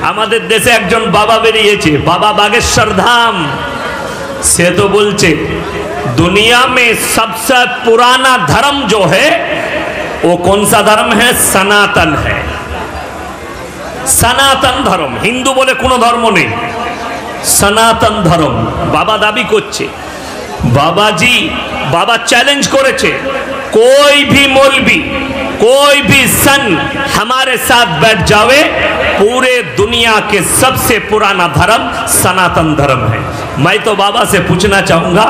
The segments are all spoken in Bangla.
আমাদের দেশে একজন বাবা বেরিয়েছে, बाबा बागेश्वर धाम से तो बोलचे दुनिया में सबसे पुराना धर्म जो है वो कौन सा धर्म है? सनातन है। सनातन धर्म, हिंदू बोले कोनो धर्म नहीं, सनातन धर्म बाबा दाबी करছে। बाबाजी बाबा चैलेंज करेছে, कोई भी मौलवी कोई भी सन हमारे साथ बैठ जावे, पूरे दुनिया के सबसे पुराना धर्म सनातन धर्म है। मैं तो बाबा से पूछना चाहूंगा,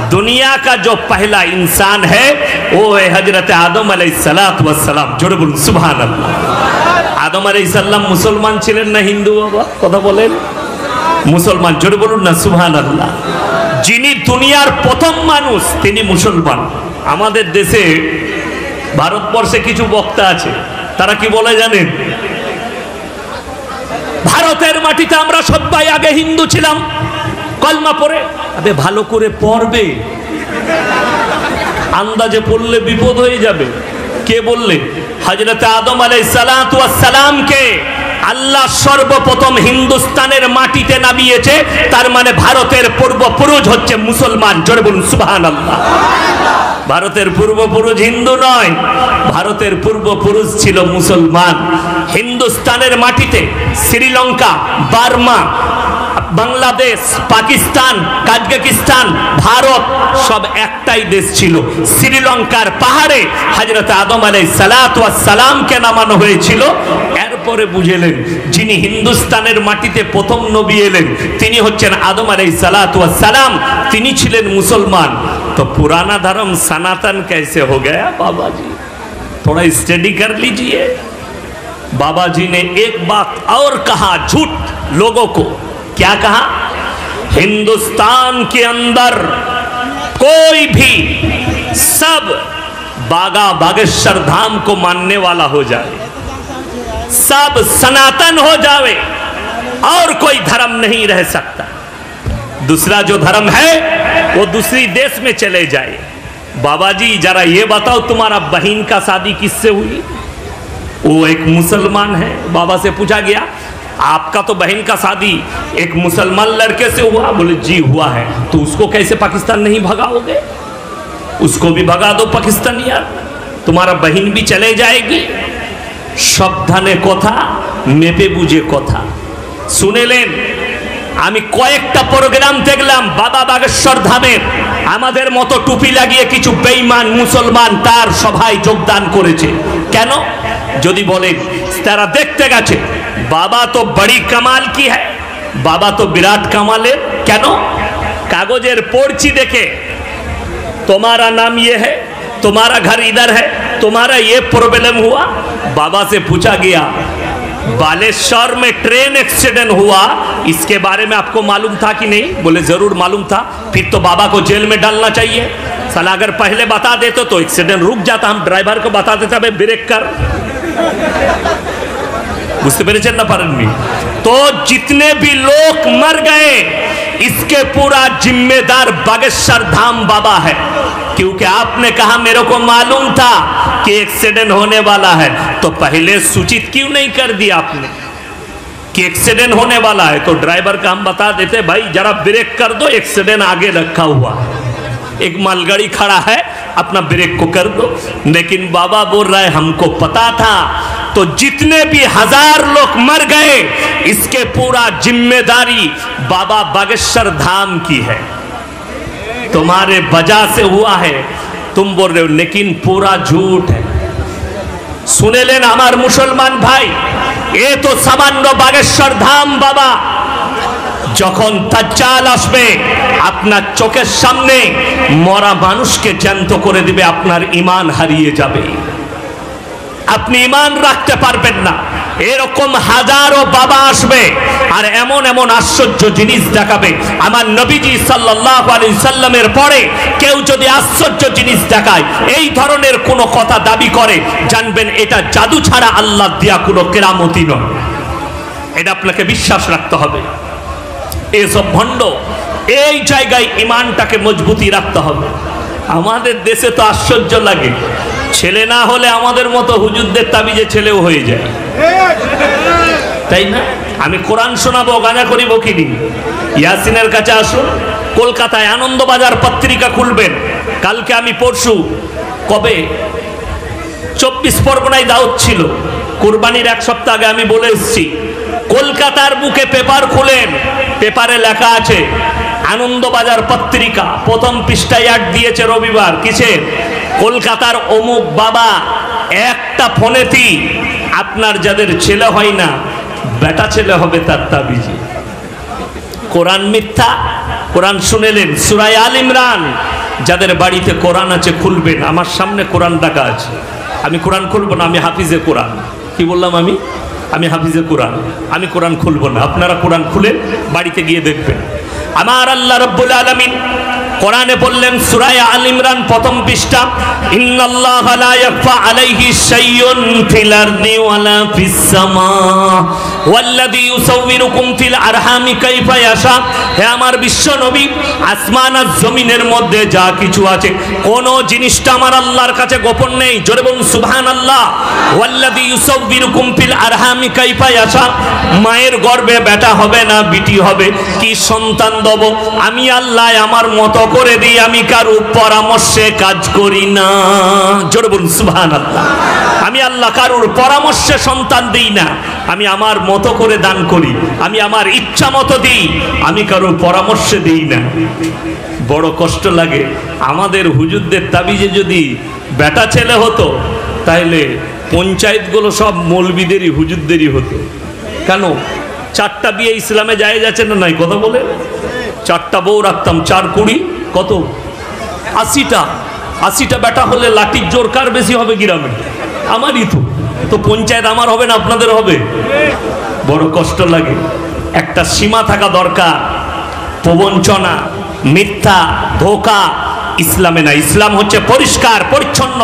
दुनिया का जो पहला इंसान है वो है हजरत आदम अलैहिस्सलाम। जोड़े बोलूं सुभान अल्लाह। आदम अलैहिस्सलाम मुसलमान छिलेन ना हिंदू? बाबा कथा बोलेन मुसलमान। जोड़े बोलूं ना सुभान अल्लाह। যিনি দুনিয়ার প্রথম মানুষ তিনি মুসলমান। আমাদের দেশে ভারতবর্ষে কিছু বক্তা আছে, তারা কি বলে জানেন? ভারতের মাটিতে আমরা সবাই আগে হিন্দু ছিলাম, কলমা পড়ে। আবে ভালো করে পড়বে, আন্দাজে পড়লে বিপদ হয়ে যাবে। কে বললে? হযরত আদম আলাইহিসসালামকে আল্লাহ সর্বপ্রথম হিন্দুস্তানের মাটিতে নামিয়েছে, তার মানে ভারতের পূর্বপুরুষ হচ্ছে মুসলমান। জোরে বলুন সুবহানাল্লাহ। ভারতের পূর্বপুরুষ হিন্দু নয়, ভারতের পূর্বপুরুষ ছিল মুসলমান। হিন্দুস্তানের মাটিতে শ্রীলঙ্কা, বার্মা, বাংলাদেশ, পাকিস্তান, কাজাকিস্তান, ভারত সব একটাই দেশ ছিল। শ্রীলঙ্কার পাহাড়ে হযরত আদম আলাইহিসসালামকে নামানো হয়েছিল। এরপরে বুঝলেন যিনি হিন্দুস্তানের মাটিতে প্রথম নবী এলেন তিনি হচ্ছেন আদম আলাইহিসসালাম, তিনি ছিলেন মুসলমান। तो पुराना धर्म सनातन कैसे हो गया? बाबा जी थोड़ा स्टडी कर लीजिए। बाबा जी ने एक बात और कहा झूठ लोगों को। क्या कहा? हिंदुस्तान के अंदर कोई भी सब बागा बागेश्वर धाम को मानने वाला हो जाए, सब सनातन हो जावे और कोई धर्म नहीं रह सकता। दूसरा जो धर्म है वो दूसरी देश में चले जाए। बाबा जी जरा ये बताओ तुम्हारा बहन का शादी किससे हुई? वो एक मुसलमान है। बाबा से पूछा गया आपका तो बहन का शादी एक मुसलमान लड़के से हुआ? बोले जी हुआ है। तो उसको कैसे पाकिस्तान नहीं भगाओगे? उसको भी भगा दो पाकिस्तान यार, तुम्हारा बहन भी चले जाएगी। সাবধানে কথা, মেপে বুঝে কথা। শুনেলেন আমি কয়েকটা প্রোগ্রাম দেখলাম বাবা বাগেশ্বর ধামের, আমাদের মতো টুপি লাগিয়ে কিছু বেঈমান মুসলমান তার সভায় যোগদান করেছে। কেন? যদি বলেন তারা দেখতে গেছে বাবা তো বড়ি কামাল কি হ্যায়, বাবা তো বিরাট কামালের। কেন? কাগজের পড়ছি দেখে तुम्हारा नाम ये है, तुम्हारा घर इधर है, तुम्हारा ये प्रॉब्लम हुआ। बाबा से पूछा गया बालेश्वर में ट्रेन एक्सीडेंट हुआ, इसके बारे में आपको मालूम था कि नहीं? बोले जरूर मालूम था। फिर तो बाबा को जेल में डालना चाहिए। साला अगर पहले बता देते तो एक्सीडेंट रुक जाता, हम ड्राइवर को बता देते भाई ब्रेक कर। बुझते पेरेছেন না পারেননি? तो जितने भी लोग मर गए इसके पूरा जिम्मेदार बागेश्वर धाम बाबा है, क्योंकि आपने कहा मेरे को मालूम था कि एक्सीडेंट होने वाला है, तो पहले सूचित क्यों नहीं कर दिया आपने कि एक्सीडेंट होने वाला है? तो ड्राइवर का हम बता देते भाई जरा ब्रेक कर दो, एक्सीडेंट आगे रखा हुआ है, एक मालगाड़ी खड़ा है, अपना ब्रेक को कर दो। लेकिन बाबा बोल रहा है हमको पता था। तो जितने भी हजार लोग मर गए इसके पूरा जिम्मेदारी बाबा बागेश्वर धाम की है। तुम्हारे वजह से हुआ है तुम बोल रहे हो, लेकिन पूरा झूठ है। सुने लेना हमारे मुसलमान भाई, ये तो सामान्य बागेश्वर धाम बाबा যখন দাজ্জাল আসবে আপনার চোখের সামনে মরা মানুষকে জ্যান্ত করে দিবে, আপনার ঈমান হারিয়ে যাবে, আপনি ঈমান রাখতে পারবেন না। এরকম হাজারো বাবা আসবে আর এমন এমন আশ্চর্য জিনিস দেখাবে। আমার নবীজি সাল্লাল্লাহু আলাইহি সাল্লামের পরে কেউ যদি আশ্চর্য জিনিস দেখায়, এই ধরনের কোনো কথা দাবি করে, জানবেন এটা জাদু ছাড়া আল্লাহ দেয়া কোনো কেরামতি নয়। এটা আপনাকে বিশ্বাস রাখতে হবে। এসব ভণ্ড এই জায়গায় ঈমানটাকে মজবুতি রাখতে হবে। আমাদের দেশে তো আশ্চর্য লাগে, ছেলে না হলে আমাদের মতো হুজুরদের তাবিজে ছেলেও হয়ে যায়, তাই না? আমি কোরআন শোনাবো, গাঁজা করিব কিনি। ইয়াসিনের কাছে আসুন, কলকাতায় আনন্দবাজার পত্রিকা খুলবেন। কালকে আমি পরশু কবে 24 পরগনায় দাওয়াত ছিল, কুরবানির 1 সপ্তাহ আগে আমি বলে এসেছি, কলকাতার বুকে পেপার খুলেন, পেপারে লেখা আছে আনন্দবাজার পত্রিকা প্রথম পৃষ্ঠায় অ্যাড দিয়েছে রবিবার, কিসের? কলকাতার অমুক বাবা একটা ফোনেতেই আপনার যাদের ছেলে হয় না বেটা ছেলে হবে তার তাবিজি। কোরআন মিথ্যা, কোরআন শুনেলেন সূরা আল ইমরান। যাদের বাড়িতে কোরআন আছে খুলবেন, আমার সামনে কোরআন রাখা আছে, আমি কোরআন খুলবো না, আমি হাফিজে কোরআন। কি বললাম আমি হাফিজে কোরআন, আমি কোরআন খুলবো না। আপনারা কোরআন খুলে বাড়িতে গিয়ে দেখবেন। আমার আল্লাহ রাব্বুল আলামিন কোরআনে বললেন সূরা আল ইমরান প্রথম পৃষ্ঠা, ইন্নাল্লাহা লা ইয়াখফা আলাইহি শাইউন ফিল আরদি ওয়ালা ফিস সামা ওয়াল্লাযী ইউসাউবিরুকুম ফিল আরহামি কাইফা ইয়াশা। হে আমার বিশ্ব নবী, আসমান আর জমিনের মধ্যে যা কিছু আছে কোন জিনিসটা আমার আল্লাহর কাছে গোপন নেই। জোরে বলুন সুবহানাল্লাহ। ওয়াল্লাযী ইউসাউবিরুকুম ফিল আরহামি কাইফা ইয়াশা, মায়ের গর্ভে বেটা হবে না বিটি হবে, কি সন্তান দেব আমি আল্লাহ আমার মতো করে দিই, আমি কারো পরামর্শে কাজ করি না। জোরে বলুন সুবহানাল্লাহ। আমি আল্লাহ কারোর পরামর্শে সন্তান দিই না, আমি আমার মতো করে দান করি, আমি আমার ইচ্ছা মতো দিই, আমি কারোর পরামর্শে দিই না। বড় কষ্ট লাগে, আমাদের হুজুরদের তাবিজে যদি বেটা ছেলে হতো তাহলে পঞ্চায়েতগুলো সব মৌলবীদেরই হুজুরদেরই হতো। কেন? 4টা বিয়ে ইসলামে যায় যাচ্ছে না নাই কথা বলে, 4টা বউ রাখতাম, 4 কুড়ি কত 80টা বেটা হলে লাঠির জোর কার বেশি হবে গ্রামে? আমারই তো পঞ্চায়েত আমার হবে না আপনাদের হবে? বড় কষ্ট লাগে। একটা সীমা থাকা দরকার। প্রবঞ্চনা, মিথ্যা, ধোঁকা ইসলামে না। ইসলাম হচ্ছে পরিষ্কার পরিচ্ছন্ন,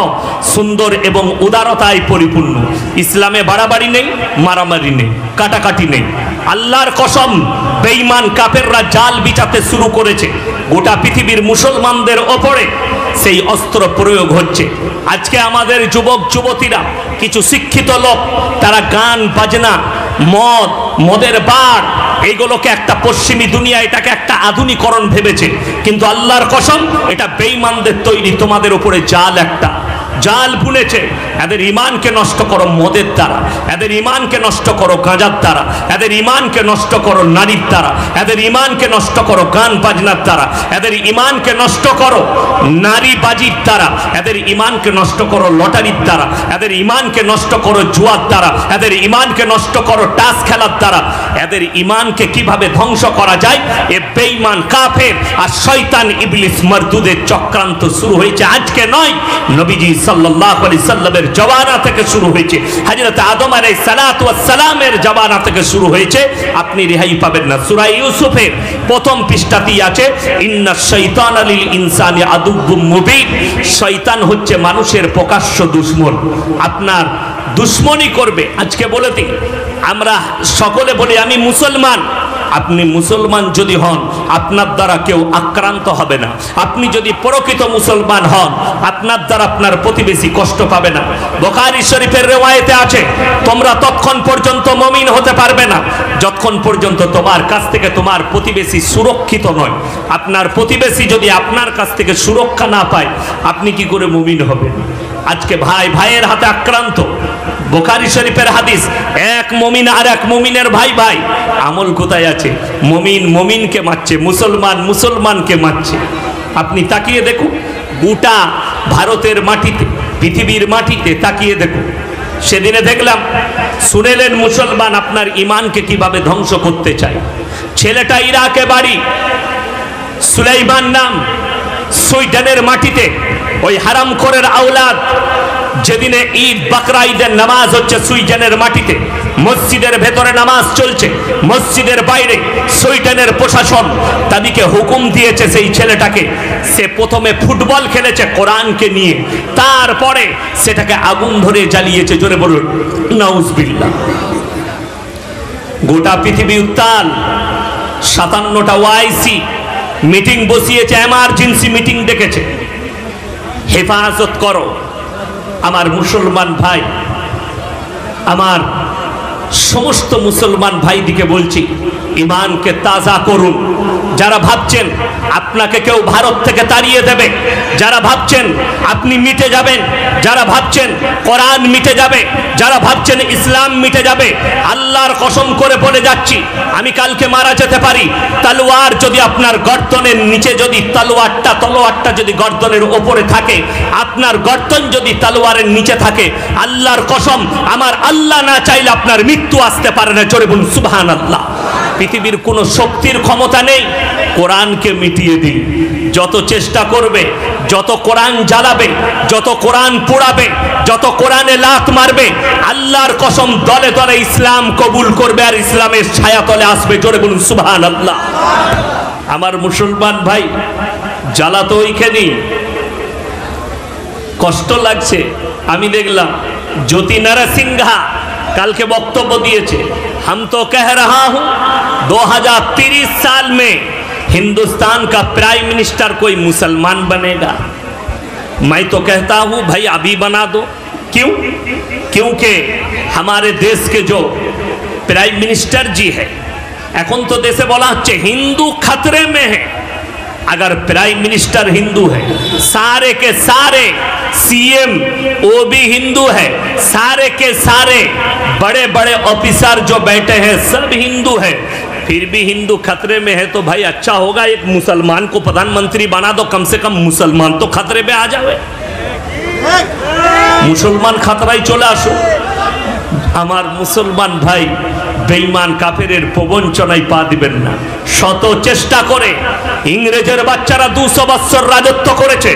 সুন্দর এবং উদারতায় পরিপূর্ণ। ইসলামে বাড়াবাড়ি নেই, মারামারি নেই, কাটাকাটি নেই। আল্লাহর কসম, বেঈমান কাফেররা জাল বিছাতে শুরু করেছে, গোটা পৃথিবীর মুসলমানদের ওপরে সেই অস্ত্র প্রয়োগ হচ্ছে। আজকে আমাদের যুবক যুবতীরা, কিছু শিক্ষিত লোক, তারা গান বাজনা, মদের বার, এইগুলোকে একটা পশ্চিমী দুনিয়া এটাকে একটা আধুনিকরণ ভেবেছে, কিন্তু আল্লাহর কসম এটা বেঈমানদের তৈরি। তোমাদের উপরে জাল বুনেছে। এদের ইমানকে নষ্ট করো মদের দ্বারা, এদের ইমানকে নষ্ট করো গাঁজার দ্বারা, এদের ইমানকে নষ্ট করো নারীর দ্বারা, এদের ইমানকে নষ্ট করো গান বাজনার দ্বারা, এদের ইমানকে নষ্ট করো নারীবাজির দ্বারা, এদের ইমানকে নষ্ট করো লটারির দ্বারা, এদের ইমানকে নষ্ট করো জুয়ার দ্বারা, এদের ইমানকে নষ্ট করো টাস খেলার দ্বারা। এদের ইমানকে কিভাবে ধ্বংস করা যায়, এ বেঈমান কাফের আর শয়তান ইবলিস মারদুদের চক্রান্ত শুরু হয়েছে আজকে নয়, নবীজি সাল্লাল্লাহু আলাইহি সাল্লামের জওয়ানা থেকে শুরু হয়েছে, হযরত আদম আলাইহিস সালাতু ওয়াস সালামের জওয়ানা থেকে শুরু হয়েছে। আপনি রেহাই পাবেন না। সূরা ইউসুফের প্রথম পৃষ্ঠাতেই আছে, ইন্নাশ শাইতানা লিল ইনসানি আদুউম মুবিন। শয়তান হচ্ছে মানুষের প্রকাশ্য দুশমন, আপনার দুশমনি করবে। আজকে বলে দিই, আমরা সকলে বলি আমি মুসলমান। আপনি মুসলমান যদি হন, আপনার দ্বারা কেউ আক্রান্ত হবে না। আপনি যদি প্রকৃত মুসলমান হন, আপনার দ্বারা আপনার প্রতিবেশী কষ্ট পাবে না। বুখারী শরীফের রিওয়ায়েতে আছে, তোমরা ততক্ষণ পর্যন্ত মুমিন হতে পারবে না যতক্ষণ পর্যন্ত তোমার কাছ থেকে তোমার প্রতিবেশী সুরক্ষিত নয়। আপনার প্রতিবেশী যদি আপনার কাছ থেকে সুরক্ষা না পায়, আপনি কি করে মুমিন হবেন? আজকে ভাই ভাইয়ের হাতে আক্রান্ত। বুখারী শরীফের হাদিস, এক মুমিন আর এক মুমিনের ভাই ভাই। আমল কোথায় আছে? মুমিন মুমিনকে মারছে, মুসলমান মুসলমানকে মারছে। আপনি তাকিয়ে দেখুন, গোটা ভারতের মাটিতে, পৃথিবীর মাটিতে তাকিয়ে দেখুন। সেদিনে দেখলাম, শুনেলেন মুসলমান আপনার ইমানকে কিভাবে ধ্বংস করতে চায়। ছেলেটা ইরাকে বাড়ি, সুলাইমান নাম, সুইডেনের মাটিতে ওই হারামখোরের আওলাদ। যেদিনে ঈদ বাকরা ঈদের নামাজ হচ্ছে সুইডেনের মাটিতে, মসজিদের ভেতরে নামাজ চলছে, মসজিদের বাইরে সুইডেনের প্রশাসন তাদেরকে হুকুম দিয়েছে সেই ছেলেটাকে, সে প্রথমে ফুটবল খেলেছে কোরআনকে নিয়ে, তারপরে সেটাকে আগুন ধরে জ্বালিয়েছে। জোরে বলুন নাউজুবিল্লাহ। গোটা পৃথিবী উত্তাল। 57টা ওআইসি মিটিং বসিয়েছে, এমার্জেন্সি মিটিং ডেকেছে। হেফাজত করো আমার মুসলমান ভাই, আমার সমস্ত মুসলমান ভাইদিকে বলছি, ইমানকে তাজা করুন। যারা ভাবছেন আপনাকে কেউ ভারত থেকে তাড়িয়ে দেবে, যারা ভাবছেন আপনি মিটে যাবেন, যারা ভাবছেন কোরআন মিটে যাবে, যারা ভাবছেন ইসলাম মিটে যাবে, আল্লাহর কসম করে বলে যাচ্ছি, আমি কালকে মারা যেতে পারি। তলোয়ার যদি আপনার গর্দনের নিচে, যদি তলোয়ারটা যদি গর্দনের ওপরে থাকে, আপনার গর্দন যদি তলোয়ারের নিচে থাকে, আল্লাহর কসম, আমার আল্লাহ না চাইলে আপনার মৃত্যু আসতে পারে না। জোরে বলুন সুবহানাল্লাহ। পৃথিবীর কোনো শক্তির ক্ষমতা নেই কোরআনকে মিটিয়ে দিন। যত চেষ্টা করবে, যত কোরআন জ্বালাবে, যত কোরআন পোড়াবে, যত কোরআনে লাত মারবে, আল্লাহর কসম দলে দলে ইসলাম কবুল করবে আর ইসলামের ছায়াতলে আসবে। জোরে বলুন সুবহানাল্লাহ। আমার মুসলমান ভাই, জ্বালা তো ওইখানেই, কষ্ট লাগছে। আমি দেখলাম জ্যোতি নরসিংহা কালকে বক্তব্য দিয়েছে, हम तो कह रहा हूं 2030 साल में हिंदुस्तान का प्राइम मिनिस्टर कोई मुसलमान बनेगा। मैं तो कहता हूं भाई अभी बना दो। क्यों? क्योंकि हमारे देश के जो प्राइम मिनिस्टर जी है, এখন তো देशे बोला হচ্ছে हिंदू खतरे में है। अगर प्राइम मिनिस्टर हिंदू है, सारे के सारे सीएम वो भी हिंदू है, सारे के सारे बड़े बड़े ऑफिसर जो बैठे हैं सब हिंदू है, फिर भी हिंदू खतरे में है, तो भाई अच्छा होगा एक मुसलमान को प्रधानमंत्री बना दो। कम से कम मुसलमान तो खतरे में आ जावे, मुसलमान खतराई चले आसो। আমার মুসলমান ভাই, বেঈমান কাফেরের প্রবঞ্চনায় পা দিবেন না। শত চেষ্টা করে ইংরেজের বাচ্চারা 200 বছর রাজত্ব করেছে,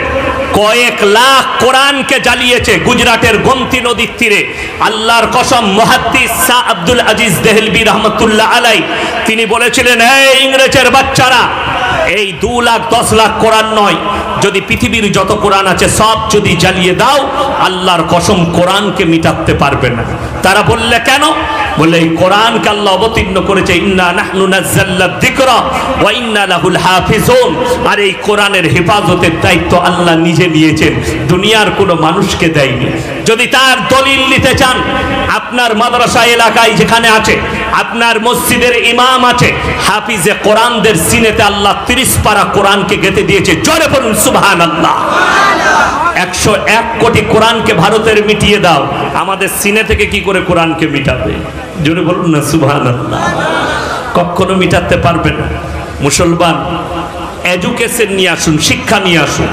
কয়েক লাখ কোরআনকে জ্বালিয়েছে গুজরাটের গোমতী নদীর তীরে। আল্লাহর কসম, মুহাদ্দিস শাহ আব্দুল আজিজ দেহলভী রহমতুল্লাহ আলাই তিনি বলেছিলেন, এই ইংরেজের বাচ্চারা, এই 2 লাখ 10 লাখ কোরআন নয়, যদি পৃথিবীর যত কোরআন আছে সব যদি জ্বালিয়ে দাও, আল্লাহর কসম কোরআনকে মিটাতে পারবে না। তারা বললে কেন? বলে এই কোরআনকে আল্লাহ অবতীর্ণ করেছে, ইন্না নাহনু নাযালনা যিকরা ওয়া ইন্না লাহুল হাফিজুন, আর এই কোরআনের হেফাজতের দায়িত্ব আল্লাহ নিজে নিয়েছেন, দুনিয়ার কোনো মানুষকে দেয়নি। যদি তার দলিল নিতে চান, আপনার মাদ্রাসা এলাকায় যেখানে আছে, আপনার মসজিদের ইমাম আছে, হাফিজে কোরআনদের সিনেতে আল্লাহ 30 পারা কোরআনকে গেঁথে দিয়েছে। জোরে বলুন সুবহানাল্লাহ। 101 কোটি কোরআনকে ভারতের মিটিয়ে দাও, আমাদের সিনে থেকে কি করে কোরআনকে মিটাবে? জোরে বলুন না সুবহানাল্লাহ। কখনো মিটাতে পারবে না। মুসলমান, এডুকেশন নিয়ে আসুন, শিক্ষা নিয়ে আসুন।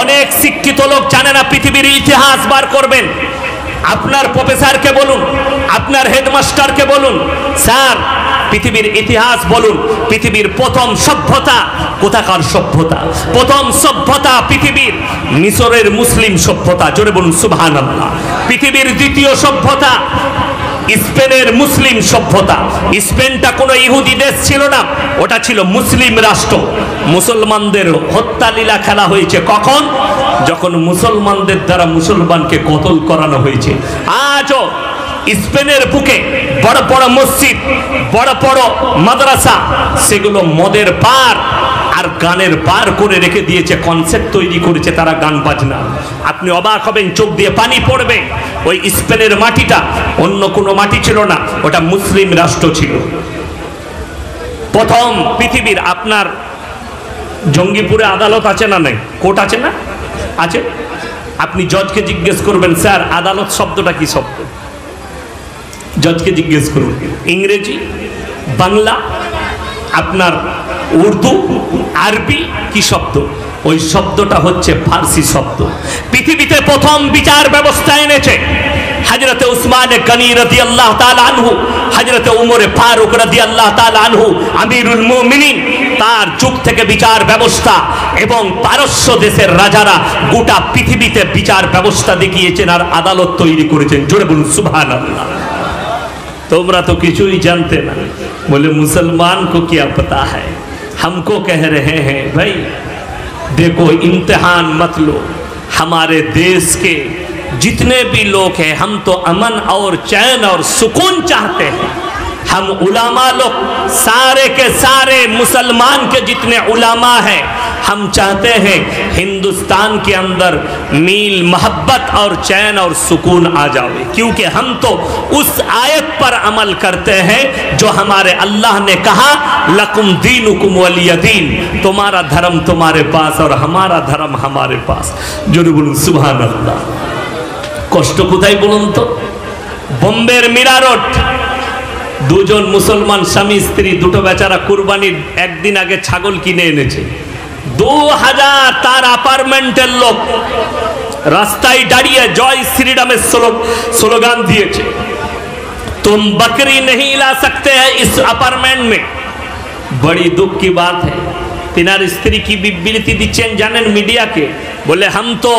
অনেক শিক্ষিত লোক জানে না পৃথিবীর ইতিহাস বার করবেন। আপনার প্রফেসরকে বলুন, আপনার হেডমাস্টারকে বলুন, স্যার পৃথিবীর ইতিহাস বলুন। পৃথিবীর প্রথম সভ্যতা কোথাকার সভ্যতা? প্রথম সভ্যতা পৃথিবীর মিশরের মুসলিম সভ্যতা। জোরে বলুন সুবহানাল্লাহ। পৃথিবীর দ্বিতীয় সভ্যতা স্পেনের মুসলিম সভ্যতা। স্পেনটা কোনো ইহুদি দেশ ছিল না, ওটা ছিল মুসলিম রাষ্ট্র। মুসলমানদের হত্যা লীলা খেলা হয়েছে কখন? যখন মুসলমানদের দ্বারা মুসলমানকে কতল করানো হয়েছে। আজও স্পেনের বুকে বড় বড় মসজিদ, বড় বড় মাদ্রাসা, সেগুলো মদের পার আর গানের পার করে রেখে দিয়েছে, কনসেপ্ট তৈরি করেছে তারা গান বাজনা। আপনি অবাক হবেন, চোখ দিয়ে পানি পড়বে। ওই স্পেনের মাটিটা অন্য কোনো মাটি ছিল না, ওটা মুসলিম রাষ্ট্র ছিল। প্রথম পৃথিবীর, আপনার জঙ্গিপুরে আদালত আছে না? নাই, কোর্ট আছে না? আছে। আপনি জজকে জিজ্ঞেস করবেন, স্যার আদালত শব্দটা কি শব্দ? জজকে জিজ্ঞেস করুন, ইংরেজি, বাংলা, আপনার উর্দু, আরবি কি শব্দ? ওই শব্দটা হচ্ছে ফার্সি শব্দ। পৃথিবীতে প্রথম বিচার ব্যবস্থা এনেছে হযরতে উসমান গনি রাদিয়াল্লাহু তাআলা আনহু, হযরতে উমর ফারুক রাদিয়াল্লাহু তাআলা আনহু আমিরুল মুমিনিন। তার যুগ থেকে বিচার ব্যবস্থা এবং পারস্য দেশের রাজারা গোটা পৃথিবীতে বিচার ব্যবস্থা দেখিয়েছেন আর আদালত তৈরি করেছেন। জোরে বলুন সুবহানাল্লাহ। তোমরা তো কিছুই জানতে না। বলে মুসলমান को क्या पता है, हमको कह रहे हैं भाई देखो इम्तिहान मत लो। हमारे देश के जितने भी लोग हैं, हम तो अमन और चैन और सुकून चाहते हैं। हम उलामा लोग सारे के सारे मुसलमान के जितने उलामा हैं हम चाहते हैं हिंदुस्तान के अंदर मील मोहब्बत और चैन और सुकून आ जाए, क्योंकि हम तो उस आयत पर अमल करते हैं जो हमारे अल्लाह ने कहा लकुम दीनुकुम वलिय दीन, तुम्हारा धर्म तुम्हारे पास और हमारा धर्म हमारे पास। जो बोलूं सुभान अल्लाह। কষ্ট কোথায় বলুন তো? বোম্বের মীরা রোড, দুজন মুসলমান স্বামী স্ত্রী, দুটো বেচারা কুরবানির একদিন আগে ছাগল কিনে এনেছে। 2000 তার অ্যাপার্টমেন্টের লোক রাস্তায় দাঁড়িয়ে জয় শ্রীরামের স্লোগান দিয়েছে, तुम बकरी नहीं ला सकते हैं इस अपार्टमेंट में। बड़ी दुख की बात है। तिनार स्त्री की विबृति दिच्छेन जानेन मीडिया के, बोले हम तो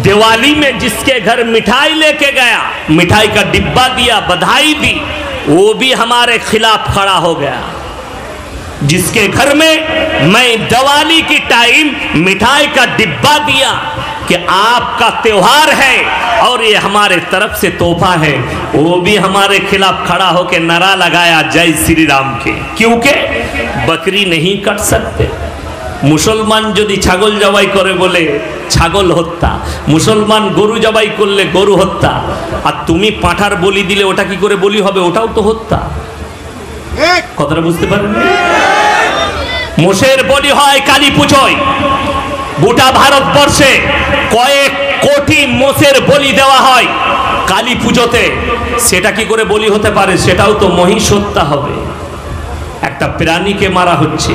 दिवाली में जिसके घर मिठाई लेके गया, मिठाई का डिब्बा दिया, बधाई दी, वो भी हमारे खिलाफ खड़ा हो गया। जिसके घर में मैं दिवाली की टाइम मिठाई का डिब्बा दिया कि आपका त्योहार है और ये हमारे तरफ से तोहफा है, वो भी हमारे खिलाफ खड़ा होकर नारा लगाया जय श्री राम के, क्योंकि बकरी नहीं कट सकते। मुसलमान यदि छागल जबाई करे बोले छागल हत्या, मुसलमान गरु जबाई करले गरु हत्या, और तुमी पाठार बलि दिले ओटा की करे बलि होबे, ओटाও तो हत्या। কথাটা বুঝতে পারেন? মোষের বলি হয় কালী পূজোয়, গোটা ভারতবর্ষে কয়েক কোটি মোষের বলি দেওয়া হয় কালী পুজোতে, সেটা কি করে বলি হতে পারে? সেটাও তো মহিষ হত্যা হবে। একটা প্রাণীকে মারা হচ্ছে,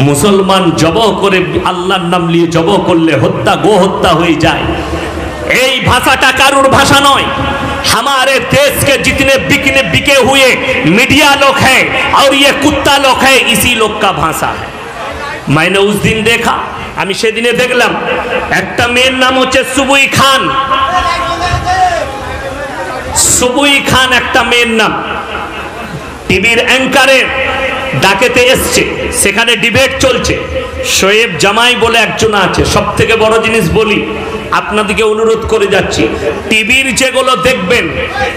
মুসলমান জবহ করে আল্লাহর নাম নিয়ে জবহ করলে হত্যা, গো হত্যা হয়ে যায়। এই ভাষাটা কারুর ভাষা নয়। हमारे देश के जितने बिके हुए मीडिया लोग हैं और ये कुत्ता लोग हैं, इसी लोग का भाषा है। मैंने उस दिन देखा, আমি সেদিনে দেখলাম একটা মেয়ের নাম হচ্ছে সুবুই খান। সুবুই খান একটা মেয়ের নাম, টিভির অ্যাঙ্কারের ডাকেতে এসছে, সেখানে ডিবেট চলছে। শোয়েব জামাই বলে একজন আছে। সব থেকে বড় জিনিস বলি, আপনাদেরকে অনুরোধ করে যাচ্ছি, টিভির যেগুলো দেখবেন,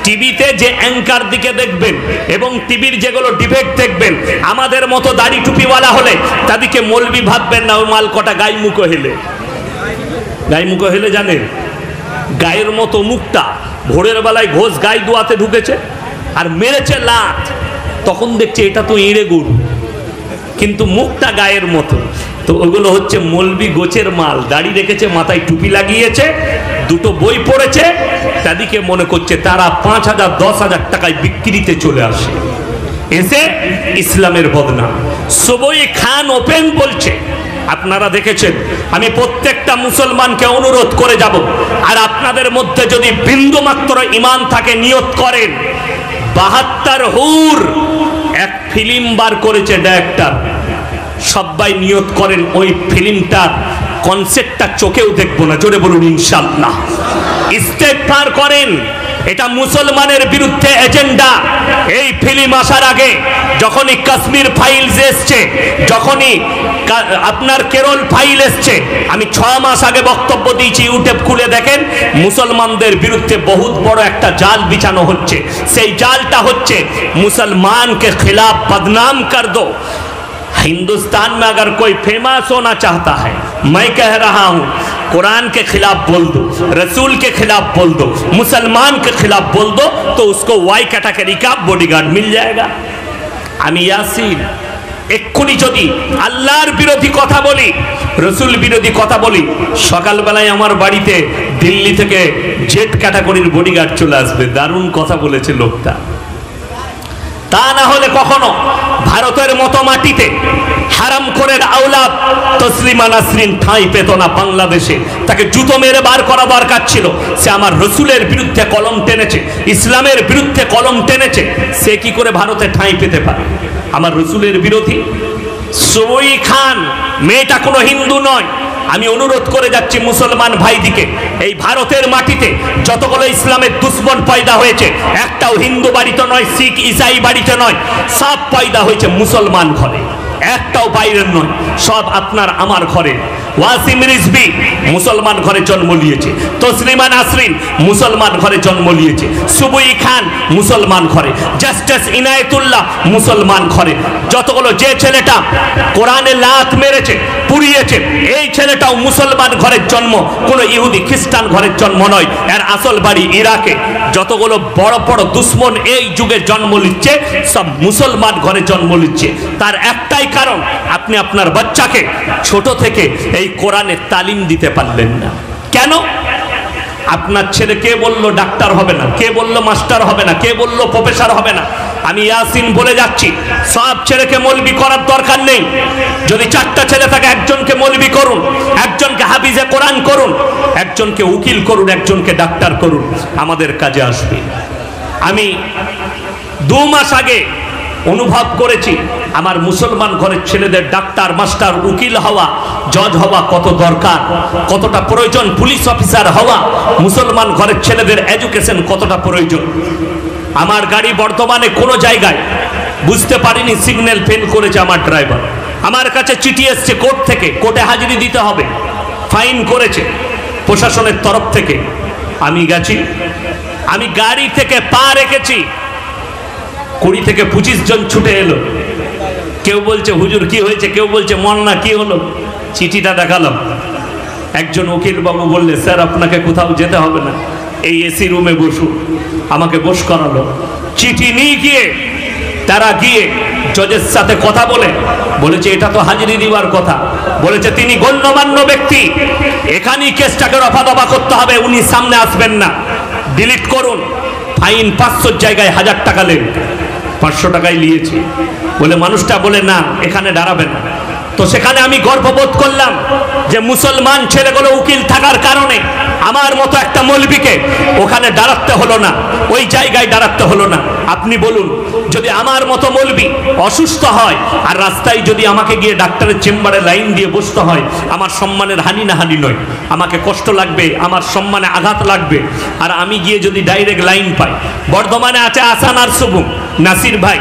টিভিতে যে অ্যাঙ্কার দিকে দেখবেন এবং টিভির যেগুলো ডিবেট দেখবেন, আমাদের মতো দাড়ি টুপিওয়ালা হলে তাদেরকে মৌলবি ভাববেন না। ওই মাল কটা গাই মুখো হেলে, গাই মুখো হেলে জানেন, গায়ের মতো মুখটা, ভোরের বেলায় ঘোষ গাই দোয়াতে ঢুকেছে আর মেরেছে লাত, তখন দেখছে এটা তো এঁড়ে গরু, কিন্তু মুখটা গায়ের মতো। তো ওগুলো হচ্ছে মৌলবি গোছের মাল। দাড়ি রেখেছে, মাথায় টুপি লাগিয়েছে, দুটো বই পড়েছে, তাদেরকে মনে করছে তারা 5,000 10,000 টাকায় বিক্রিতে চলে আসে, এসে ইসলামের বদনাম। সুবুই খান ওপেন বলছে, আপনারা দেখেছেন। আমি প্রত্যেকটা মুসলমানকে অনুরোধ করে যাব, আর আপনাদের মধ্যে যদি বিন্দু মাত্র ঈমান থাকে, নিয়ত করেন 72 হুর এক ফিল্ম বার করেছে ডাইরেক্টর, সবাই নিয়ত করেন ওই ফিল্মটার কনসেপ্টটা চোখেও দেখবো না। জোরে বলুন ইনশাআল্লাহ। ইস্তেগফার করেন, এটা মুসলমানের বিরুদ্ধে এজেন্ডা। এই ফিল্ম আসার আগে যখনই কাশ্মীর ফাইলস এসছে, যখনই আপনার কেরল ফাইল এসছে, আমি 6 মাস আগে বক্তব্য দিয়েছি, ইউটিউব খুলে দেখেন, মুসলমানদের বিরুদ্ধে বহুত বড় একটা জাল বিছানো হচ্ছে। সেই জালটা হচ্ছে मुसलमान के खिलाफ बदनाम कर दो। हिंदुस्तान में अगर कोई फेमस होना चाहता है, मैं कह रहा हूं, कुरान के खिलाफ बोल दो, रसूल के खिलाफ बोल दो, मुसलमान के खिलाफ बोल दो, तो उसको वाई कैटेगरी का बॉडीगार्ड मिल जाएगा। আমি ইয়াসিন এক্ষুনি যদি আল্লাহর বিরোধী কথা বলি, রসুল বিরোধী কথা বলি, সকালবেলায় আমার বাড়িতে দিল্লি থেকে জেড ক্যাটাগরির বডিগার্ড চলে আসবে। দারুণ কথা বলেছে লোকটা। তা না হলে কখনো ভারতের মতো মাটিতে হারামখোরের আওলাদ তসলিমা নাসরিন ঠাঁই পেত না বাংলাদেশে। তাকে জুতো মেরে বার করা দরকার ছিল। সে আমার রসুলের বিরুদ্ধে কলম টেনেছে, ইসলামের বিরুদ্ধে কলম টেনেছে, সে কি করে ভারতে ঠাঁই পেতে পারে? আমার রসুলের বিরোধী। সুবুই খান মেয়েটা কোনো হিন্দু নয়। আমি অনুরোধ করে যাচ্ছি মুসলমান ভাইদিকে, এই ভারতের মাটিতে যতগুলো ইসলামের দুশ্মন পয়দা হয়েছে, একটাও হিন্দু বাড়িতে নয়, শিখ ইসাই বাড়িতে নয়, সব পয়দা হয়েছে মুসলমান ঘরে, একটাও বাইরের নয়, সব আপনার আমার ঘরে। ওয়াসিম রিজভী মুসলমান ঘরে জন্ম নিয়েছে, তসলিমা নাসরিন মুসলমান ঘরে জন্ম নিয়েছে, সুবুই খান মুসলমান ঘরে, জাস্টিস ইনায়েতুল্লাহ মুসলমান ঘরে, যতগুলো যে ছেলেটা কোরআনে লাত মেরেছে পুড়িয়েছে এই ছেলেটাও মুসলমান ঘরের জন্ম, কোনো ইহুদি খ্রিস্টান ঘরের জন্ম নয়, এর আসল বাড়ি ইরাকে। যতগুলো বড় বড় দুশ্মন এই যুগে জন্ম নিচ্ছে সব মুসলমান ঘরে জন্ম নিচ্ছে। তার একটাই কারণ, আপনি আপনার বাচ্চাকে ছোট থেকে এই কোরআনের তালিম দিতে পারলেন না। কেন? আপনার ছেলে কে বললো ডাক্তার হবে না, কে বললো মাস্টার হবে না, কে বললো প্রফেসর হবে না? আমি ইয়াসিন বলে যাচ্ছি, সব ছেলেকে মৌলবি করার দরকার নেই। যদি 4টা ছেলে থাকে, একজনকে মৌলবি করুন, একজনকে হাফিজে কোরআন করুন, একজনকে উকিল করুন, একজনকে ডাক্তার করুন, আমাদের কাজে আসবে। আমি 2 মাস আগে অনুভব করেছি আমার মুসলমান ঘরের ছেলেদের ডাক্তার মাস্টার উকিল হওয়া, জজ হওয়া কত দরকার, কতটা প্রয়োজন, পুলিশ অফিসার হওয়া মুসলমান ঘরের ছেলেদের এডুকেশন কতটা প্রয়োজন। আমার গাড়ি বর্তমানে কোনো জায়গায় বুঝতে পারিনি, সিগন্যাল ফেল করেছে আমার ড্রাইভার, আমার কাছে চিঠি এসছে কোর্ট থেকে, কোর্টে হাজিরি দিতে হবে, ফাইন করেছে প্রশাসনের তরফ থেকে। আমি গেছি, আমি গাড়ি থেকে পা রেখেছি, 20 থেকে 25 জন ছুটে এলো। কেউ বলছে হুজুর কি হয়েছে, কেউ বলছে মন না, কি হলো? চিঠিটা দেখালাম। একজন উকিল বাবু বললে স্যার আপনাকে কোথাও যেতে হবে না, এই এসি রুমে বসুন। আমাকে বস করালো, চিঠি নিয়ে গিয়ে তারা গিয়ে জজের সাথে কথা বলেছে এটা তো হাজিরি দিবার কথা, বলেছে তিনি গণ্যমান্য ব্যক্তি, এখানেই কেসটাকে রফা দফা করতে হবে, উনি সামনে আসবেন না, ডিলিট করুন। ফাইন 500 জায়গায় 1000 টাকা নেন, 500 টাকায় নিয়েছে। বলে মানুষটা বলে না এখানে দাঁড়াবে না। তো সেখানে আমি গর্ববোধ করলাম যে মুসলমান ছেলেগুলো উকিল থাকার কারণে আমার মতো একটা মৌলবীকে ওখানে দাঁড়াতে হলো না, ওই জায়গায় দাঁড়াতে হলো না। আপনি বলুন, যদি আমার মতো মৌলবী অসুস্থ হয় আর রাস্তায় যদি আমাকে গিয়ে ডাক্তারের চেম্বারে লাইন দিয়ে বসতে হয়, আমার সম্মানের হানি না হানি নয়, আমাকে কষ্ট লাগবে, আমার সম্মানে আঘাত লাগবে। আর আমি গিয়ে যদি ডাইরেক্ট লাইন পাই, বর্ধমানে আছে আসান আর শুভম নাসির ভাই,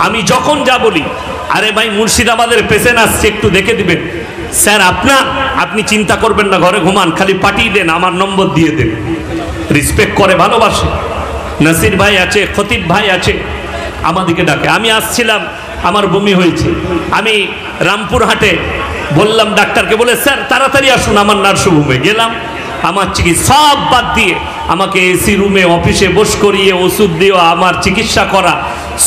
আমি যখন যা বলি, আরে ভাই মুর্শিদাবাদের পেশেন্ট আসছে একটু দেখে দিবেন, স্যার আপনি চিন্তা করবেন না, ঘরে ঘুমান, খালি পাঠিয়ে দেন, আমার নম্বর দিয়ে দেন। রেসপেক্ট করে, ভালোবাসে। নাসির ভাই আছে, খতিব ভাই আছে, আমাদেরকে ডাকে। আমি আসছিলাম, আমার বমি হয়েছে, আমি রামপুরহাটে বললাম ডাক্তারকে, বলে স্যার তাড়াতাড়ি আসুন আমার নার্সিংহোমে। গেলাম, আমার চিকিৎসা সব বাদ দিয়ে আমাকে এসি রুমে অফিসে বস করিয়ে ওষুধ দিয়ে আমার চিকিৎসা করা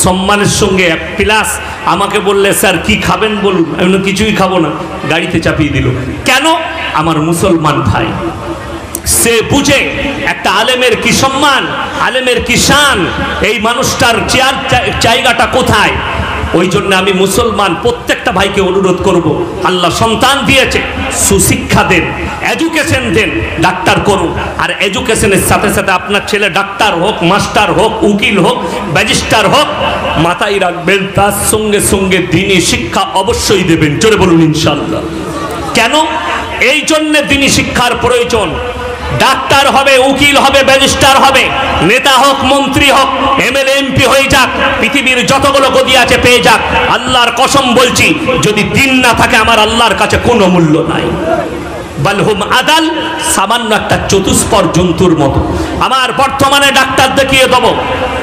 সম্মানের সঙ্গে, প্লাস আমাকে বললে স্যার কি খাবেন বলুন, আমি কিছুই খাবো না, গাড়িতে চাপিয়ে দিল। কেন? আমার মুসলমান ভাই, সে বুঝে একটা আলেমের কি সম্মান, আলেমের কি শান, এই মানুষটার জায়গাটা কোথায়। ওই জন্য আমি মুসলমান প্রত্যেকটা ভাইকে অনুরোধ করব, আল্লাহ সন্তান দিয়েছে, সুশিক্ষা দেন, এডুকেশন দেন, ডাক্তার করুন। আর এডুকেশনের সাথে সাথে আপনার ছেলে ডাক্তার হোক, মাস্টার হোক, উকিল হোক, ব্যারিস্টার হোক, মাথায় রাখবেন তার সঙ্গে সঙ্গে দ্বীনি শিক্ষা অবশ্যই দেবেন। জোরে বলুন ইনশাআল্লাহ। কেন? এই জন্য দ্বীনি শিক্ষার প্রয়োজন। ডাক্তার হবে, উকিল হবে, ব্যারিস্টার হবে, নেতা হোক, মন্ত্রী হোক, এমএলএ এমপি হয়ে যাক, পৃথিবীর যতগুলো গদি আছে পেয়ে যাক, আল্লাহর কসম বলছি যদি দিন না থাকে আমার আল্লাহর কাছে কোনো মূল্য নাই। বালহুম আদাল, সামান্য একটা চতুষ্পর জন্তুর মতো। আমার বর্তমানে ডাক্তার দেখিয়ে দেবো,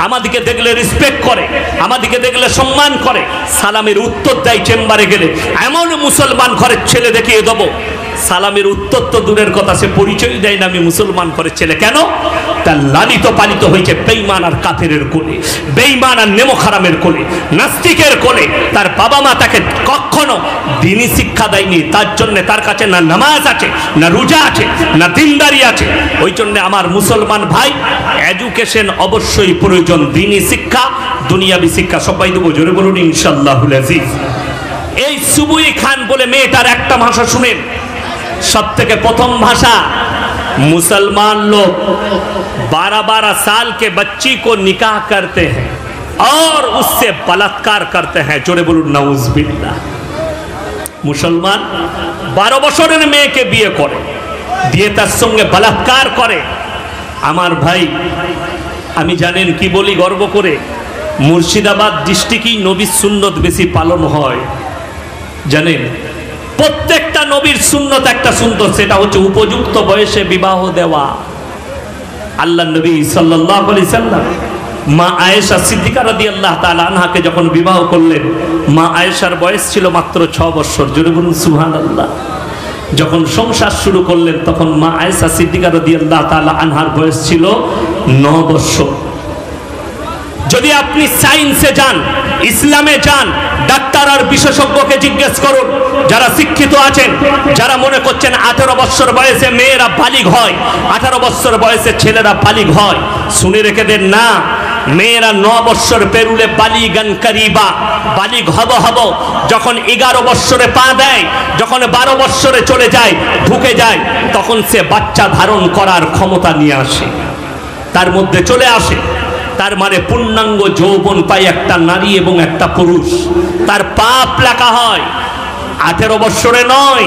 আমাদিকে দেখলে রেসপেক্ট করে, আমাদিকে দেখলে সম্মান করে, সালামের উত্তর দেয় চেম্বারে গেলে। এমন মুসলমান ঘরের ছেলে দেখিয়ে দেবো, সালামের উত্তর তো দূরের কথা, সে পরিচয় দেয় না আমি মুসলমান ঘরের ছেলে। কেন? তার লালিত পালিত হয়েছে বেঈমান আর কাফেরের কোলে, বেঈমান আর নেমোখারামের কোলে, নাস্তিকের কোলে। তার বাবা মা তাকে কখনো দ্বীনি শিক্ষা দেয়নি, তার জন্য তার কাছে না নামাজ আছে, না রোজা আছে, না দিনদারি আছে। ওই জন্য আমার মুসলমান ভাই, এডুকেশন অবশ্যই প্রয়োজন, দ্বীনি শিক্ষা, দুনিয়াবি শিক্ষা সবাই দেবো। জোরে বলুন ইনশাআল্লাহুল আজিজ। এই সুবুই খান বলে মেয়েটার একটা ভাষা শুনেন, सब থেকে প্রথম भाषा मुसलमान लोग 12-12 साल के बच्ची को निकाह करते हैं और उससे बलात्कार करते हैं। जोरे बोलून नाउजुबिल्लाह। मुसलमान 12 বছরের মেয়েকে বিয়ে করে, দিয়ে তার সঙ্গে বলাৎকার করে। আমার ভাই, আমি জানেন কি বলি গর্ব করে, মুর্শিদাবাদ ডিস্ট্রিক্টই নবী সুন্নত বেশি পালন হয়। জানেন প্রত্যেকটা নবীর সুন্নত একটা সুন্নত, সেটা হচ্ছে উপযুক্ত বয়সে বিবাহ দেওয়া। আল্লাহ নবী সাল্লাল্লাহু আলাইহি সাল্লাম মা আয়েশা সিদ্দিকা রাদিয়াল্লাহু তাআলা আনহাকে যখন বিবাহ করলেন, মা আয়েশার বয়স ছিল মাত্র 6 বছর। জোরে বলুন সুবহানাল্লাহ। যখন সংসার শুরু করলেন তখন মা আয়েশা সিদ্দিকা রাদিয়াল্লাহু তাআলা আনহার বয়স ছিল 9 বছর। যদি আপনি সায়েন্সে যান, ইসলামে যান, ডাক্তার আর বিশেষজ্ঞকে জিজ্ঞেস করুন, যারা শিক্ষিত আছেন, যারা মনে করছেন 18 বছর বয়সে মেয়েরা বালিগ হয়, 18 বছর বয়সে ছেলেরা বালিগ হয়, শুনে রেখে দেন না। মেয়েরা 9 বছর পেরুলে বালিগান করিবা, বালিগ হব। যখন 11 বছরে পা দেয়, যখন 12 বছরে চলে যায়, ঢুকে যায়, তখন সে বাচ্চা ধারণ করার ক্ষমতা নিয়ে আসে, তার মধ্যে চলে আসে। তার মানে পূর্ণাঙ্গ যৌবন পায় একটা নারী এবং একটা পুরুষ। তার পাপ লেখা হয় 18 বছরে নয়,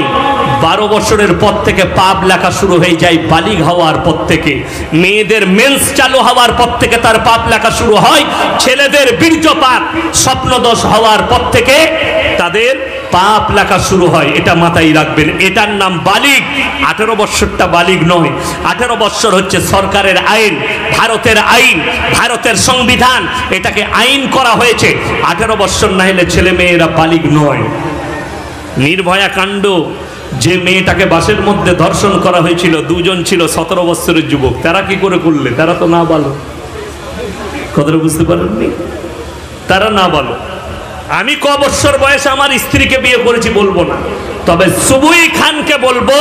12 বছরের পর থেকে পাপ লেখা শুরু হয়ে যায়। বালিগ হওয়ার পর থেকে, মেয়েদের মেন্স চালু হওয়ার পর থেকে তার পাপ লেখা শুরু হয়। ছেলেদের বীর্যপাত, স্বপ্নদোষ হওয়ার পর থেকে তাদের পাপ লেখা শুরু হয়। এটা মাথায় রাখবেন, এটার নাম বালিগ। 18 বছরটা বালিগ নয়। 18 বছর হচ্ছে সরকারের আইন, ভারতের আইন, ভারতের সংবিধান, এটাকে আইন করা হয়েছে। 18 বছর না হলে ছেলে মেয়েরা বালিগ নয়। নির্ভয়া কাণ্ড, যে মেয়েটাকে বাসের মধ্যে ধর্ষণ করা হয়েছিল, দুজন ছিল 17 বছরের যুবক। তারা কি করে করলে? তারা তো না বলো, কথাটা বুঝতে পারেননি? তারা না বলো। আমি ক বছর বয়সে আমার স্ত্রীকে বিয়ে করেছি বলবো না, তবে সুবুই খানকে বলবো,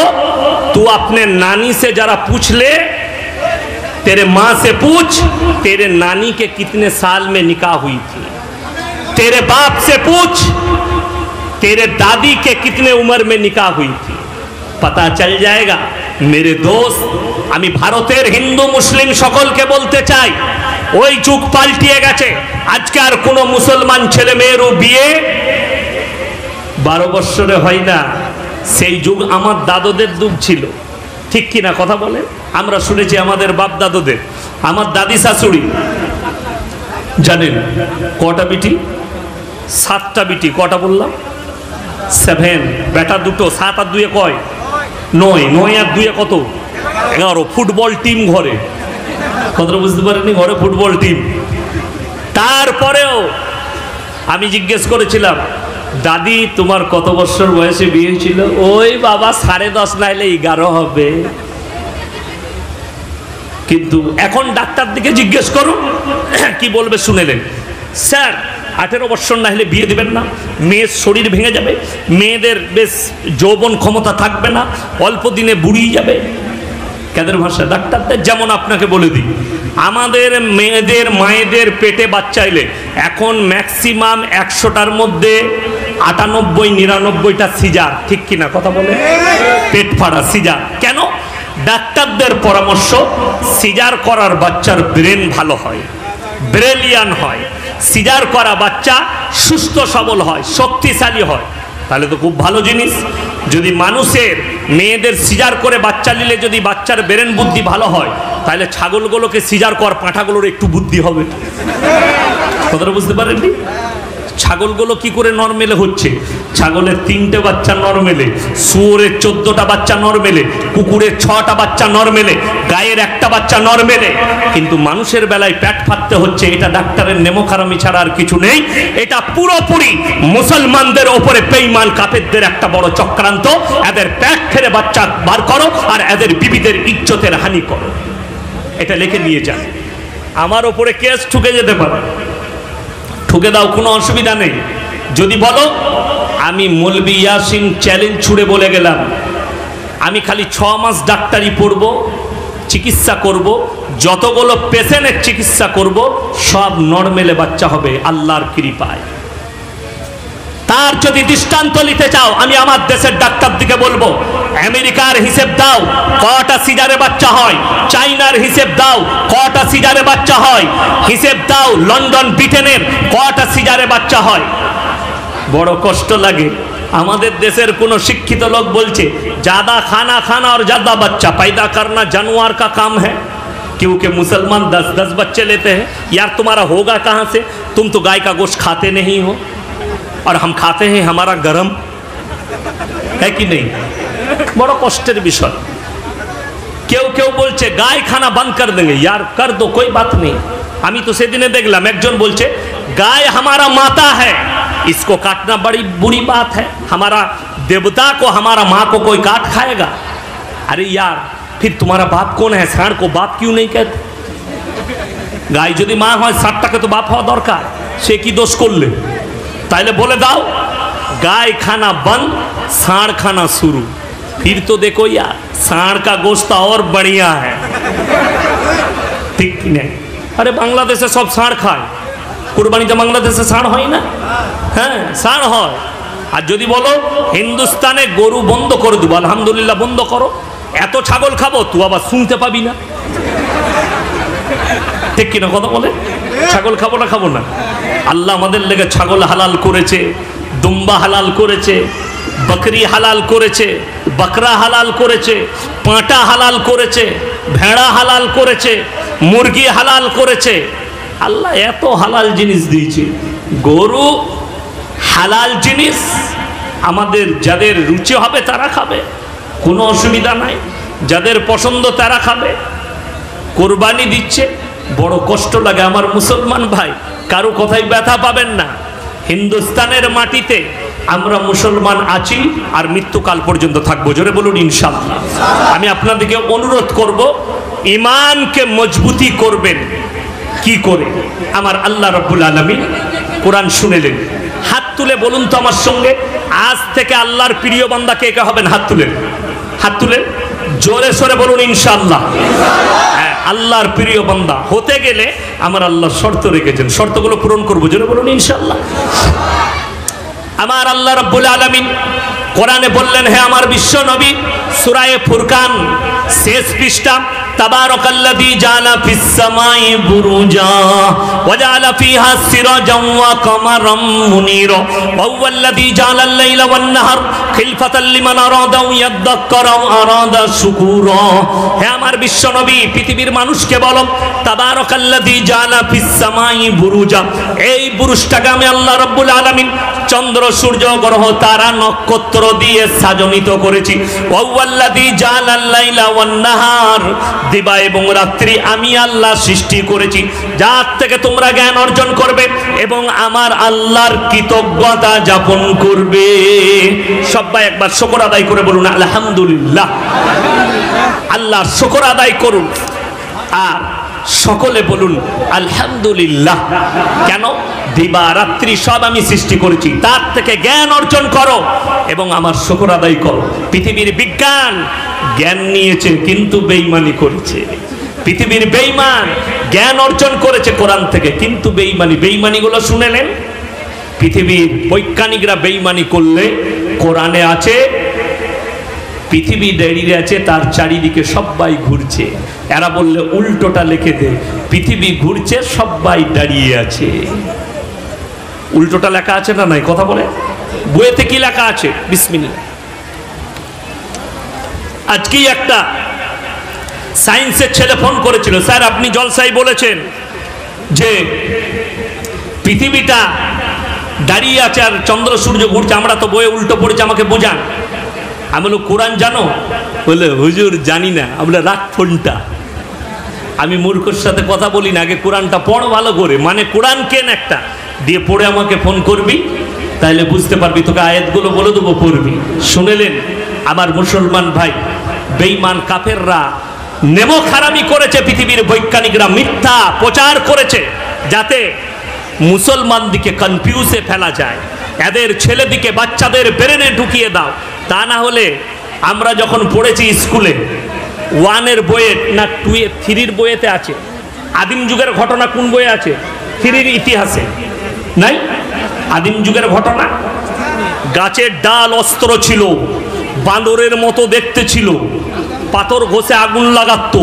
তু আপনি नानी से जरा पूछ ले, तेरे माँ से पूछ तेरे नानी के कितने साल में निकाह हुई थी, तेरे बाप से पूछ तेरे दादी के कितने उम्र में निकाह हुई थी, पता चल जाएगा। मेरे दोस्त, আমি ভারতের হিন্দু মুসলিম সকলকে বলতে চাই, ওই যুগ পাল্টিয়ে গেছে। আজকে আর কোনো মুসলমান ছেলে মেয়েরও বিয়ে 12 বছরে হয় না। সেই যুগ আমার দাদুদের যুগ ছিল, ঠিক কিনা কথা বলে? আমরা শুনেছি আমাদের বাপ দাদুদের। আমার দাদি শাশুড়ি জানেন কটা বিটি? 7টা বিটি। কটা বললাম? 7। বেটা দুটো। 7 আর 2 কয়? 9। 9 আর 2 কত? 11। ফুটবল টিম ঘরে, কথাটা বুঝতে পারেনি? ঘরে ফুটবল টিম। তারপরেও আমি জিজ্ঞেস করেছিলাম, দাদি তোমার কত বছর বয়সে বিয়ে ছিল? ওই বাবা 10.5 নাইলে 11 হবে। কিন্তু এখন ডাক্তার দিকে জিজ্ঞেস করুন, কি বলবে শুনেলেন? স্যার 18 বছর না হলে বিয়ে দিবেন না, মেয়ের শরীর ভেঙে যাবে, মেয়েদের বেশ যৌবন ক্ষমতা থাকবে না, অল্প দিনে বুড়িয়ে যাবে। কাদের ভাষা? ডাক্তারদের। যেমন আপনাকে বলে দিই, আমাদের মেয়েদের মায়েদের পেটে বাচ্চা এলে এখন ম্যাক্সিমাম 100টার মধ্যে 98-99টা সিজার, ঠিক কিনা কথা বলে? পেট ফাড়া সিজার। কেন? ডাক্তারদের পরামর্শ, সিজার করার বাচ্চার ব্রেন ভালো হয়, ব্রিলিয়ান্ট হয়, সিজার করা বাচ্চা সুস্থ সবল হয়, শক্তিশালী হয়। তাহলে তো খুব ভালো জিনিস। যদি মানুষের মেয়েদের সিজার করে বাচ্চা নিলে যদি বাচ্চার ব্রেন বুদ্ধি ভালো হয়, তাহলে ছাগলগুলোকে সিজার কর, পাঁঠাগুলোর একটু বুদ্ধি হবে। কথাটা বুঝতে পারেননি? ছাগলগুলো কি করে নরমেলে হচ্ছে? ছাগলের 3টে বাচ্চা নরমেলে, শুয়োরের 14টা বাচ্চা নরমেলে, কুকুরের 6টা বাচ্চা নরমেলে, গায়ের 1টা বাচ্চা নরমেলে। কিন্তু মানুষের বেলায় পেট ফাটতে হচ্ছে। এটা ডাক্তারের নেমোখারামি ছাড়া আর কিছু নেই। এটা পুরোপুরি মুসলমানদের ওপরে বেঈমান কাফেরদের একটা বড় চক্রান্ত। এদের পেট ফেরে বাচ্চা বার করো আর এদের বিবিদের ইজ্জতের হানি করো। এটা লিখে নিয়ে যান। আমার ওপরে কেস ঠুকে যেতে পারে, ঠুকে দাও, কোনো অসুবিধা নেই। যদি বলো আমি মৌলভী ইয়াসিন চ্যালেঞ্জ ছুড়ে বলে গেলাম, আমি খালি 6 মাস ডাক্তারি পড়ব, চিকিৎসা করব, যতগুলো পেশেন্টের চিকিৎসা করব সব নরমেলে বাচ্চা হবে আল্লাহর কৃপায়। তার যদি দৃষ্টান্ত নিতে চাও, আমি আমার দেশের ডাক্তার দিকে বলবো, আমেরিকার হিসেব দাও কটা সিজারে বাচ্চা হয়, চাইনার হিসেব দাও কটা সিজারে বাচ্চা হয়, হিসেব দাও লন্ডন ব্রিটেনের কটা সিজারে বাচ্চা হয়। বড় কষ্ট লাগে। আমাদের দেশের কোন শিক্ষিত লোক বলছে ज्यादा खाना खाना और ज्यादा बच्चा पैदा करना जानवर का काम है, क्योंकि मुसलमान 10-10 बच्चे लेते हैं। यार तुम्हारा होगा कहाँ से? तुम तो गाय का गोश्त खाते नहीं हो और हम खाते हैं हमारा गरम। है कि नहीं? बड़ा कष्टेर विषय। কেউ কেউ বলছে গায়ে খানা बंद कर देंगे। यार कर दो, कोई बात नहीं। আমি তো সেদিনে দেখলাম একজন বলছে गाय हमारा माता है, इसको काटना बड़ी बुरी बात है। हमारा देवता को, हमारा माँ को कोई काट खाएगा? अरे यार फिर तुम्हारा बाप कौन है? सांड को बाप क्यों नहीं कहते? गाय যদি মা হয় ষাটটাকে তো বাপ হওয়া দরকার। সে কি দোষ করলে? তাইলে বলে দাও गाय खाना बंद, सांड खाना शुरू। फिर तो देखो यार सांड का गोश्त और बढ़िया है, ठीक नहीं? अरे बांग्लादेशे सब सांड खाয়, কুরবানিতে বাংলাদেশে ষাঁড় হয় না? হ্যাঁ ষাঁড় হয়। আর যদি বলো হিন্দুস্তানে গরু বন্ধ করে দেবো, আলহামদুলিল্লাহ বন্ধ করো, এত ছাগল খাবো তুই আবার শুনতে পাবি না, ঠিক কিনা কথা বলে? ছাগল খাবো না, খাবো না। আল্লাহ আমাদের লেগে ছাগল হালাল করেছে, দুম্বা হালাল করেছে, বকরি হালাল করেছে, বকরা হালাল করেছে, পাঁটা হালাল করেছে, ভেড়া হালাল করেছে, মুরগি হালাল করেছে। আল্লাহ এত হালাল জিনিস দিয়েছে। গরু হালাল জিনিস, আমাদের যাদের রুচি হবে তারা খাবে, কোনো অসুবিধা নাই। যাদের পছন্দ তারা খাবে। কোরবানি দিচ্ছে, বড় কষ্ট লাগে আমার মুসলমান ভাই, কারো কথাই ব্যথা পাবেন না। হিন্দুস্তানের মাটিতে আমরা মুসলমান আছি আর মৃত্যুকাল পর্যন্ত থাকবো। জোরে বলুন ইনশাআল্লাহ। আমি আপনাদেরকে অনুরোধ করব ঈমানকে মজবুতি করবেন। কি করে? আমার আল্লাহ রাব্বুল আলামিন কোরআন শুনেলেন। হাত তুলে বলুন তো আমার সঙ্গে, আজ থেকে আল্লাহর প্রিয় বান্দা কে কে হবেন? হাত তুলেন, হাত তুলেন, জোরে সোরে বলুন ইনশাআল্লাহ। হ্যাঁ, আল্লাহর প্রিয় বান্দা হতে গেলে আমার আল্লাহ শর্ত রেখেছেন, শর্তগুলো পূরণ করবো। জোরে বলুন ইনশাআল্লাহ। আমার আল্লাহ রাব্বুল আলামিন কোরআনে বললেন, হে আমার বিশ্ব নবী, সূরা ফুরকান শেষ পৃষ্ঠা, তাবারাকাল্লাযী জাআলা ফিস সামাই বুরুজা ওয়া জাআলা ফিহা সিরাজাম ওয়া কামারাম মুনীরা ওয়া হুয়াল্লাযী জাআলাল লাইলা ওয়ান নাহার খিলফাতাল লিমান আরাদা ইয়াযাক্কারা ওয়া আরাদা শুকুরা। হে আমার বিশ্ব নবী, পৃথিবীর মানুষকে বলো, তাবারাকাল্লাযী জাআলা ফিস সামাই বুরুজা, এই বুরুজটাকে আমি আল্লাহ রাব্বুল আলামিন চন্দ্র, সূর্য, গ্রহ, তারা, নক্ষত্র দিয়ে সাজনিত করেছি। ওয়া হুয়াল্লাযী জাআলাল লাইলা ওয়ান নাহার, দিবা এবং রাত্রি আমি আল্লাহ সৃষ্টি করেছি, যার থেকে তোমরা জ্ঞান অর্জন করবে এবং আমার আল্লাহর কৃতজ্ঞতা যাপন করবে। সবাই একবার শুকর আদায় করে বলুন আলহামদুলিল্লাহ। আল্লাহর শুকর আদায় করুন আর সকলে বলুন আলহামদুলিল্লাহ। কেন? দিবা রাত্রি সব আমি সৃষ্টি করেছি, তার থেকে জ্ঞান অর্জন করো এবং আমার শুকর আদায় করো। পৃথিবীর বিজ্ঞান জ্ঞান নিয়েছে কিন্তু বেঈমানি করেছে। পৃথিবীর বেঈমান জ্ঞান অর্জন করেছে কোরআন থেকে কিন্তু বেঈমানি। বেঈমানিগুলো শুনেলেন? পৃথিবীর বৈজ্ঞানিকরা বেঈমানি করলে কোরআনে আছে পৃথিবী দাঁড়িয়ে আছে, তার চারিদিকে সবাই ঘুরছে। এরা বললে উল্টোটা লিখে দে, পৃথিবী ঘুরছে সবাই দাঁড়িয়ে আছে। উল্টোটা লেখা আছে না নাই? কথা বলে বইতে কি লেখা আছে? বিসমিল্লাহ। আজকেই একটা সায়েন্সের ছেলে ফোন করেছিল, স্যার আপনি জলসাই বলেছেন যে পৃথিবীটা দাঁড়িয়ে আছে আর চন্দ্র সূর্য ঘুরছে, আমরা তো বইয়ে উল্টো পড়েছে, আমাকে বোঝান। আমি বললাম কোরআন জানো? বলে হুজুর জানি না। আমরা রাখ ফোনটা, আমি মূর্খর সাথে কথা বলি না, আগে কোরআনটা পড় ভালো করে, মানে কোরআন কেন একটা দিয়ে পড়ে আমাকে ফোন করবি, তাইলে বুঝতে পারবি, তোকে আয়াতগুলো বলে দেবো, পড়বি। শুনেলেন আমার মুসলমান ভাই, বেঈমান কাফেররা নেমো খারামি করেছে, পৃথিবীর বৈজ্ঞানিকরা মিথ্যা প্রচার করেছে যাতে মুসলমানদিকে কনফিউজে ফেলা যায়। এদের ছেলেদিকে বাচ্চাদের ব্রেনে ঢুকিয়ে দাও, তা না হলে আমরা যখন পড়েছি স্কুলে, 1-এর বইয়ে না 2-এ 3-র বইয়েতে আছে, আদিম যুগের ঘটনা কোন বইয়ে আছে? 3-র ইতিহাসে নাই? আদিম যুগের ঘটনা, গাছের ডাল অস্ত্র ছিল, বাঁদরের মতো দেখতে ছিল, পাথর ঘষে আগুন লাগাতো,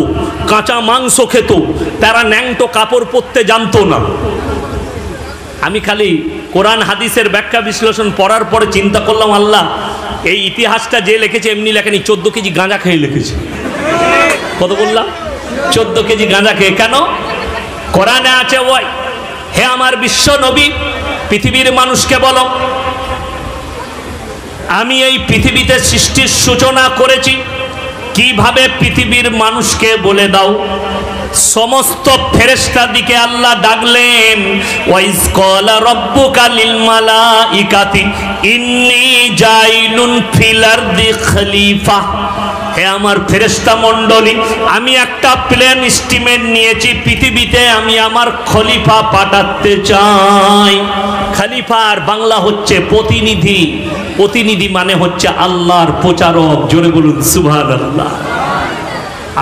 কাঁচা মাংস খেত, তারা ন্যাংটো কাপড় পরতে জানতো না। আমি খালি কোরআন হাদিসের ব্যাখ্যা বিশ্লেষণ পড়ার পরে চিন্তা করলাম, আল্লাহ এই ইতিহাসটা যে লিখেছে এমনি লেখেনি, 14 কেজি গাঁজা খেয়ে লিখেছে। কত বললাম? 14 কেজি গাঁজা খেয়ে। কেন? কোরআনে আছে ওই, হে আমার বিশ্ব নবী, পৃথিবীর মানুষকে বলো আমি এই পৃথিবীতে সৃষ্টির সূচনা করেছি। কিভাবে পৃথিবীর মানুষকে বলে দাও। সমস্ত ফেরেশতা দিকে আল্লাহ ডাকলেন, ওয়াইজ ক্বালা রাব্বুকা লিল মালাইকাতি ইন্নী জাইলুন ফিল আরদি খলিফা। হে আমার ফেরেশতা মণ্ডলী, আমি একটা প্লেন এস্টিমেট নিয়েছি, পৃথিবীতে আমি আমার খলিফা পাঠাতে চাই। খলিফার বাংলা হচ্ছে প্রতিনিধি। প্রতিনিধি মানে হচ্ছে আল্লাহর প্রচারক। জোরে বলুন সুবহানাল্লাহ।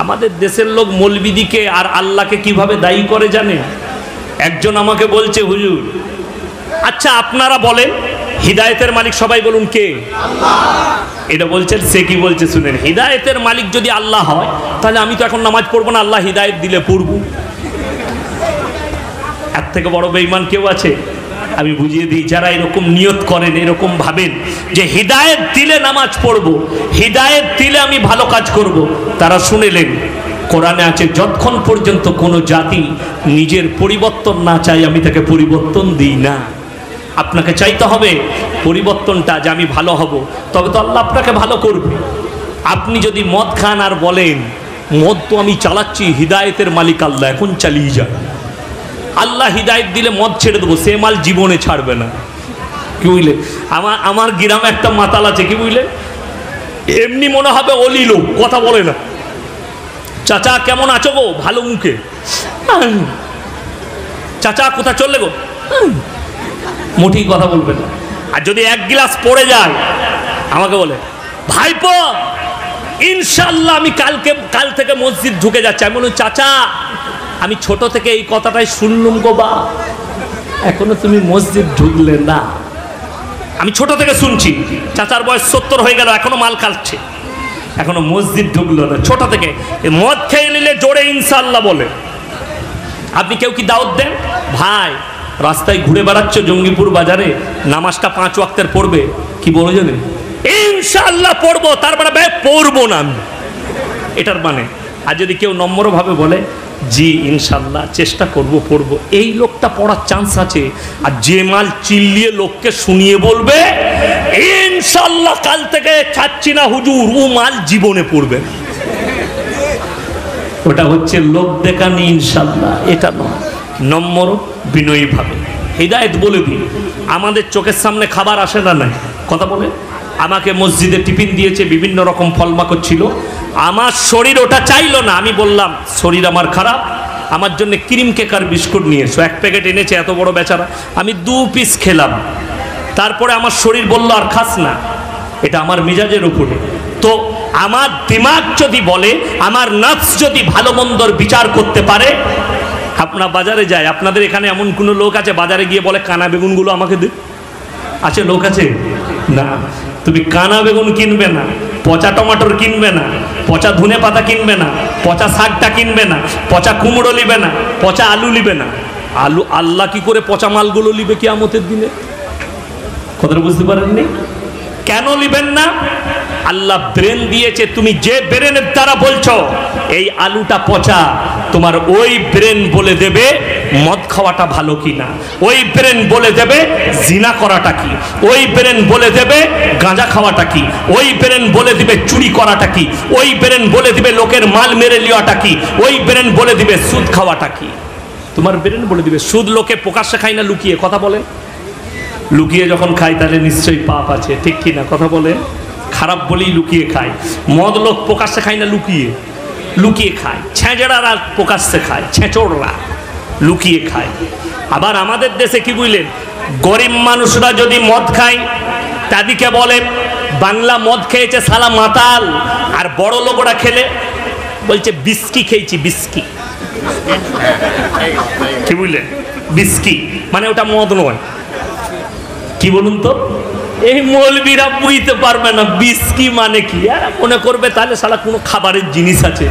আমাদের দেশের লোক মৌলবিদিকে আর আল্লাহকে কিভাবে দায়ী করে জানেন? একজন আমাকে বলছে, হুজুর আচ্ছা আপনারা বলেন হিদায়েতের মালিক সবাই বলুন কে? আল্লাহ। এটা বলছেন, সে কি বলছে শুনেন। হিদায়েতের মালিক যদি আল্লাহ হয় তাহলে আমি তো এখন নামাজ পড়বো না, আল্লাহ হিদায়েত দিলে পড়ব। এর থেকে বড় বেঈমান কেউ আছে? আমি বুঝিয়ে দিই, যারা এরকম নিয়ত করেন, এরকম ভাবেন যে হিদায়েত দিলে নামাজ পড়ব, হিদায়েত দিলে আমি ভালো কাজ করব, তারা শুনেলেন কোরআনে আছে যতক্ষণ পর্যন্ত কোনো জাতি নিজের পরিবর্তন না চায় আমি তাকে পরিবর্তন দিই না। আপনাকে চাইতে হবে পরিবর্তনটা, যে আমি ভালো হব, তবে তো আল্লাহ আপনাকে ভালো করবে। আপনি যদি মদ খান আর বলেন মদ তো আমি চালাচ্ছি, হিদায়েতের মালিক আল্লাহ, এখন চালিয়ে যান, আল্লাহ হিদায়েত দিলে মদ ছেড়ে দেবো, সে মাল জীবনে ছাড়বে না। কি বুঝলে? আমার গ্রামে একটা মাতাল আছে, কি বুঝলে, এমনি মনে হবে অলি লোক, কথা বলে না। চাচা কেমন আছো গো? ভালো মুখে। চাচা কোথা চললে গো? মোটেই কথা বলবে না। আর যদি এক গ্লাস পড়ে যায় আমাকে বলে, ভাইপো ইনশাল্লাহ আমি কাল থেকে মসজিদ ঢুকে যাচ্ছে। আমি বলুন, চাচা আমি ছোট থেকে এই কথাটাই শুনলুম গো বা, এখনো তুমি মসজিদ ঢুকলে না। আমি ছোট থেকে শুনছি, চাচার বয়স 70 হয়ে গেল, এখনো মাল খাচ্ছে, এখনো মসজিদ ঢুকলো না। ছোট থেকে মদ খেয়ে নিলে জোরে ইনশাল্লাহ বলে। আপনি কেউ কি দাওয়াত দেন? ভাই রাস্তায় ঘুরে বেড়াচ্ছ জঙ্গিপুর বাজারে, নামাজটা 5 ওয়াক্তের পড়বে, কি বলো জানেন? ইনশাল্লাহ পড়বো, তারপরে ভাই পড়বো না আমি, এটার মানে। আর যদি কেউ নম্রভাবে বলে জি ইনশাল্লাহ চেষ্টা করব পড়ব, এই লোকটা পড়ার চান্স আছে। আর যে মাল চিল্লিয়ে লোককে শুনিয়ে বলবে ইনশাল্লাহ কাল থেকে খাচ্ছি না হুজুর, ও মাল জীবনে পড়বে, ওটা হচ্ছে লোক দেখানি ইনশাল্লাহ, এটা নয়। নম্র বিনয়ী ভাবে হিদায়েত বলে দিই। আমাদের চোখের সামনে খাবার আসে না, নাই কথা বলে। আমাকে মসজিদে টিফিন দিয়েছে, বিভিন্ন রকম ফলমাকড় ছিল, আমার শরীর ওটা চাইলো না। আমি বললাম শরীর আমার খারাপ, আমার জন্য ক্রিম কেক আর বিস্কুট নিয়ে এসো। 1 প্যাকেট এনেছে, এত বড় বেচারা। আমি 2 পিস খেলাম, তারপরে আমার শরীর বলল আর খাস না। এটা আমার মেজাজের উপরে। তো আমার দিমাগ যদি বলে, আমার নফস যদি ভালো মন্দর বিচার করতে পারে। আপনার বাজারে যায়, আপনাদের এখানে এমন কোনো লোক আছে বাজারে গিয়ে বলে কানা বেগুনগুলো আমাকে দে? আছে লোক আছে? না। তুমি কানা বেগুন কিনবে না, পচা টমাটোর কিনবে না, পচা ধনে পাতা কিনবে না, পচা শাকটা কিনবে না, পচা কুমড়ো নিবে না, পচা আলু নিবে না। আলু আল্লাহ কি করে পচা মালগুলো নিবে কিয়ামতের দিনে? কথাটা বুঝতে পারেননি? কেন নিবেন না? আল্লাহ ব্রেন দিয়েছে, তুমি যে ব্রেনের দ্বারা বলছো এই আলুটা পচা, তোমার ওই ব্রেন বলে দেবে মদ খাওয়াটা ভালো কিনা, ওই ব্রেন বলে দেবে জিনা করাটা কি, ওই ব্রেন বলে দেবে গাঁজা খাওয়াটা কি, ওই ব্রেন বলে দিবে চুরি করাটা কি, ওই ব্রেন বলে দিবে লোকের মাল মেরে নেওয়াটা কি, ওই ব্রেন বলে দিবে সুদ খাওয়াটা কি। তোমার ব্রেন বলে দিবে। সুদ লোকে প্রকাশ্যে খায় না, লুকিয়ে, কথা বলেন। লুকিয়ে যখন খায় তাহলে নিশ্চয়ই পাপ আছে, ঠিক কিনা কথা বলেন? খারাপ বলেই লুকিয়ে খায়। মদ লোক প্রকাশ্যে খায় না, লুকিয়ে লুকিয়ে খায়। ছেঁচড়ারা প্রকাশ্যে খায়, ছেঁচড়রা লুকিয়ে খায়। আবার আমাদের দেশে কি বুঝলেন, গরিব মানুষরা যদি মদ খায় তাদেরকে বলে বাংলা মদ খেয়েছে সালা মাতাল, আর বড় লোকরা খেলে বলছে বিস্কি খেয়েছি, বিস্কি। কি বুঝলেন? বিস্কি মানে ওটা মদ নয়। কি বলুন তো? এই মৌলবীরা বুঝতে পারবে না বিস্কি মানে কি, মনে করবে তাহলে সালা কোনো খাবারের জিনিস আছে,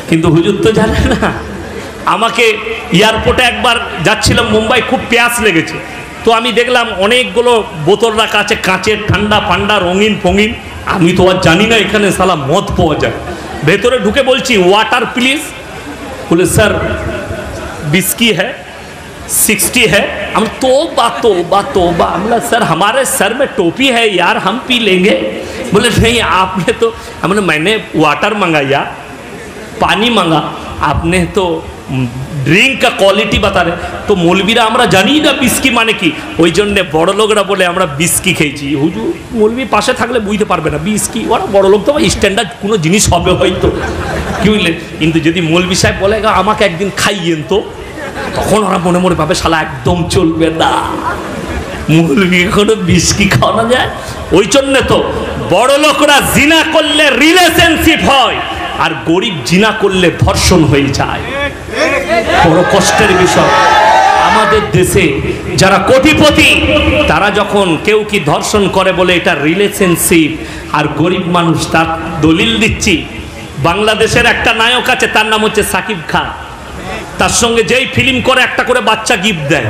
কিন্তু হুজুর তো জানে না। আমাকে এয়ারপোর্টে একবার যাচ্ছিলাম মুম্বাই, খুব প্যাস লেগেছে, তো আমি দেখলাম অনেকগুলো বোতল রাখা আছে, কাঁচের, ঠান্ডা ফান্ডা, রঙিন ফঙিন। আমি তো আর জানি না এখানে সালা মদ পাওয়া যায়। ভেতরে ঢুকে বলছি ওয়াটার প্লিজ, বলে স্যার বিস্কি হ্যাঁ, 60 হ্যাঁ। हम तोबा हमला सर हमारे सर में टोपी है यार, हम पी लेंगे। बोले नहीं आपने तो, हमने मैंने वाटर मंगाया, पानी मांगा, आपने तो ড্রিঙ্ক কা কোয়ালিটি বাতা রে। তো মৌলবীরা আমরা জানি না বিস্কি মানে কি, ওই জন্যে বড় লোকরা বলে আমরা বিস্কি খেয়েছি। হুজুর মৌলবী পাশে থাকলে বুঝতে পারবে না বিস্কি, ওরা বড় লোক তো স্ট্যান্ডার্ড কোনো জিনিস হবে হয়তো, কি বুঝলেন। কিন্তু যদি মৌলবী সাহেব বলে আমাকে একদিন খাইয়েন তো, তখন ওরা মনে মনে ভাবে শালা একদম চলবে না, মৌলবী এখনো বিস্কি খাওয়ানো যায়। ওই জন্যে তো বড় লোকরা জিনা করলে রিলেশনশিপ হয়, আর গরিব জিনা করলে ধর্ষণ হয়ে যায়। বড় কষ্টের বিষয়। আমাদের দেশে যারা কোটিপতি তারা যখন কেউ কি ধর্ষণ করে বলে এটা রিলেশনশিপ, আর গরিব মানুষ তার দলিল দিচ্ছি। বাংলাদেশের একটা নায়ক আছে, তার নাম হচ্ছে সাকিব খান, তার সঙ্গে যেই ফিল্ম করে একটা করে বাচ্চা গিফট দেয়,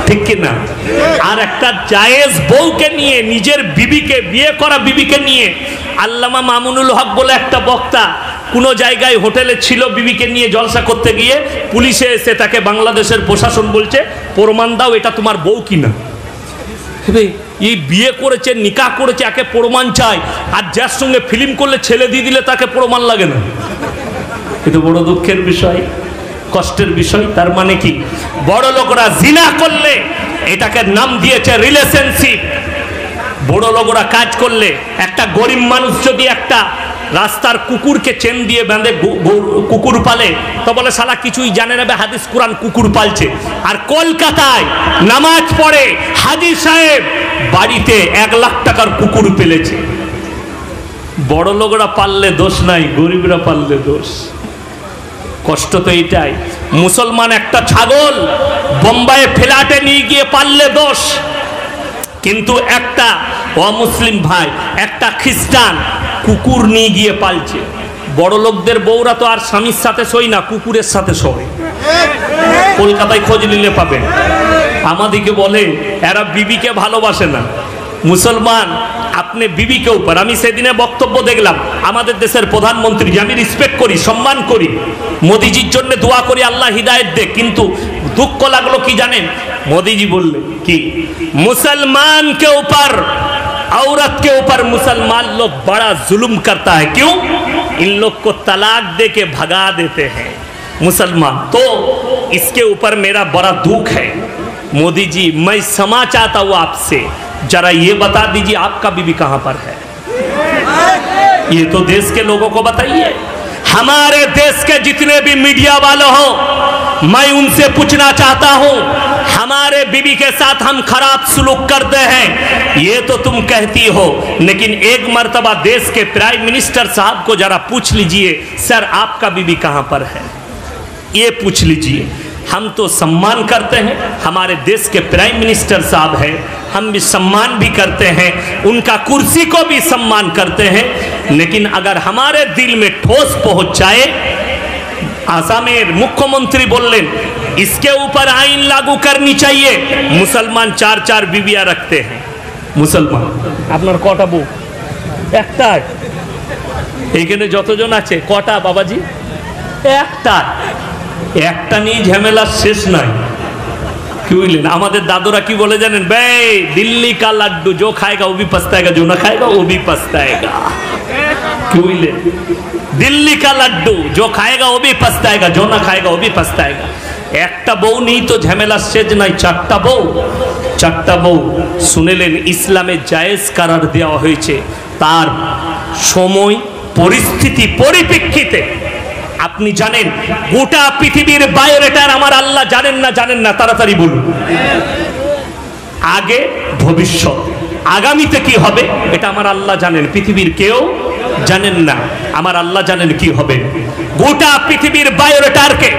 ঠিক কিনা। আর একটা জায়েজ বউকে নিয়ে, নিজের বিবিকে, বিয়ে করা বিবিকে নিয়ে, আল্লামা মামুনুল হক বলে একটা বক্তা কোনো জায়গায় হোটেলে ছিল, বিবিকে নিয়ে জলসা করতে গিয়ে পুলিশে এসে তাকে বাংলাদেশের প্রশাসন বলছে প্রমাণ দাও এটা তোমার বউ কিনা। এই বিয়ে করেছে, নিকাহ করেছে, একে প্রমাণ চাই, আর যার সঙ্গে ফিল্ম করলে ছেলে দিয়ে দিলে তাকে প্রমাণ লাগে না। এটা বড় দুঃখের বিষয়, কষ্টের বিষয়। তার মানে কি বড় লোকরা জিনা করলে এটাকে নাম দিয়েছে রিলেশনশিপ। বড় লোকরা কাজ করলে, একটা গরিব মানুষ যদি একটা রাস্তার কুকুরকে চেন দিয়ে বেঁধে কুকুর পালে, তো বলে শালা কিছুই জানে না, হাদিস কুরআন কুকুর পালছে। আর কলকাতায় নামাজ পড়ে হাজি সাহেব বাড়িতে 1 লাখ টাকার কুকুর পেলেছে। বড় লোকরা পাললে দোষ নাই, গরিবরা পাললে দোষ। কষ্ট তো এইটাই। মুসলমান একটা ছাগল বোম্বাইয়ে ফ্ল্যাটে নিয়ে গিয়ে পাললে দোষ, কিন্তু একটা অমুসলিম ভাই, একটা খ্রিস্টান কুকুর নিয়ে গিয়ে পালছে। বড় লোকদের বউরা তো আর স্বামীর সাথে শোয় না, কুকুরের সাথে শোয়। কলকাতায় খোঁজ নিলে পাবেন। আমাদেরকে বলে এরা বিবিকে ভালোবাসে না। মুসলমান আপনি বিবিকে উপর, আমি সেদিনে বক্তব্য দেখলাম আমাদের দেশের প্রধানমন্ত্রী, আমি রেসপেক্ট করি, সম্মান করি, মোদিজির জন্য দোয়া করি আল্লাহ হিদায়ত দে, কিন্তু দুঃখ লাগলো কি জানেন, मोदी बोलले कि मुसलमान के ऊपर, औरत के ऊपर मुसलमान लोग बड़ा जुल्म करता है। क्यों? इन लोग को तलाक दे के भगा देते हैं मुसलमान। तो इसके ऊपर मेरा बड़ा दुख है। मोदी जी, मैं क्षमा चाहता हूँ आपसे, जरा ये बता दीजिए आपका बीवी कहाँ पर है। ये तो देश के लोगों को बताइए। हमारे देश के जितने भी मीडिया वाले हो, मैं उनसे पूछना चाहता हूं, हमारे बीवी के साथ हम खराब सलूक करते हैं ये तो तुम कहती हो, लेकिन एक मर्तबा देश के प्राइम मिनिस्टर साहब को जरा पूछ लीजिए, सर आपका बीवी कहां पर है, ये पूछ लीजिए। हम तो सम्मान करते हैं, हमारे देश के प्राइम मिनिस्टर साहब हैं, हम भी सम्मान भी करते हैं, उनका कुर्सी को भी सम्मान करते हैं, लेकिन अगर हमारे दिल में ठोस पहुंच जाए, आसामेर मुख्यमंत्री बोलें इसके ऊपर आईन लागू करनी चाहिए। मुसलमान 4-4 बीवियां रखते हैं। मुसलमान আপনার কটা বউ? একটা। এখানে যতজন আছে কটা বাবাজি? একটা। একটা নিয়ে ঝামেলা শেষ নাই। কি বুঝলেন? আমাদের দাদুরা কি বলে জানেন? বে দিল্লি কা লাড্ডু जो खाएगा वो भी पछताएगा, जो ना खाएगा वो भी पछताएगा। কি বুঝলেন? दिल्ली का लड्डू जो खाएगा वो भी पछताएगा, जो ना खाएगा वो भी पछताएगा। একটা বউ নেই তো ঝামেলা শেষ নাই, 4টা বউ। 4টা বউ শুনেলেন ইসলামে জায়েজ করার দেওয়া হয়েছে তার সময় পরিস্থিতি পরিপ্রেক্ষিতে। আপনি জানেন গোটা পৃথিবীর বায়োডাটার আমার আল্লাহ জানেন না? জানেন না? তাড়াতাড়ি বলুন। আগে ভবিষ্যৎ, আগামীতে কি হবে এটা আমার আল্লাহ জানেন, পৃথিবীর কেউ জানেন না। আমার আল্লাহ জানেন কি হবে। গোটা পৃথিবীর বায়োডাটাকে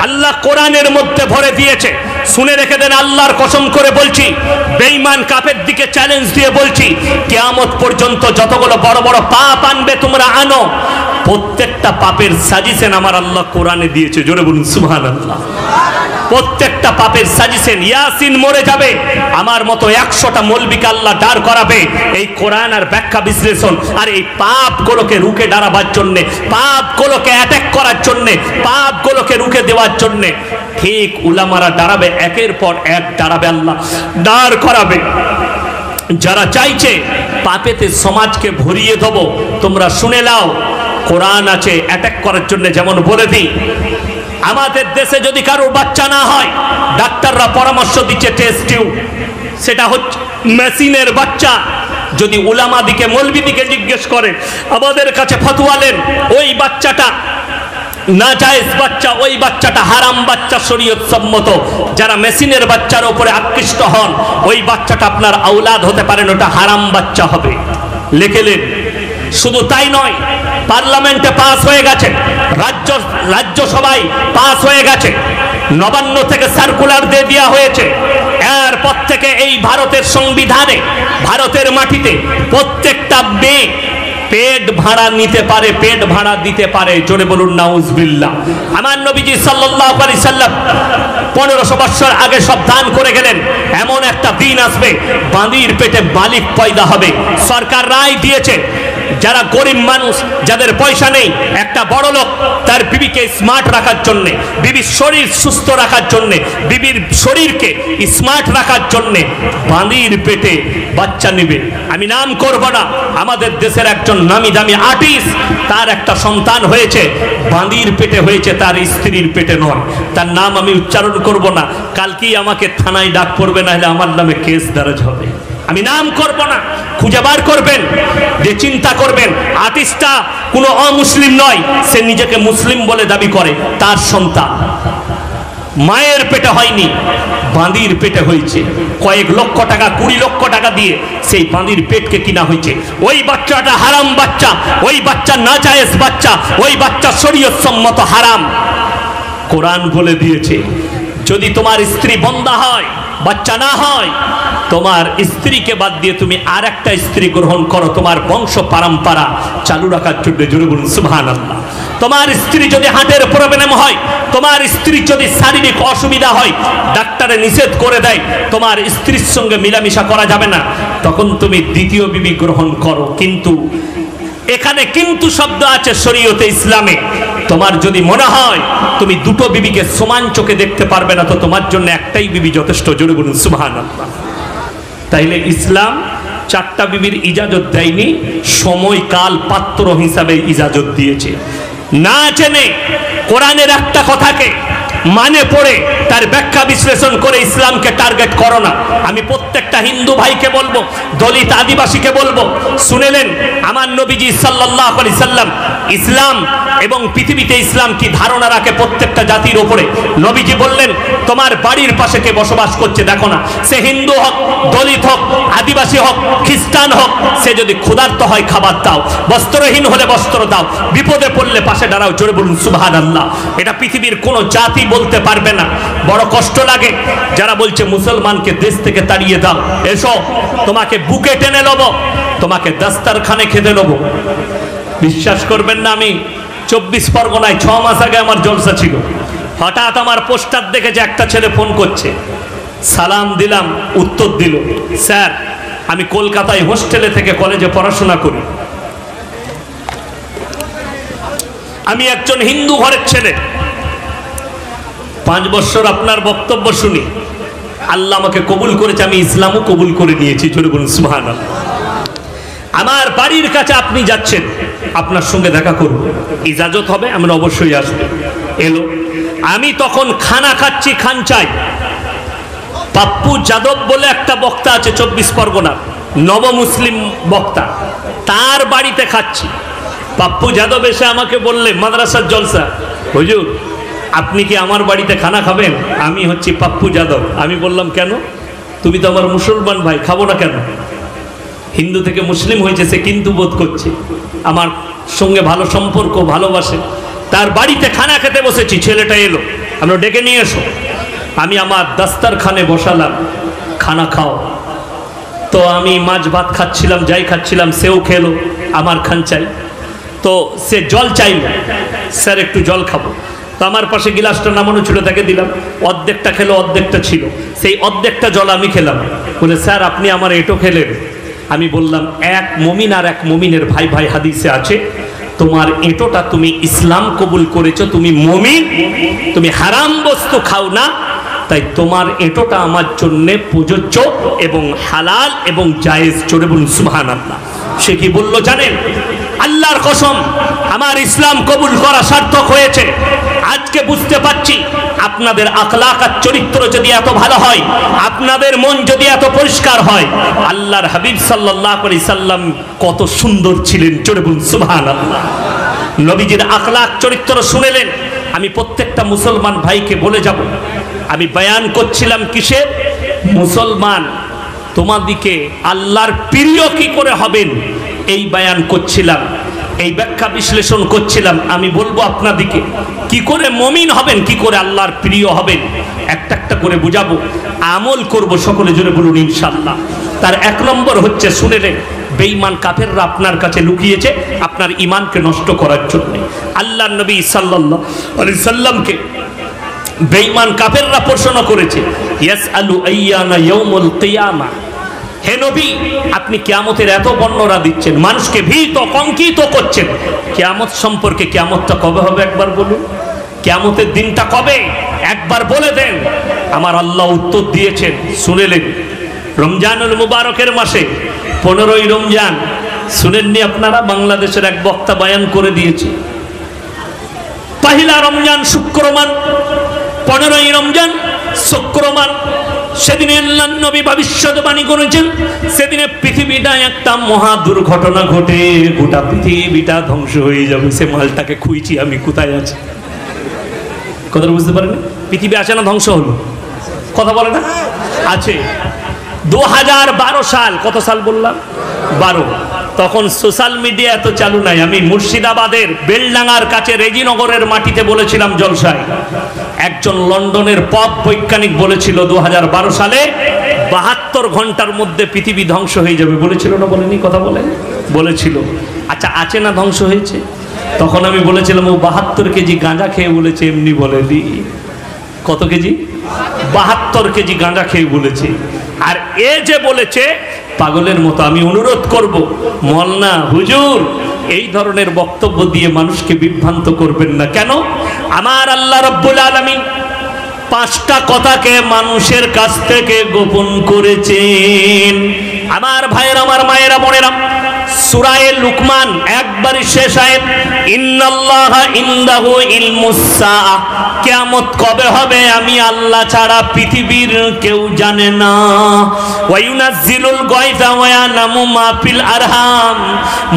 আল্লাহ কোরআনের মধ্যে ভরে দিয়েছে। শুনে রেখে দেন, আল্লাহর কসম করে বলছি, বেঈমান কাফের দিকে চ্যালেঞ্জ দিয়ে বলছি, কিয়ামত পর্যন্ত যতগুলো বড় বড় পাপ আনবে তোমরা আনো, প্রত্যেকটা পাপের সাজেশন আমার আল্লাহ কোরআনে দিয়েছে। জোরে বলুন সুবহানাল্লাহ। প্রত্যেকটা পাপের সাজেশন। ইয়াসিন মরে যাবে, আমার মতো 100টা মৌলবীকে আল্লাহ দাঁড় করাবে এই কোরআন আর ব্যাখ্যা বিশ্লেষণ আর এই পাপগুলোকে রুখে দাঁড়াবার জন্যে, পাপগুলোকে অ্যাটাক করার জন্যে, পাপগুলোকে রুখে দেওয়ার জন্যে। ঠিক উলামারা দাঁড়াবে, একের পর এক দাঁড়াবে, আল্লাহ দাঁড় করাবে। যারা চাইছে পাপেতে সমাজকে ভরিয়ে দেবো, তোমরা শুনে নাও, কোরআন আছে অ্যাটাক করার জন্য। যেমন বলে দিই, আমাদের দেশে যদি কারোর বাচ্চা না হয়, ডাক্তাররা পরামর্শ দিচ্ছে টেস্ট টিউব, সেটা হচ্ছে মেশিনের বাচ্চা। যদি উলামা দিকে মৌলবি দিকে জিজ্ঞেস করে, আমাদের কাছে ফতোয়া নেন, ওই বাচ্চাটা নাজায়েজ বাচ্চা, ওই বাচ্চাটা হারাম বাচ্চা শরীয়ত সম্মত। যারা মেশিনের বাচ্চার উপরে আকৃষ্ট হন, ওই বাচ্চাটা আপনার আওলাদ হতে পারেন, ওটা হারাম বাচ্চা হবে। লিখেলেন। শুধু তাই নয়, পার্লামেন্টে পাস হয়ে গেছে, রাজ্যসভায় পাস হয়ে গেছে, নবান্ন থেকে সার্কুলার দিয়ে দেওয়া হয়েছে। এরপর থেকে এই ভারতের সংবিধানে, ভারতের মাটিতে প্রত্যেকটা মেয়ে পেট ভাড়া নিতে পারে, পেট ভাড়া দিতে পারে। জোরে বলুন নাউজুবিল্লাহ। আমার নবীজি সাল্লাল্লাহু আলাইহি সাল্লাম 1500 বছর আগে সব দান করে গেলেন, এমন একটা দিন আসবে বাঁদির পেটে মালিক পয়দা হবে। সরকার রায় দিয়েছে, যারা গরিব মানুষ, যাদের পয়সা নেই, একটা বড় লোক তার বিবিকে স্মার্ট রাখার জন্যে, বিবির শরীর সুস্থ রাখার জন্যে, বিবির শরীরকে স্মার্ট রাখার জন্যে বাঁদির পেটে বাচ্চা নেবে। আমি নাম করব না, আমাদের দেশের একজন নামি দামি আর্টিস্ট, তার একটা সন্তান হয়েছে, বাঁদির পেটে হয়েছে, তার স্ত্রীর পেটে নয়। তার নাম আমি উচ্চারণ করব না, কালকেই আমাকে থানায় ডাক পড়বে, না হলে আমার নামে কেস দারাজ হবে। আমি নাম করব না, খুঁজে বার করবেন, যে চিন্তা করবেন আর্টিস্টটা কোনো অমুসলিম নয়, সে নিজেকে মুসলিম বলে দাবি করে, তার সন্তান মায়ের পেটে হয়নি, বাঁদির পেটে হয়েছে। কয়েক লক্ষ টাকা, 20 লক্ষ টাকা দিয়ে সেই বাঁদির পেটকে কিনা হয়েছে। ওই বাচ্চাটা হারাম বাচ্চা, ওই বাচ্চা নাজায়েজ বাচ্চা, ওই বাচ্চা শরীয়ত সম্মত হারাম। কোরআন বলে দিয়েছে, যদি তোমার স্ত্রী বন্দা হয়, বাচ্চা না হয়, তোমার স্ত্রীকে বাদ দিয়ে তুমি আর একটা স্ত্রী গ্রহণ করো, তোমার বংশ পরম্পরা চালু রাখার জন্য। জোরে বলুন সুবহানাল্লাহ। তোমার স্ত্রী যদি হার্টের প্রবলেম হয়, তোমার স্ত্রীর যদি শারীরিক অসুবিধা হয়, ডাক্তারে নিষেধ করে দেয় তোমার স্ত্রীর সঙ্গে মিলামিশা করা যাবে না, তখন তুমি দ্বিতীয় বিবি গ্রহণ করো। কিন্তু এখানে কিন্তু শব্দ আছে শরীয়তে ইসলামে। তোমার যদি মনে হয় তুমি দুটো বিবিকে সমান চোখে দেখতে পারবে না, তো তোমার জন্য একটাই বিবি যথেষ্ট। জোরে বলুন সুবহানাল্লাহ। তাইলে ইসলাম 4টা বিবির ইজাজত দেয়নি, সময় কাল পাত্র হিসাবে ইজাজত দিয়েছে। না জেনে কোরআনের একটা কথাকে মানে পড়ে তার ব্যাখ্যা বিশ্লেষণ করে ইসলামকে টার্গেট করো না। আমি প্রত্যেকটা হিন্দু ভাইকে বলবো, দলিত আদিবাসীকে বলবো, শুনেলেন আমার নবীজি সাল্লাল্লাহু আলাইহি সাল্লাম ইসলাম এবং পৃথিবীতে ইসলাম কি ধারণা রাখে প্রত্যেকটা জাতির ওপরে। নবীজি বললেন, তোমার বাড়ির পাশে কে বসবাস করছে দেখো না, সে হিন্দু হোক, দলিত হোক, আদিবাসী হোক, খ্রিস্টান হোক, সে যদি ক্ষুধার্ত হয় খাবার দাও, বস্ত্রহীন হলে বস্ত্র দাও, বিপদে পড়লে পাশে দাঁড়াও। জোরে বলুন সুবহানাল্লাহ। এটা পৃথিবীর কোনো জাতি বলতে পারবে না। বড় কষ্ট লাগে যারা বলছে মুসলমানকে দেশ থেকে তাড়িয়ে দাও, এসো তোমাকে বুকে টেনে নেব, তোমাকে দাস্তারখানে খেতে নেব। বিশ্বাস করবেন না, আমি 24 পরগনায় 6 মাস আগে আমার জলসা ছিল। হঠাৎ আমার পোস্টার দেখেছে, একটা ছেলে ফোন করছে, সালাম দিলাম, উত্তর দিল, স্যার আমি কলকাতায় হোস্টেলে থেকে কলেজে পড়াশোনা করি, আমি একজন হিন্দু ঘরের ছেলে, 5 বছর আপনার বক্তব্য শুনি, আল্লাহ আমাকে কবুল করেছে, আমি ইসলামও কবুল করে নিয়েছি। জোরে বলুন সুবহানাল্লাহ। আমার বাড়ির কাছে আপনি যাচ্ছেন, আপনার সঙ্গে দেখা করব, ইজাজত হবে, আমরা অবশ্যই আসবো। এলো, আমি তখন খানা খাচ্ছি খানচাই। পাপ্পু যাদব বলে একটা বক্তা আছে 24 পরগনার, নবমুসলিম বক্তা, তার বাড়িতে খাচ্ছি। পাপ্পু যাদব এসে আমাকে বললে, মাদ্রাসার জলসা, হুজুর আপনি কি আমার বাড়িতে খানা খাবেন? আমি হচ্ছি পাপ্পু যাদব। আমি বললাম, কেন? তুমি তো আমার মুসলমান ভাই, খাবো না কেন? হিন্দু থেকে মুসলিম হয়েছে, সে কিন্তু বোধ করছে আমার সঙ্গে ভালো সম্পর্ক, ভালোবাসে। তার বাড়িতে খানা খেতে বসেছি, ছেলেটা এলো, আমরা ডেকে নিয়ে এসো। আমি আমার দাস্তারখানে বসালাম, খানা খাও। তো আমি মাছ ভাত খাচ্ছিলাম, যাই খাচ্ছিলাম, সেও খেলো আমার খানচাই। তো সে জল চাইল, স্যার একটু জল খাবো। তো আমার পাশে গিলাসটা নামানো ছিল, তাকে দিলাম, অর্ধেকটা খেলো, অর্ধেকটা ছিল, সেই অর্ধেকটা জল আমি খেলাম। বলে স্যার আপনি আমার এঁটো খেলেন। আমি বললাম এক মুমিন আর এক মুমিনের ভাই ভাই হাদিসে আছে, তোমার এঁটোটা তুমি ইসলাম কবুল করেছো, তুমি মুমিন, তুমি হারাম বস্তু খাও না, তাই তোমার এঁটোটা আমার জন্যে প্রযোজ্য এবং হালাল এবং জায়েজ। চলে বলুন সুবহানাল্লাহ। সে কি বলল জানেন? আল্লাহর কসম আমার ইসলাম কবুল করা সার্থক হয়েছে। আজকে বুঝতে পারছি আপনাদের আখলাক আর চরিত্র যদি এত ভালো হয়, আপনাদের মন যদি এত পরিষ্কার হয়, আল্লাহর হাবিব সাল্লাল্লাহু আলাইহি সাল্লাম কত সুন্দর ছিলেন। চলে বলুন সুবহানাল্লাহ। নবীজির আখলাক চরিত্র শুনেলেন। আমি প্রত্যেকটা মুসলমান ভাইকে বলে যাব, আমি বয়ান করছিলাম কিসের? মুসলমান তোমাদিকে আল্লাহর প্রিয় কি করে হবেন এই বয়ান করছিলাম, এই ব্যাখ্যা বিশ্লেষণ করছিলাম। আমি বলবো আপনাদিকে কি করে মুমিন হবেন, কি করে আল্লাহর প্রিয় হবেন, একটা একটা করে বুঝাবো, আমল করব সকলে জোরে বলুন ইনশাআল্লাহ। তার এক নম্বর হচ্ছে, শুনেলেন বেঈমান কাফেররা আপনার কাছে লুকিয়েছে আপনার ঈমানকে নষ্ট করার জন্য। আল্লাহর নবী সাল্লাল্লাহু আলাইহি সাল্লামকে বেঈমান কাফেররা প্রশ্ন করেছে, ইয়াসআলু আইয়ানা ইয়াউমুল কিয়ামা, হে নবী আপনি কিয়ামতের এত বর্ণনা দিচ্ছেন, মানুষকে ভীত কঙ্কিত করছেন, কিয়ামত সম্পর্কে কিয়ামতটা কবে হবে একবার বলুন, কিয়ামতের দিনটা কবে একবার বলে দেন। আমার আল্লাহ উত্তর দিয়েছেন, শুনেলেন রমজানুল মুবারকের মাসে 15ই রমজান, শুনেননি আপনারা? বাংলাদেশের এক বক্তা বয়ান করে দিয়েছে, পহিলা রমজান শুক্রবার, 15ই রমজান শুক্রবার, সেদিনে আল্লাহর নবী ভবিষ্যৎবাণী করেছেন, সেদিনে পৃথিবীটা একটা মহা দুর্ঘটনা ঘটে, গোটা পৃথিবীটা ধ্বংস হয়ে যাবে। সে মালটাকে খুঁজছি আমি কোথায় আছে, কথা বুঝতে পারেন? পৃথিবী আছে না ধ্বংস হলো? কথা বলে না? আছে। 2012 সাল, কত সাল বললাম? 12। তখন সোশ্যাল মিডিয়া এত চালু নাই। আমি মুর্শিদাবাদের বেলডাঙ্গার কাছে রেজিনগরের মাটিতে বলেছিলাম জলসায়, একজন লন্ডনের পপ বৈজ্ঞানিক বলেছিল 2012 সালে 72 ঘন্টার মধ্যে পৃথিবী ধ্বংস হয়ে যাবে। বলেছিল না বলেনি? কথা বলে বলেছিল। আচ্ছা আছে না ধ্বংস হয়েছে? তখন আমি বলেছিলাম ও 72 কেজি গাঁজা খেয়ে বলেছে, এমনি বলেনি। কত কেজি? 72 কেজি গাঁজা খেয়ে বলেছে। আর এ যে বলেছে পাগলের মতো। আমি অনুরোধ করব, মোল্লা হুজুর এই ধরনের বক্তব্য দিয়ে মানুষকে বিভ্রান্ত করবেন না। কেন? আমার আল্লাহ রাব্বুল আলামিন 5টা কথাকে মানুষের কাছ থেকে গোপন করেছেন। আমার ভাইয়েরা, আমার মায়েরা, বোনেরা, সূরা লুকমান একবারই শেষ আয়াত, ইন্নাল্লাহা ইনদাহু ইলমুস সাআ, কিয়ামত কবে হবে আমি আল্লাহ ছাড়া পৃথিবীর কেউ জানে না। ওয়া ইউনাজ্জিলুল গায়থা ওয়া ইয়ালামু মা ফিল আরহাম,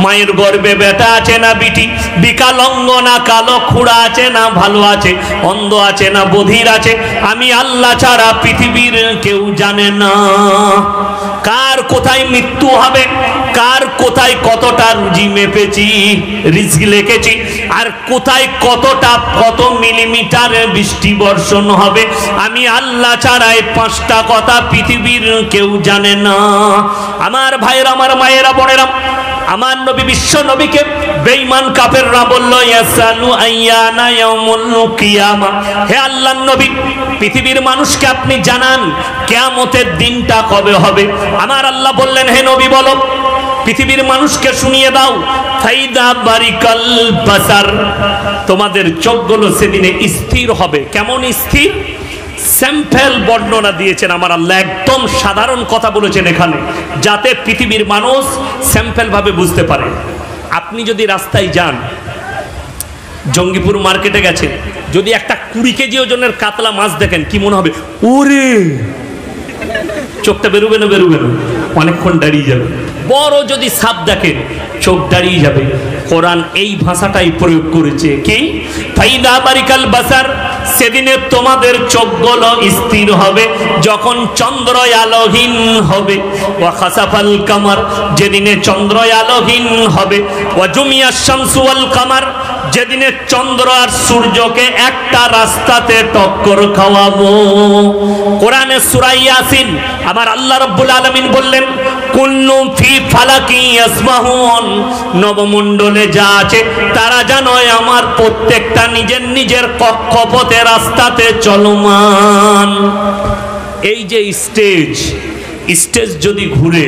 মায়ের গর্ভে বেটা আছে না বিটি, বিকলাঙ্গ না কালো খুড়া আছে না ভালো আছে, অন্ধ আছে না বধির আছে, আমি আল্লাহ ছাড়া পৃথিবীর কেউ জানে না। কার কোথায় মৃত্যু হবে, কার কোথায় কতটা রুজি মেপেছি, রিজক লিখেছি, আর কোথায় কতটা কত মিলিমিটার বৃষ্টি বর্ষণ হবে, আমি আল্লাহ ছাড়া এই 5টা কথা পৃথিবীর কেউ জানে না। আমার ভাইয়েরা, আমার মায়েরা, বোনেরা, আমার নবী বিশ্ব নবীকে বেঈমান কাফেররা বলল, ইয়াসালু আইয়ানা ইয়াউমুল কিয়ামা, হে আল্লাহর নবী পৃথিবীর মানুষকে আপনি জানান কিয়ামতের দিনটা কবে হবে। আমার আল্লাহ বললেন, হে নবী বলো, পৃথিবীর মানুষকে শুনিয়ে দাও, ফাইদা বারিকাল বাসার, তোমাদের চোখগুলো সেদিনে স্থির হবে। কেমন স্থির? স্যাম্পল বর্ণনা দিয়েছেন আমার আল্লাহ, একদম সাধারণ কথা বলেছেন এখানে, যাতে পৃথিবীর মানুষ স্যাম্পল ভাবে বুঝতে পারে। আপনি যদি রাস্তায় যান, জঙ্গিপুর মার্কেটে গেছেন, যদি একটা 20 কেজি ওজনের কাতলা মাছ দেখেন, কি মনে হবে? ওরে, চোখটা বেরোবে না? বেরোবে না, অনেকক্ষণ দাঁড়িয়ে যাবে। বড় যদি সাপ দেখেন, চোখ দাঁড়িয়ে যাবে। কোরআন এই ভাষাটাই প্রয়োগ করেছে, কি? ফাইদা বারিকাল বাসার, সেদিনে তোমাদের চোখগুলো স্থির হবে যখন চন্দ্র আলোহীন হবে। ওয়া খাসাফাল কামার, যেদিনে চন্দ্র আলোহীন হবে। ওয়া জুমিয়াশ শামসু ওয়াল কামার, যেদিনে চন্দ্র আর সূর্যকে একটা রাস্তাতে টক্কর খাওয়াবো। কোরআনে সূরা ইয়াসিন আবার আল্লাহ রাব্বুল আলামিন বললেন কুল্লু ফি ফালাকি ইয়াসমাহুন, নবমণ্ডলে যা আছে তারা জানো আমার প্রত্যেকটা নিজের নিজের কক্ষপথে রাস্তাতে চলমান। এই যে স্টেজ যদি ঘুরে,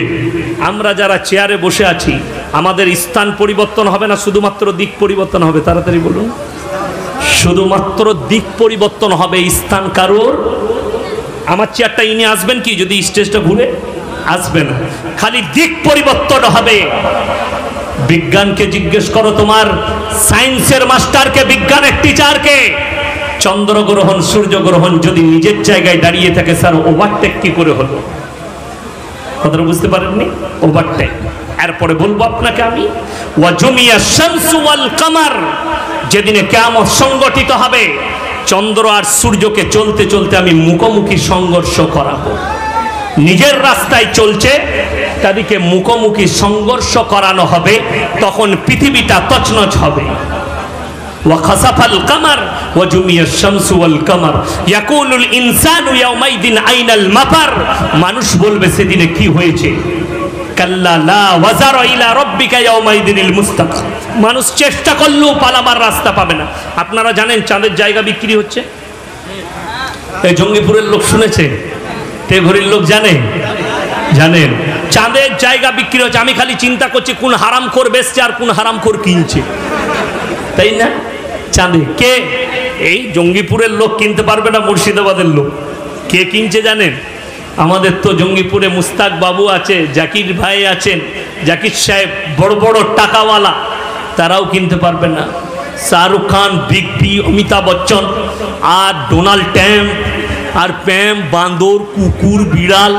আমরা যারা চেয়ারে বসে আছি আমাদের স্থান পরিবর্তন হবে না, শুধুমাত্র দিক পরিবর্তন হবে? তাড়াতাড়ি বলুন। শুধুমাত্র দিক পরিবর্তন হবে, স্থান কারোর। আমার চেয়ারটা ইনি আসবেন কি যদি স্টেজটা ঘুরে? আসবে না, খালি দিক পরিবর্তন হবে। বিজ্ঞানকে জিজ্ঞেস করো, তোমার সায়েন্সের মাস্টারকে, বিজ্ঞানের টিচারকে, চন্দ্রগ্রহণ সূর্যগ্রহণ যদি নিজের জায়গায় দাঁড়িয়ে থাকে, স্যার ওভারটেক কি করে হলো? কথাটা বুঝতে পারেননি? ওভারটেক। এরপরে বলবো আপনাকে আমি, ওয়া জুমিয়া শামসু ওয়াল কামার, যেদিনে কিয়ামত সংগঠিত হবে, চন্দ্র আর সূর্যকে চলতে চলতে আমি মুখোমুখি সংঘর্ষ করাবো। নিজের রাস্তায় চলছে, তাদেরকে মুখোমুখি সংঘর্ষ করানো হবে, তখন পৃথিবীটা তছনছ হবে। وخسف القمر وجمع الشمس والقمر يقول الانسان يومئذ اين المفر, মানুষ বলবে সেদিনে কি হয়েছে? কাল্লা লা ওয়াজার ইলা রাব্বিকা ইয়াউমাইদিনিল মুস্তাকিম, মানুষ চেষ্টা করলেও পালাবার রাস্তা পাবে না। আপনারা জানেন চাঁদের জায়গা বিক্রি হচ্ছে? এই জঙ্গিপুরের লোক শুনেছে? তেঘরির লোক জানে? জানেন চাঁদের জায়গা বিক্রি হচ্ছে। আমি খালি চিন্তা করছি কোন হারামখোর বেচছে আর কোন হারামখোর কিনছে, তাই না? চাঁদে কে? এই জঙ্গিপুরের লোক কিনতে পারবে না, মুর্শিদাবাদের লোক। কে কিনছে জানেন? আমাদের তো জঙ্গিপুরে মুস্তাক বাবু আছে, জাকির ভাই আছেন, জাকির সাহেব, বড় বড় টাকাওয়ালা, তারাও কিনতে পারবে না। শাহরুখ খান, বিগ বি, অমিতাভ বচ্চন আর ডোনাল্ড ট্রাম্প আর প্যাম, বান্দর, কুকুর, বিড়াল,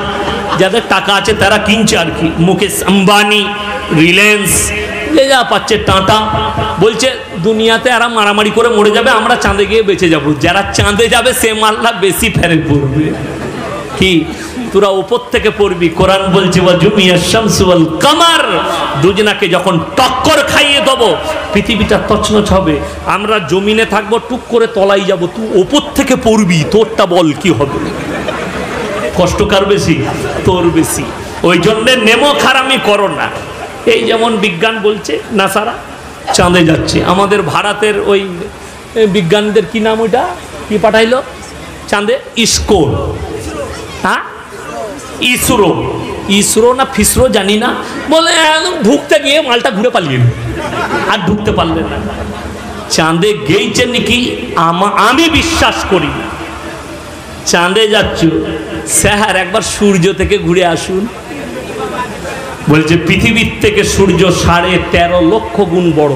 যাদের টাকা আছে তারা কিনছে আর কি। মুকেশ আম্বানি, রিলায়েন্স, যে যা পাচ্ছে টাটা, বলছে দুনিয়াতে এরা মারামারি করে মরে যাবে, আমরা চাঁদে গিয়ে বেঁচে যাব। যারা চাঁদে যাবে সে মাল্লা বেশি ফেরে পড়বে। কি তোরা উপর থেকে পড়বি? কোরআন বলছে ওয়া জুমিয়া শামসু ওয়াল কামার, দুজনাকে যখন টক্কর খাইয়ে দেবো পৃথিবীটা তছনছ হবে। আমরা জমিনে থাকবো, টুক করে তলাই যাব, তুই উপর থেকে পড়বি, তোরটা বল কি হবে? কষ্ট কার বেশি? তোর বেশি। ওই জন্যে নেমো খারামি করো না। এই যেমন বিজ্ঞান বলছে নাসারা চাঁদে যাচ্ছে, আমাদের ভারতের ওই বিজ্ঞানীদের কি নাম, ওইটা কি পাঠাইলো চাঁদে? ইসকো, হ্যাঁ ইসরো, ইসরো না ফিসরো জানি না, বলে ঢুকতে গিয়ে মালটা ঘুরে পালিয়ে আর ঢুকতে পারলেন না। চাঁদে গেইছে নাকি? আমি বিশ্বাস করি। চাঁদে যাচ্ছ, স্যার একবার সূর্য থেকে ঘুরে আসুন। বলছে পৃথিবীর থেকে সূর্য 13.5 লক্ষ গুণ বড়।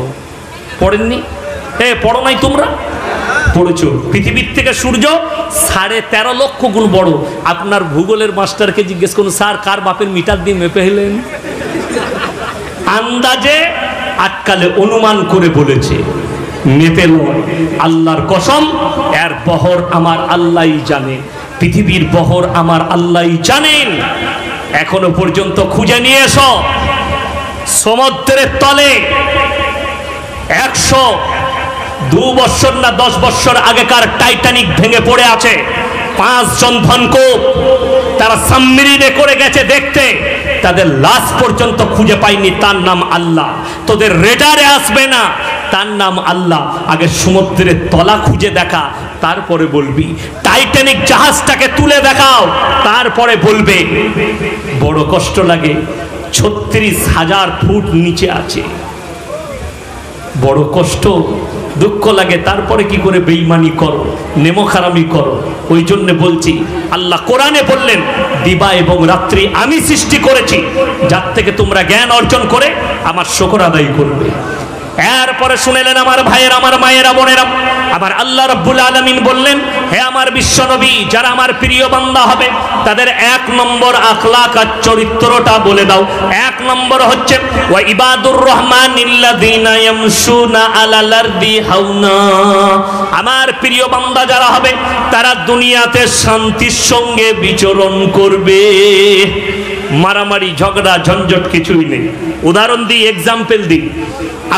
পড়েননি? পড়ো নাই তোমরা? পড়েছো। পৃথিবীর থেকে সূর্য 13.5 লক্ষ গুণ বড়। আপনার ভূগোলের মাস্টারকে জিজ্ঞেস করুন, স্যার কার বাপের মিটার দিয়ে মেপে হলেন? আন্দাজে আটকালে অনুমান করে বলেছে, মেপে নয়। আল্লাহর কসম, এর বহর আমার আল্লাহই জানে, পৃথিবীর বহর আমার আল্লাহই জানেন। এখনো পর্যন্ত খুঁজে নিয়ে এসো, সমুদ্রের তলে 102 বছর না 10 বছর আগেকার টাইটানিক ভেঙে পড়ে আছে। 5 জন ধনকুক তারা সাবমেরিনে করে গেছে দেখতে, তাদের লাশ পর্যন্ত খুঁজে পায়নি। তার নাম আল্লাহ। তোদের রেডারে আসবে না, তার নাম আল্লাহ। আগে সমুদ্রের তলা খুঁজে দেখা, তারপরে বলবি। টাইটানিক জাহাজটাকে তুলে দেখাও, তারপরে বলবে। বড় কষ্ট লাগে, 36,000 ফুট নিচে আছে। বড় কষ্ট, দুঃখ লাগে। তারপরে কি করে বেঈমানি করো, নেমখারামি করো। ওই জন্য বলছি, আল্লাহ কোরআনে বললেন দিবা এবং রাত্রি আমি সৃষ্টি করেছি, যার থেকে তোমরা জ্ঞান অর্জন করে আমার শুকর আদায় করবে। এরপরে শুনেলেন আমার ভাইয়ের, আমার মায়েরা, বোনেরা, আমার আল্লাহ রাব্বুল আলামিন বললেন, হে আমার বিশ্বনবী, যারা আমার প্রিয় বান্দা হবে তাদের 1 নম্বর আখলাক আর চরিত্রটা বলে দাও। 1 নম্বর হচ্ছে ওয়া ইবাদুর রহমানিল্লাযিনা ইয়ামশুনা আলাল আরদি হাওনা। আমার প্রিয় বান্দা যারা হবে তারা দুনিয়াতে শান্তির সঙ্গে বিচরণ করবে। মারামারি, ঝগড়া, ঝঞ্ঝট কিছুই নেই। উদাহরণ দিই, এক্সাম্পল দিই।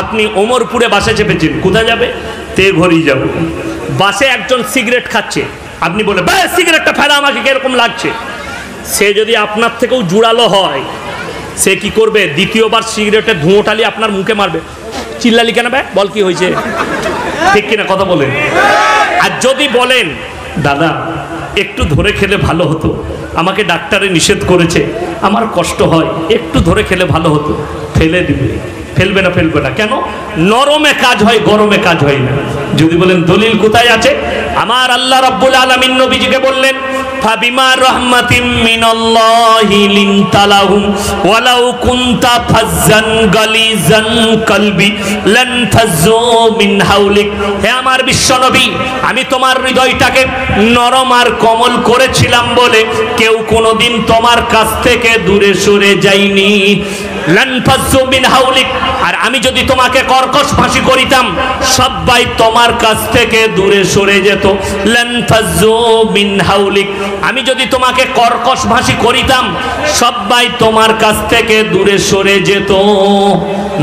আপনি ওমরপুরে বাসে চেপেছেন, কোথায় যাবে? তে ঘড়ি যাব। বাসে একজন সিগারেট খাচ্ছে, আপনি বলে ব্যাস সিগারেটটা ফেলা, আমাকে কিরকম লাগছে। সে যদি আপনার থেকেও জুড়ালো হয়, সে কি করবে? দ্বিতীয়বার সিগারেটের ধোঁয়াটালি আপনার মুখে মারবে। চিল্লালি কেন বে? বল কি হয়েছে? ঠিক কিনা কথা বলেন? আর যদি বলেন দাদা একটু ধরে খেলে ভালো হতো, আমাকে ডাক্তারে নিষেধ করেছে, আমার কষ্ট হয়, একটু ধরে খেলে ভালো হতো, ফেলে দিবে। ফেলবে না? ফেলবে না কেন? নরমে কাজ হয়, গরমে কাজ হয় না। যদি বলেন দলিল কোথায় আছে? আমার আল্লাহ রাব্বুল আলামিন নবীজিকে বললেন ফাবিমা রাহমাতিম মিনাল্লাহি লিনতা লাহুম ওয়ালাউ কুনতা ফাজ্জান গালিজান কলবি লান ফাজ্জু মিন হাওলিক। হে আমার বিশ্বনবী, আমি তোমার হৃদয়টাকে নরম আর কোমল করেছিলাম বলে কেউ কোনোদিন তোমার কাছ থেকে দূরে সরে যায়নি। লান ফাজ্জু মিন হাওলিক। আর আমি যদি তোমাকে কর্কশ ফাঁসি করিতাম, সবাই তোমার কাছ থেকে দূরে সরে যেত। লান ফাজ্জু মিন হাওলিক। আমি যদি তোমাকে কর্কশ ভাষী করিতাম, সবাই তোমার কাছ থেকে দূরে সরে যেত।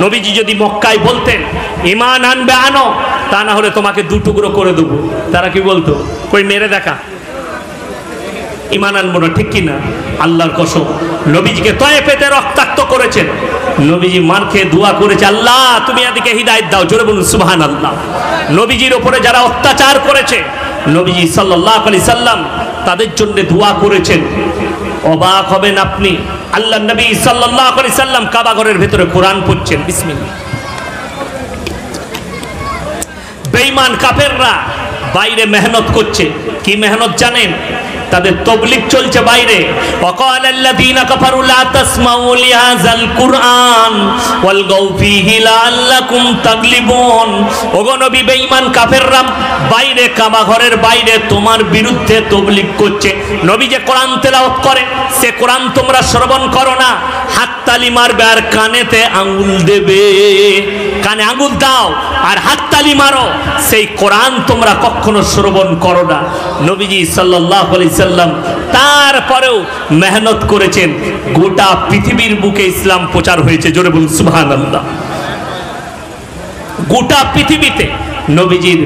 নবীজি যদি মক্কায় বলতেন ঈমান আনবে আনো, তা না হলে তোমাকে দু টুকরো করে দেবো, তারা কি বলতো? কই মেরে দেখা, ঈমান আনবো না। ঠিক কিনা? আল্লাহর কসম, নবীজিকে তয়েফেতে রক্তাক্ত করেছেন, নবীজি মার খেয়ে দোয়া করেছে, আল্লাহ তুমি এদিকে হিদায়াত দাও। জোরে বলুন সুবহানাল্লাহ। নবীজির উপরে যারা অত্যাচার করেছে, নবীজি সাল্লাল্লাহু আলাইহি সাল্লাম তাদের জন্য দোয়া করেছেন। অবাক হবেন আপনি, আল্লাহ নবী সাল্লাল্লাহু আলাইহি সাল্লাম কাবা ঘরের ভেতরে কোরআন পড়ছেন, বিসমিল্লাহ। বেঈমান কাফেররা বাইরে মেহনত করছে। কি মেহনত জানেন? তাদের তবলিগ চলছে বাইরে। ওয়াকাল আল্লাযীনা কাফারু লা তাসমাউ লিহাযাল কুরআন ওয়ালগাউ ফীহি লাআল্লাকুম তাগলিবুন। ওগো নবী, বেঈমান কাফেররা বাইরে কাবা ঘরের বাইরে তোমার বিরুদ্ধে তবলিগ করছে। নবী যে কোরআন তেলাওয়াত করে, সে কোরআন তোমরা শ্রবণ করো না, হাততালি মারবে আর কানেতে আঙ্গুল দেবে। কানে আঙ্গুল দাও আর হাততালি মারো, সেই কোরআন তোমরা কখনো শ্রবণ করো না। নবীজি সাল্লাল্লাহু আলাইহি সাল্লাম তারপরেও মেহনত করেছেন। গোটা পৃথিবীর বুকে ইসলাম প্রচার হয়েছে। জোরে বলুন সুবহানাল্লাহ। গোটা পৃথিবীতে নবীজির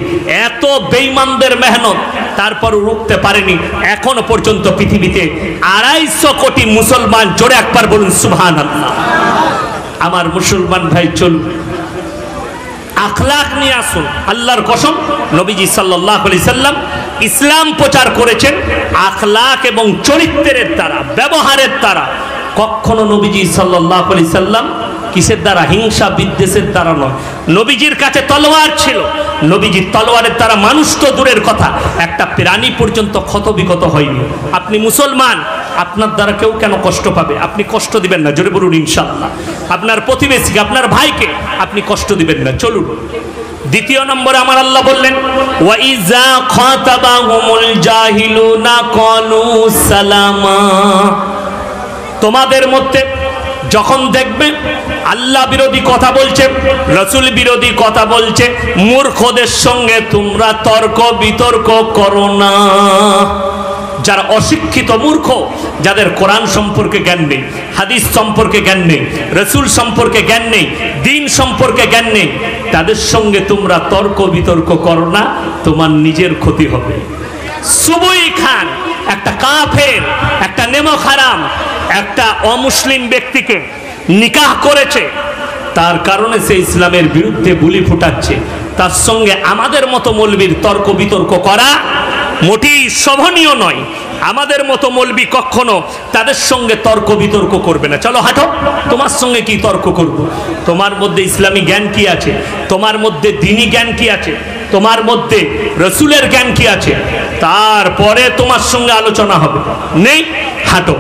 এত বেঈমানদের মেহনত, তারপরও রুখতে পারেনি। এখনো পর্যন্ত পৃথিবীতে 250 কোটি মুসলমান। জোরে একবার বলুন সুবহানাল্লাহ। আমার মুসলমান ভাই, চলুন আখলাক নিয়ে আসুন। আল্লাহর কসম, নবীজি সাল্লাল্লাহু আলাইহি সাল্লাম ইসলাম প্রচার করেছেন আখলাক এবং চরিত্রের দ্বারা, ব্যবহারের দ্বারা। কখনো নবীজি সাল্লাল্লাহু আলাইহি সাল্লাম কিসের দ্বারা? হিংসা বিদ্বেষের দ্বারা নয়। নবীজির কাছে তলোয়ার ছিল, নবীজির তলোয়ারের দ্বারা মানুষ তো দূরের কথা, একটা প্রাণী পর্যন্ত ক্ষতবিক্ষত হয়নি। আপনি মুসলমান, আপনার দ্বারা কেউ কেন কষ্ট পাবে? আপনি কষ্ট দিবেন না। জোরে বলুন ইনশাআল্লাহ। আপনার প্রতিবেশীকে, আপনার ভাইকে আপনি কষ্ট দিবেন না। চলুন দ্বিতীয় নম্বরে আমার আল্লাহ বললেন ওয়া ইযা খাতাবাহুমুল জাহিলুনা ক্বালু সালামা। তোমাদের মধ্যে যখন দেখবে আল্লাহ বিরোধী কথা বলছে, রাসূল বিরোধী কথা বলছে, মূর্খদের সঙ্গে তোমরা তর্ক বিতর্ক করো না। যারা অশিক্ষিত মূর্খ, যাদের কোরআন সম্পর্কে জ্ঞান নেই, হাদিস সম্পর্কে জ্ঞান নেই, রাসূল সম্পর্কে জ্ঞান নেই, দ্বীন সম্পর্কে জ্ঞান নেই, তাদের সঙ্গে তোমরা তর্ক বিতর্ক করো না, তোমার নিজের ক্ষতি হবে। সুবই খান একটা কাফের, একটা নেমো হারাম, একটা অমুসলিম ব্যক্তিকে নিকাহ করেছে, তার কারণে সে ইসলামের বিরুদ্ধে বুলি ফুটাচ্ছে। তার সঙ্গে আমাদের মতো মৌলবীর তর্ক বিতর্ক করা মোটেই শোভনীয় নয়। আমাদের মতো মৌলবী কখনো তাদের সঙ্গে তর্ক বিতর্ক করবে না। চলো হাঁটো, তোমার সঙ্গে কি তর্ক করব? তোমার মধ্যে ইসলামী জ্ঞান কি আছে? তোমার মধ্যে দ্বীনি জ্ঞান কি আছে? তোমার মধ্যে রসুলের জ্ঞান কি আছে? তারপরে তোমার সঙ্গে আলোচনা হবে। নেই, হাঁটো।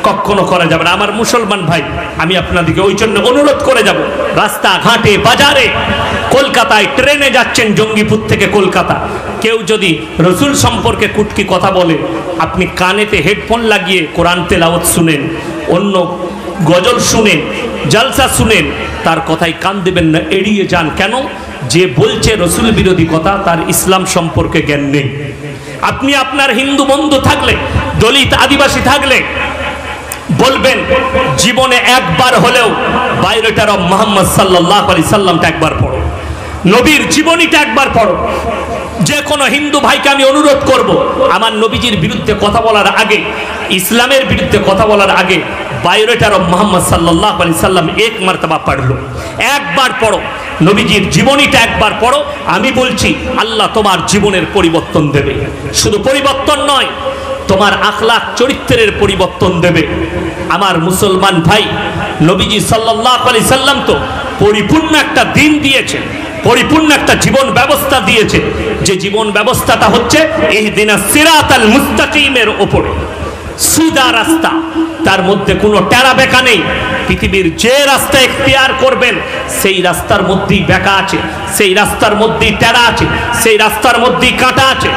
কখনো করা যাবে না। আমার মুসলমান ভাই, আমি আপনাদেরকে ওই জন্য অনুরোধ করে যাব, রাস্তা ঘাটে বাজারে, কলকাতায় ট্রেনে যাচ্ছেন জঙ্গিপুর থেকে কলকাতা, কেউ যদি রসুল সম্পর্কে কুটকি কথা বলে, আপনি কানেতে হেডফোন লাগিয়ে কোরআন তেলাওয়াত শুনেন, অন্য গজল শুনেন, জালসা শুনেন, তার কথায় কান দেবেন না, এড়িয়ে যান। কেন? যে বলছে রসুল বিরোধী কথা, তার ইসলাম সম্পর্কে জ্ঞান নেই। আপনি আপনার হিন্দু বন্ধু থাকলে, দলিত আদিবাসী থাকলে, বলবেন জীবনে একবার হলেও বায়োডাটা অফ মুহাম্মদ সাল্লাল্লাহু আলাইহি সাল্লামটা একবার পড়ো, নবীর জীবনীটা একবার পড়ো। যে কোনো হিন্দু ভাইকে আমি অনুরোধ করব, আমার নবীজির বিরুদ্ধে কথা বলার আগে, ইসলামের বিরুদ্ধে কথা বলার আগে বায়োডাটা অফ মুহাম্মদ সাল্লাল্লাহু আলাইহি সাল্লাম এক মারতবা পড়লো, একবার পড়ো, নবীজির জীবনীটা একবার পড়ো। আমি বলছি আল্লাহ তোমার জীবনের পরিবর্তন দেবে, শুধু পরিবর্তন নয়, তোমার আখলাক চরিত্রের পরিবর্তন দেবে। আমার মুসলমান ভাই, নবীজি সাল্লাল্লাহু আলাইহি সাল্লাম তো পরিপূর্ণ একটা দিন দিয়েছেন, পরিপূর্ণ একটা জীবন ব্যবস্থা দিয়েছে, যে জীবন ব্যবস্থাটা হচ্ছে ইহদিনাস সিরাতাল মুস্তাকিমের উপরে, সিধা রাস্তা, তার মধ্যে কোনো টেরা বেঁকা নেই। পৃথিবীর যে রাস্তা এখতিয়ার করবেন সেই রাস্তার মধ্যেই বেঁকা আছে, সেই রাস্তার মধ্যেই টেরা আছে, সেই রাস্তার মধ্যেই কাঁটা আছে।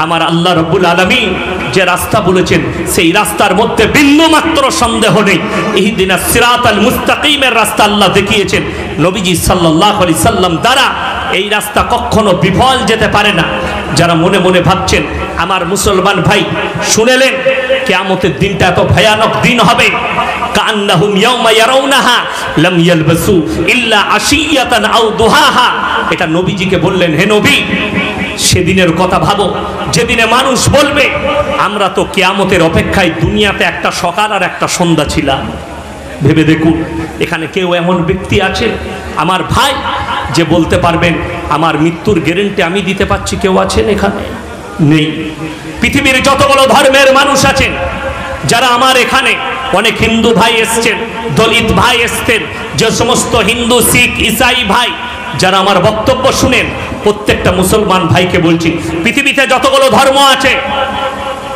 আমার আল্লাহ রাব্বুল আলামিন যে রাস্তা বলেছেন সেই রাস্তার মধ্যে বিন্দু মাত্র সন্দেহ নেই। ইহদিনাস সিরাতাল মুস্তাকিমের রাস্তা আল্লাহ দেখিয়েছেন নবীজি সাল্লাল্লাহু আলাইহি সাল্লাম দ্বারা। এই রাস্তা কখনো বিফল যেতে পারে না। যারা মনে মনে ভাবছেন, আমার মুসলমান ভাই শুনেলেন কিয়ামতের দিনটা এত ভয়ানক দিন হবে, কান্নাহুম ইয়াউমা ইয়ারাউনাহা লাম ইয়ালবাসু ইল্লা আশিয়াতান আও দুহাহা, এটা নবীজিকে বললেন, হে নবী সেদিনের কথা ভাবো যেদিনে মানুষ বলবে আমরা তো কিয়ামতের অপেক্ষায় দুনিয়াতে একটা সকাল আর একটা সন্ধ্যা ছিলাম। ভেবে দেখুন, এখানে কেউ এমন ব্যক্তি আছে আমার ভাই যে বলতে পারবেন আমার মৃত্যুর গ্যারান্টি আমি দিতে পারছি? কেউ আছেন এখানে? নেই। পৃথিবীর যতগুলো ধর্মের মানুষ আছেন, যারা আমার এখানে, অনেক হিন্দু ভাই এসছেন, দলিত ভাই এসছেন, যে সমস্ত হিন্দু, শিখ, ঈসাই ভাই যারা আমার বক্তব্য শুনেন, প্রত্যেকটা মুসলমান ভাইকে বলছি, পৃথিবীতে যতগুলো ধর্ম আছে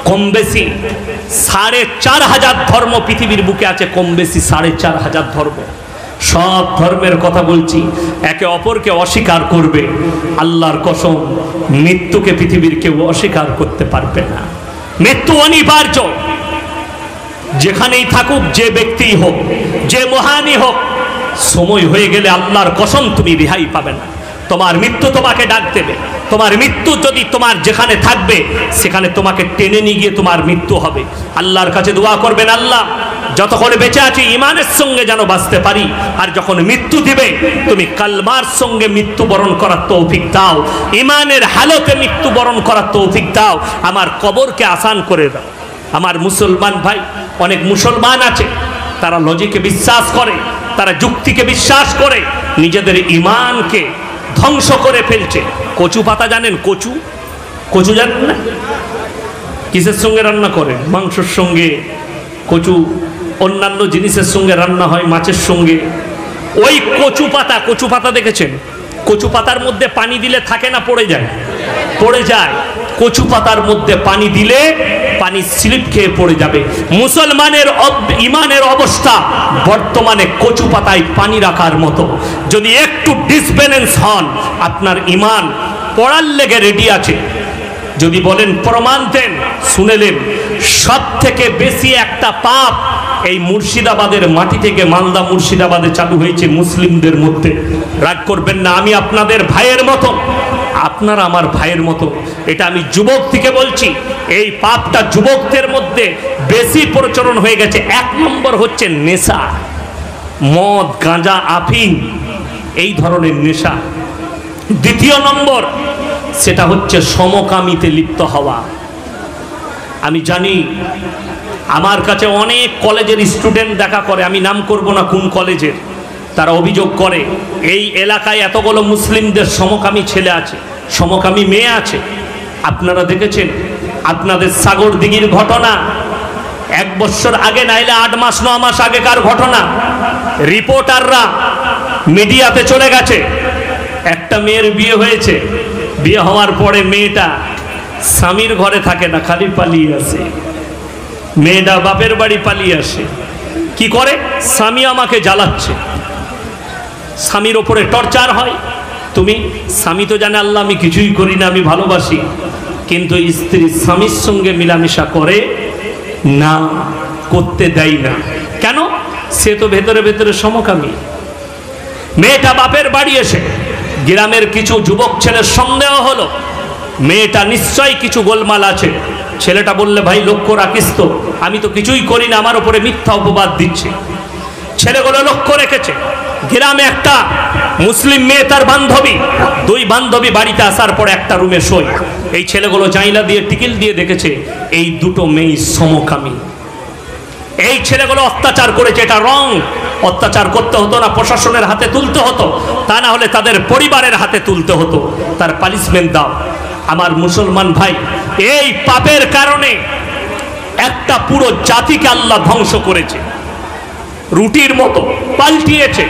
কম বেশি ৪,৫০০ ধর্ম পৃথিবীর বুকে আছে, কম বেশি ৪,৫০০ ধর্ম। সব ধর্মের কথা বলছি, একে অপরকে অস্বীকার করবে। আল্লাহর কসম, মৃত্যুকে পৃথিবীর কেউ অস্বীকার করতে পারবে না। মৃত্যু অনিবার্য, যেখানেই থাকুক, যে ব্যক্তিই হোক, যে মহানই হোক, সময় হয়ে গেলে আল্লাহর কসম তুমি রেহাই পাবে না। তোমার মৃত্যু তোমাকে ডাক দেবে। তোমার মৃত্যু যদি তোমার যেখানে থাকবে সেখানে তোমাকে টেনে নিয়ে গিয়ে তোমার মৃত্যু হবে। আল্লাহর কাছে দোয়া করবেন, আল্লাহ যতক্ষণ বেঁচে আছি ইমানের সঙ্গে যেন বাঁচতে পারি, আর যখন মৃত্যু দিবে তুমি কালমার সঙ্গে মৃত্যুবরণ করার তৌফিক দাও, ইমানের হালতে মৃত্যুবরণ করার তৌফিক দাও, আমার কবরকে আসান করে দাও। আমার মুসলমান ভাই, অনেক মুসলমান আছে তারা লজিকে বিশ্বাস করে, তারা যুক্তিকে বিশ্বাস করে, নিজেদের ইমানকে ধ্বংস করে ফেলছে। কচু পাতা জানেন? কচু, কচু জানেন না? কিসের সঙ্গে রান্না করে? মাংসের সঙ্গে। কচু অন্যান্য জিনিসের সঙ্গে রান্না হয়, মাছের সঙ্গে। ওই কচু পাতা, কচু পাতা দেখেছেন? কচু পাতার মধ্যে পানি দিলে থাকে না, পড়ে যায়? পড়ে যায়। কচু পাতার মধ্যে পানি দিলে পানি স্লিপ খেয়ে পড়ে যাবে। মুসলমানের ইমানের অবস্থা বর্তমানে কচু পাতায় পানি রাখার মতো। যদি একটু ডিসব্যালেন্স হন, আপনার ইমান পড়ার লেগে রেডি আছে। যদি বলেন প্রমাণ দেন, শুনেলেন সব থেকে বেশি একটা পাপ এই মুর্শিদাবাদের মাটি থেকে, মালদা মুর্শিদাবাদে চালু হয়েছে মুসলিমদের মধ্যে। রাগ করবেন না, আমি আপনাদের ভাইয়ের মতো, আপনারা আমার ভাইয়ের মতো। এটা আমি যুবক থেকে বলছি, এই পাপটা যুবকদের মধ্যে বেশি প্রচলন হয়ে গেছে। ১ নম্বর হচ্ছে নেশা, মদ, গাঁজা, আফিম, এই ধরনের নেশা। দ্বিতীয় নম্বর সেটা হচ্ছে সমকামিতে লিপ্ত হওয়া। আমি জানি আমার কাছে অনেক কলেজের স্টুডেন্ট দেখা করে, আমি নাম করব না কোন কলেজের, তারা অভিযোগ করে এই এলাকায় এতগুলো মুসলিমদের সমকামী ছেলে আছে, সমকামী মেয়ে আছে। আপনারা দেখেছেন আপনাদের সাগরদিঘির ঘটনা, 1 বছর আগে নাইলে 8 মাস 9 মাস আগেকার ঘটনা। রিপোর্টাররা মিডিয়াতে চলে গেছে, একটা মেয়ের বিয়ে হয়েছে, বিয়ে হওয়ার পরে মেয়েটা স্বামীর ঘরে থাকে না, খালি পালিয়ে আসে। মেয়েটা বাপের বাড়ি পালিয়ে আসে। কি করে? স্বামী আমাকে জ্বালাচ্ছে, স্বামীর ওপরে টর্চার হয়। তুমি, স্বামী তো জানে আল্লাহ আমি কিছুই করি না, আমি ভালোবাসি, কিন্তু স্ত্রী স্বামীর সঙ্গে মিলামেশা করে না, করতে দেয় না। কেন? সে তো ভেতরে ভেতরে সমকামী। মেয়েটা বাপের বাড়ি এসে গ্রামের কিছু যুবক ছেলের সন্দেহ হলো মেয়েটা নিশ্চয়ই কিছু গোলমাল আছে, ছেলেটা বললে, ভাই লক্ষ্য রাখিস তো, আমি তো কিছুই করি না, আমার উপরে মিথ্যা অপবাদ দিচ্ছে। ছেলেগুলো লক্ষ্য রেখেছে, গ্রামে একটা মুসলিম মেয়ে, তার বান্ধবী, দুই বান্ধবী বাড়িতে আসার পর একটা রুমে শোয়। এই ছেলেগুলো জাইলা দিয়ে টিকিল দিয়ে দেখেছে এই দুটো মেয়ে সমকামী। এই ছেলেগুলো অত্যাচার করেছে, এটা রং। অত্যাচার করতে হতো না, প্রশাসনের হাতে তুলতে হতো, তা না হলে তাদের পরিবারের হাতে তুলতে হতো। তার পানিশমেন্ট দাও। আমার মুসলমান ভাই, এই পাপের কারণে একটা পুরো জাতিকে আল্লাহ ধ্বংস করেছে, রুটির মতো পাল্টিয়েছে,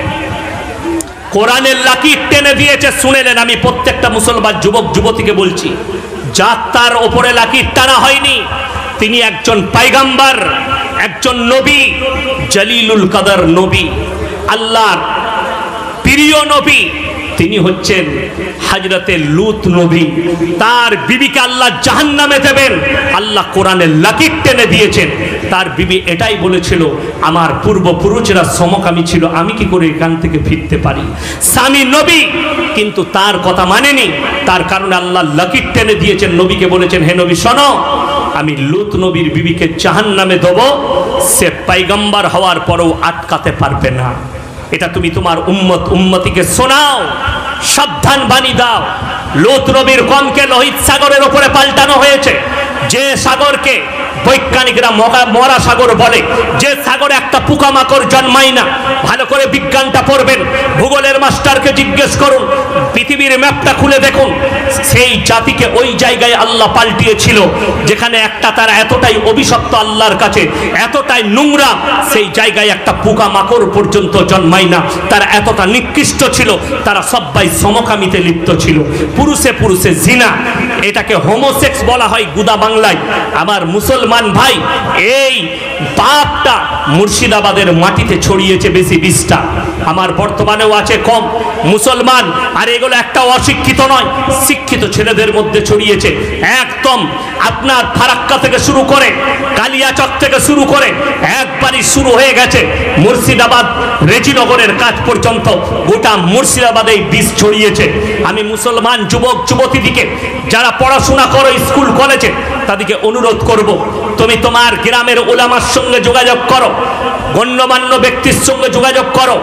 কোরআনের লাকির টেনে দিয়েছে। শুনেলেন, আমি প্রত্যেকটা মুসলমান যুবক যুবতীকে বলছি, যার তার ওপরে লাকির টানা হয়নি, তিনি একজন পয়গম্বর, একজন নবী, জলিলুল কদর নবী, আল্লাহর প্রিয় নবী। তিনি হচ্ছেন হযরতে লূত নবী। তার বিবিকে আল্লাহ জাহান্নামে দেবেন, আল্লাহ কোরআনে লাকির টেনে দিয়েছেন। তার বিবি এটাই বলেছিল, আমার পূর্বপুরুষরা সমকামী ছিল, আমি কি করে এখান থেকে ফিরতে পারি। স্বামী নবী, কিন্তু তার কথা মানেনি, তার কারণে আল্লাহ লাকির টেনে দিয়েছেন। নবীকে বলেছেন, হে নবী শোনো, আমি লূত নবীর বিবিকে জাহান্নামে দেব, সে পয়গম্বর হওয়ার পরেও আটকাতে পারবে না। এটা তুমি তোমার উম্মতিকে শোনাও, সাবধান বাণী দাও। লূত নবীর কমকে লোহিত সাগরের উপরে পাল্টানো হয়েছে, যে সাগরকে বৈজ্ঞানিকরা মরা সাগর বলে, যে সাগরে একটা পোকামাকড় জন্মায় না। ভালো করে বিজ্ঞানটা পড়বেন, ভূগোলের মাস্টারকে জিজ্ঞেস করুন, পৃথিবীর ম্যাপটা খুলে দেখুন। সেই জাতিকে ওই জায়গায় আল্লাহ পাল্টিয়েছিল, যেখানে একটা তারা এতটাই অভিশপ্ত আল্লাহর কাছে, এতটাই নোংরা, সেই জায়গায় একটা পোকামাকড় পর্যন্ত জন্মায় না। তারা এতটা নিকৃষ্ট ছিল, তারা সবাই সমকামিতে লিপ্ত ছিল, পুরুষে পুরুষে জিনা, এটাকে হোমোসেক্স বলা হয় গুদা বাংলায়। আমার মুসলমান ভাই, এই পাপটা মুর্শিদাবাদের মাটিতে ছড়িয়েছে বেশি বিষটা, আমার বর্তমানেও আছে কম। মুসলমান আর এগুলো একটা অশিক্ষিত নয়, শিক্ষিত ছেলেদের মধ্যে ছড়িয়েছে একদম। আপনার ফারাক্কা থেকে শুরু করে, কালিয়াচক থেকে শুরু করে, একবারই শুরু হয়ে গেছে মুর্শিদাবাদ রেজিনগরের কাজ পর্যন্ত, গোটা মুর্শিদাবাদে বিষ ছড়িয়েছে। আমি মুসলমান যুবক যুবতীদিকে, যারা পড়াশোনা করো স্কুল কলেজে, তাদেরকে অনুরোধ করব, তুমি তোমার গ্রামের ওলামার সঙ্গে যোগাযোগ করো, গণ্যমান্য ব্যক্তির সঙ্গে যোগাযোগ করো।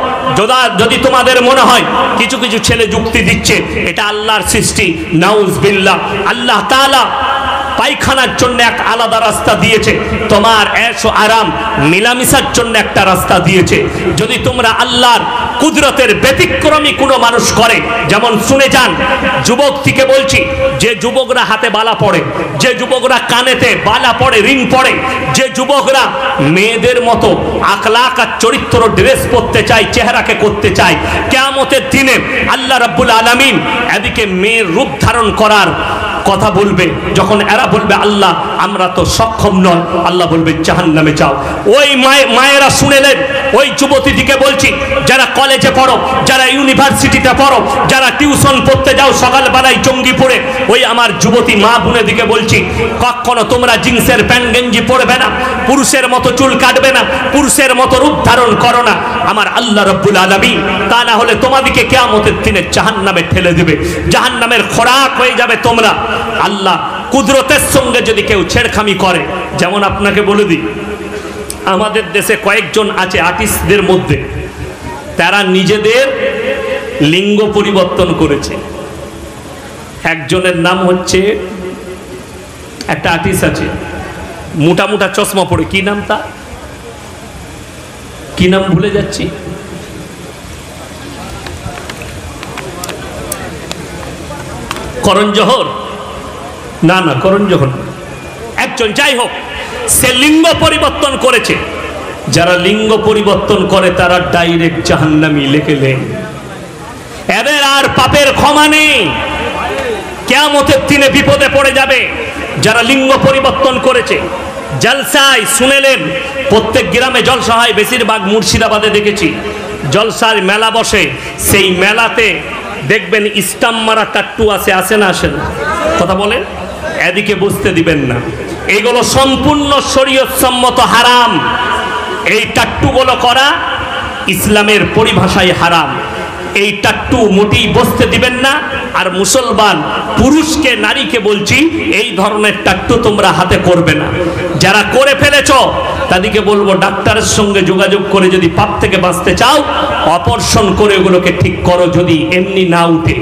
যদি তোমাদের মনে হয় কিছু কিছু ছেলে যুক্তি দিচ্ছে এটা আল্লাহর সৃষ্টি, নাউজুবিল্লাহ, আল্লাহ তাআলা পায়খানার জন্য এক আলাদা রাস্তা দিয়েছে, তোমার এশ ও আরাম মিলামিশার জন্য একটা রাস্তা দিয়েছে। যদি তোমরা আল্লাহর কুদরতের ব্যতিক্রমী কোনো মানুষ করে, যেমন শুনে যান, যুবক থেকে বলছি, যে যুবকরা হাতে বালা পড়ে, যে যুবকরা কানেতে বালা পড়ে, রিং পড়ে, যে যুবকরা মেয়েদের মতো আখলাক আর চরিত্র ড্রেস পরতে চায়, চেহারাকে করতে চায়, কিয়ামতের দিনে আল্লাহ রাব্বুল আলামিন এদিকে মেয়ের রূপ ধারণ করার কথা বলবে। যখন এরা বলবে আল্লাহ আমরা তো সক্ষম নয়, আল্লাহ বলবে জাহান্নামে যাও। ওই মায়েরা শুনেলেন, ওই যুবতীদিকে বলছি, যারা কলেজে পড়ো, যারা ইউনিভার্সিটিতে পড়ো, যারা টিউশন পড়তে যাও সকালবেলায় জঙ্গি পড়ে, ওই আমার যুবতী মা বোনের দিকে বলছি, কখনো তোমরা জিন্সের প্যান্ট গেঞ্জি পরবে না, পুরুষের মতো চুল কাটবে না, পুরুষের মতো রূপ ধারণ করো না, আমার আল্লাহ রাব্বুল আলামিন তা না হলে তোমাদেরকে কিয়ামতের দিনে জাহান্নামে ঠেলে দেবে, জাহান্নামের খোরাক হয়ে যাবে তোমরা। আল্লাহ কুদরতের সঙ্গে যদি কেউ ছেড়খামি করে, যেমন আপনাকে বলে দিই, আমাদের দেশে কয়েকজন আছে আর্টিস্টদের মধ্যে, তারা নিজেদের লিঙ্গ পরিবর্তন করেছে। একজনের নাম হচ্ছে, একটা আর্টিস্ট আছে মোটা মোটা চশমা পরে, কি নাম তা, কি নাম ভুলে যাচ্ছি, করণ জোহর, না না করণ জোহর একজন, যাই হোক, সে লিঙ্গ পরিবর্তন করেছে। যারা লিঙ্গ পরিবর্তন করে তারা ডাইরেক্ট জাহান্নামী লেখেলেন, এদের আর পাপের ক্ষমা নেই, কিয়ামতের দিনে বিপদে পড়ে যাবে। যারা লিঙ্গ পরিবর্তন করেছে, জলসায় শুনেলেন, প্রত্যেক গ্রামে জলসা হয়, বেশিরভাগ মুর্শিদাবাদে দেখেছি জলসার মেলা বসে, সেই মেলাতে দেখবেন স্টাম্প মারা টাট্টু আসে না, আসে না, কথা বলেন, এদিকে বুঝতে দিবেন না, এগুলো সম্পূর্ণ শরীয়ত সম্মত হারাম। এই টাট্টুগুলো করা ইসলামের পরিভাষায় হারাম। এই টাট্টু মোটেই বসতে দিবেন না। আর মুসলমান পুরুষকে নারীকে বলছি, এই ধরনের টাট্টু তোমরা হাতে করবে না। যারা করে ফেলেছ তাদেরকে বলবো ডাক্তারের সঙ্গে যোগাযোগ করে যদি পাপ থেকে বাঁচতে চাও অপারেশন করে ওগুলোকে ঠিক করো, যদি এমনি না উঠে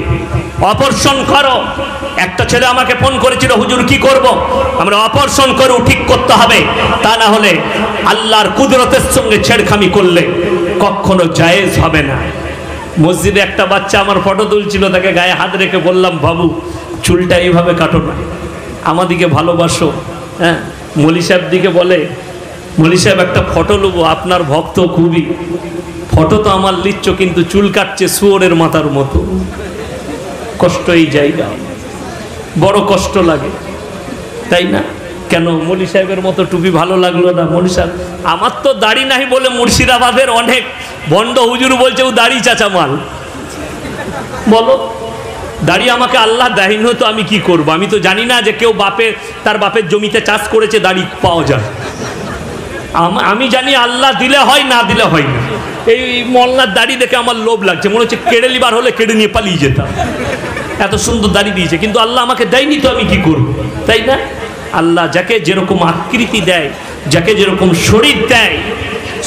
অপারেশন করো। একটা ছেলে আমাকে ফোন করেছিল, হুজুর কি করব? আমরা অপারেশন করে ঠিক করতে হবে, তা না হলে আল্লাহর কুদরতের সঙ্গে ছেড়খামি করলে কখনো জায়েজ হবে না। মসজিদে একটা বাচ্চা আমার ফটো তুলছিল, তাকে গায়ে হাত রেখে বললাম, বাবু চুলটা এইভাবে কাটো না, আমাদিকে ভালোবাসো। হ্যাঁ, মলি সাহেব দিকে বলে, মলি সাহেব একটা ফটো নেবো, আপনার ভক্ত খুবই, ফটো তো আমার লিচ্ছ কিন্তু চুল কাটছে শুয়োরের মাথার মতো। কষ্ট এই জায়গা, বড় কষ্ট লাগে, তাই না? কেন মলি সাহেবের মতো টুপি ভালো লাগলো না? মলি সাহেব, আমার তো দাড়ি নাই বলে মুর্শিদাবাদের অনেক ভণ্ড হুজুর বলছে ও দাড়ি চাচা মাল। বলো, দাড়ি আমাকে আল্লাহ দেয়নি, তো আমি কি করব? আমি তো জানি না যে কেউ তার বাপের জমিতে চাষ করেছে দাড়ি পাওয়া যায়। আমি জানি আল্লাহ দিলে হয়, না দিলে হয় না। এই মোল্লার দাড়ি দেখে আমার লোভ লাগছে, মনে হচ্ছে কেড়ে লিবার হলে কেড়ে নিয়ে পালিয়ে যেতাম, এত সুন্দর দাড়ি দিয়েছে, কিন্তু আল্লাহ আমাকে দেয়নি, তো আমি কি করব? তাই না? আল্লাহ যাকে যেরকম আকৃতি দেয়, যাকে যেরকম শরীর দেয়,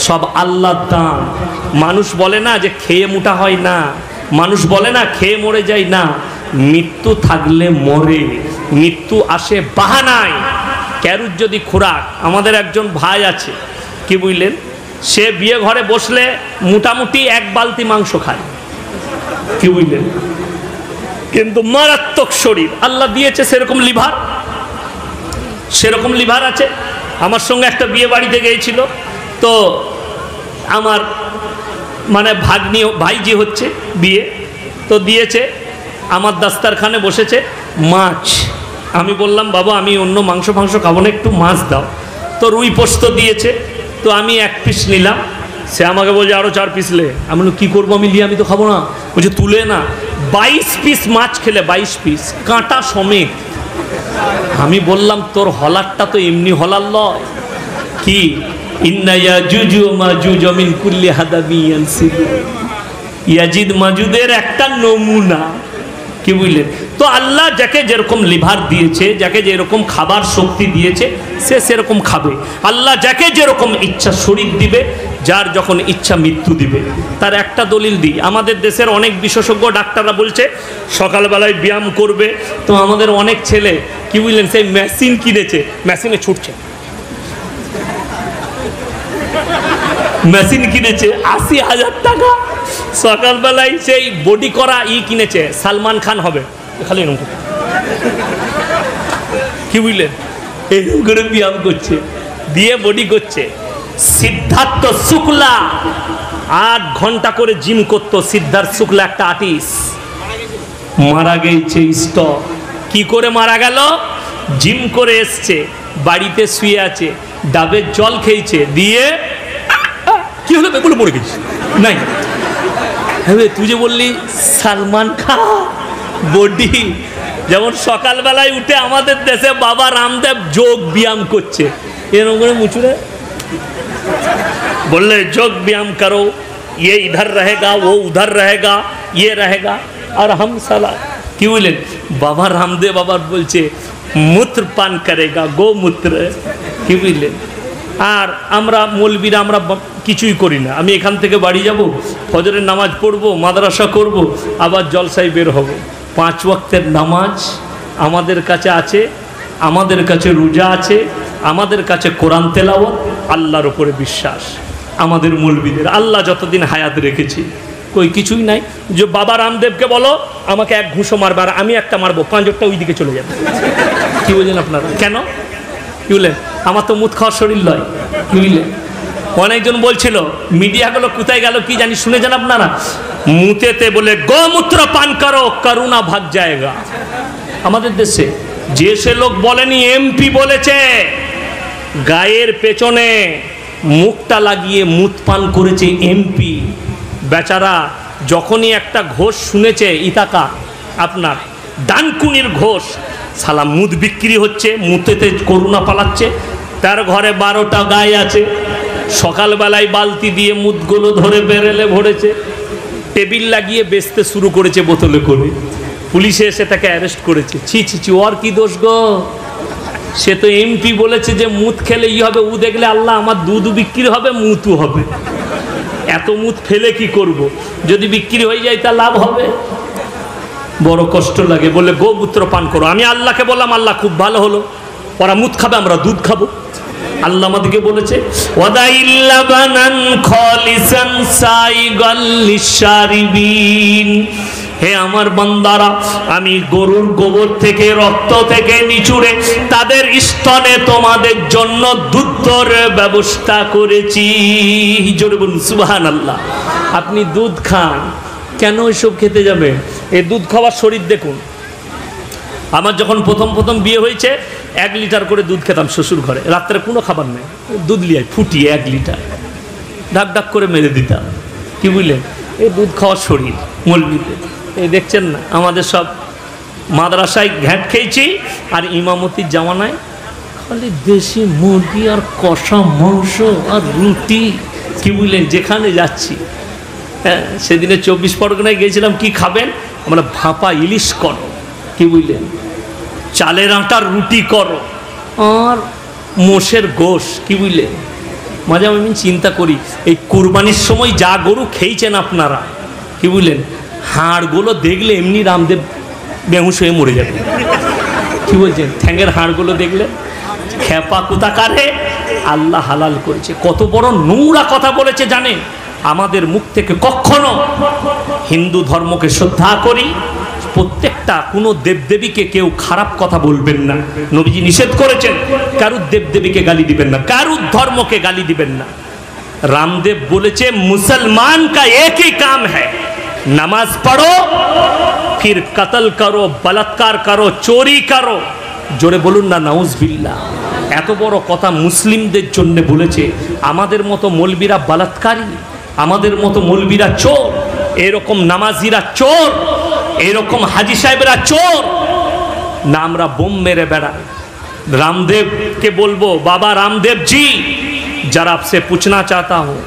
সব আল্লাহর দান। মানুষ বলে না যে খেয়ে মোটা হয় না, মানুষ বলে না খেয়ে মরে যায় না, মৃত্যু থাকলে মরে, মৃত্যু আসে বাহানায়। ক্যারুর যদি খোরাক, আমাদের একজন ভাই আছে, কি বুঝলেন, সে বিয়ে ঘরে বসলে মোটামুটি 1 বালতি মাংস খায়, কি বুঝলেন, কিন্তু মারাত্মক শরীর আল্লাহ দিয়েছে, সেরকম লিভার আছে। আমার সঙ্গে একটা বিয়ে বাড়িতে গিয়েছিল, তো আমার মানে ভাইজি হচ্ছে বিয়ে, তো দিয়েছে আমার দাস্তারখানে বসেছে মাছ। আমি বললাম, বাবা আমি অন্য মাংস খাবো না, একটু মাছ দাও। তো রুই পোস্ত দিয়েছে, তো আমি 1 পিস নিলাম, সে আমাকে বলছে আরো 4 পিস লে। আমি বললাম কি করবো, আমি আমি তো খাবো না। বলছে তুলে না। 22 পিস মাছ খেলে, 22 পিস কাঁটা সমেত। আমি বললাম তোর হলারটা তো এমনি হলার লয়, কি ইন্না ইয়াজুজ ওয়া মাজুজ মিন কুল্লি হাদাবিন ইয়ানসিলু, ইয়াজিদ মাজুদের একটা নমুনা, কি বুঝলেন? তো আল্লাহ যাকে যেরকম লিভার দিয়েছে, যাকে যেরকম খাবার শক্তি দিয়েছে, সে সেরকম খাবে। আল্লাহ যাকে যেরকম ইচ্ছা শরীর দিবে, যার যখন ইচ্ছা মৃত্যু দিবে। তার একটা দলিল দিই, আমাদের দেশের অনেক বিশেষজ্ঞ ডাক্তাররা বলছে সকালবেলায় ব্যায়াম করবে। তো আমাদের অনেক ছেলে, কি বুঝলেন, সেই মেশিন কিনেছে, মেশিনে ছুটছে, মেশিন কিনেছে 80,000 টাকা। সকালবেলায় সেই বডি করা কিনেছে, সালমান খান হবে, খালি এরকম, কি বুঝলেন, এরকম করে ব্যায়াম করছে, দিয়ে বডি করছে। সিদ্ধার্থ শুক্লা 8 ঘন্টা করে জিম করতো। সিদ্ধার্থ শুক্লা একটা আর্টিস্ট, মারা গেছে স্টক। কি করে মারা গেল? জিম করে এসছে, বাড়িতে শুয়ে আছে, ডাবের জল খেয়েছে, দিয়ে কি হলো বলে পড়ে গেছি নাই। হ্যাঁ তুই যে বললি সালমান খান বডি, যেমন সকালবেলায় উঠে আমাদের দেশে বাবা রামদেব যোগ ব্যায়াম করছে, এরকম করে মুচুরে बोल रहे जोग व्यायाम करो, ये इधर रहेगा वो उधर रहेगा ये रहेगा, और हम साला কি বলেন বাবা রামদেব বাবা বলছে মূত্র পান করেগা গোমূত্র, কি বুঝলেন। আর আমরা মৌলবীরা আমরা কিছুই করি না। আমি এখান থেকে বাড়ি যাব, ফজরের নামাজ পড়ব, মাদ্রাসা করব, আবার জলসায় বের হব। 5 ওয়াক্তের নামাজ আমাদের কাছে আছে, আমাদের কাছে রোজা আছে, আমাদের কাছে কোরআন তেলাওয়াত, আল্লাহর উপরে বিশ্বাস। আমাদের মৌলবীদের আল্লাহ যতদিন হায়াত রেখেছি কই কিছুই নাই। যে বাবা রামদেবকে বলো আমাকে 1 ঘুষো মারবে, আর আমি একটা মারবো, 5টা ওই দিকে চলে যাবে। কি বললেন আপনারা? কেন কি বললেন? আমার তো মুখ খাওয়ার শরীর নয়, কি বুঝলেন। অনেকজন বলছিল, মিডিয়াগুলো কোথায় গেল কি জানি, শুনেছেন আপনারা? মুতেতে বলে গোমূত্র পান করো করুণা ভাগ যায়গা। আমাদের দেশে যে সে লোক বলেনি, এমপি বলেছে গায়ের পেছনে মুখটা লাগিয়ে মুত পান করেছে এমপি। বেচারা যখনই একটা ঘোষ শুনেছে, ইতাকা আপনার ডানকুনির ঘোষ, সালা মুদ বিক্রি হচ্ছে, মুতেতে করুণা পালাচ্ছে, তার ঘরে 12টা গায়ে আছে, সকালবেলায় বালতি দিয়ে মুদগুলো ধরে বেরেলে ভরেছে, টেবিল লাগিয়ে বেচতে শুরু করেছে বোতলে করে। পুলিশে এসে তাকে অ্যারেস্ট করেছে। ছি ছি ছি, ওর কি দোষ গো? সে তো এমপি বলেছে যে মুত খেলে ই হবে, উ দেখলে আল্লাহ আমার দুধ বিক্রি হবে, মুতু হবে। এত মুত ফেলে কি করব? যদি বিক্রি হয়ে যায় তা লাভ হবে। বড় কষ্ট লাগে, বলে গোমূত্র পান করো। আমি আল্লাহকে বললাম, আল্লাহ খুব ভালো হলো, ওরা মুত খাবে, আমরা দুধ খাবো। আল্লাহ আমাদেরকে বলেছে হে আমার বান্দারা, আমি গরুর গোবর থেকে, রক্ত থেকে নিচুড়ে তাদের স্তনে তোমাদের জন্য দুধের ব্যবস্থা করেছি। জোরে বলুন সুবহানাল্লাহ। আপনি দুধ খান, কেন এসব খেতে যাবে? এই দুধ খাওয়ার শরীর দেখুন। আমার যখন প্রথম প্রথম বিয়ে হয়েছে 1 লিটার করে দুধ খেতাম শ্বশুর ঘরে। রাত্রে কোনো খাবার নেই, দুধ লিয়ে ফুটিয়ে 1 লিটার ডাক ডাক করে মেরে দিতাম। কি বুঝলেন? এই দুধ খাওয়ার শরীর মৌলবীতে। এই দেখছেন না, আমাদের সব মাদ্রাসায় ঘ্যাট খেয়েছি, আর ইমামতির জামানায় খালি দেশি মুরগি আর কষা মাংস আর রুটি। কি বুঝলেন? যেখানে যাচ্ছি, হ্যাঁ, সেদিনে 24 পরগনায় গিয়েছিলাম। কি খাবেন? আমরা ভাপা ইলিশ করো, কি বুঝলেন, চালের আটার রুটি করো, আর মোষের গোশ। কি বুঝলেন? মাঝে আমি চিন্তা করি, এই কুরবানির সময় যা গরু খেয়েছেন আপনারা, কি বুঝলেন, হাড়গুলো দেখলে এমনি রামদেব বেহুশ হয়ে মরে যাবে। কি বলছেন? ঠ্যাঙের হাড়গুলো দেখলে খেপা কোথাকারে আল্লাহ হালাল করেছে। কত বড় নোংরা কথা বলেছে জানেন? আমাদের মুখ থেকে কখনো হিন্দু ধর্মকে শ্রদ্ধা করি, প্রত্যেকটা কোনো দেবদেবীকে কেউ খারাপ কথা বলবেন না। নবীজি নিষেধ করেছেন, কারুর দেবদেবীকে গালি দিবেন না, কারুর ধর্মকে গালি দিবেন না। রামদেব বলেছে মুসলমান কা এক হি কাম হ্যায়, নামাজ পড়ো, ফির কতল করো, বলাৎকার করো, চোরি করো। জোরে বলুন না নাউজুবিল্লাহ। এত বড় কথা মুসলিমদের জন্য বলেছে। আমাদের মতো মৌলবীরা বলাৎকারী, আমাদের মতো মৌলবীরা চোর, এরকম নামাজিরা চোর, এরকম হাজি সাহেবরা চোর না? আমরা বোম মেরে বেড়াই। रामदेव के बोलबो बाबा रामदेव जी जरा आपसे पूछना चाहता हूँ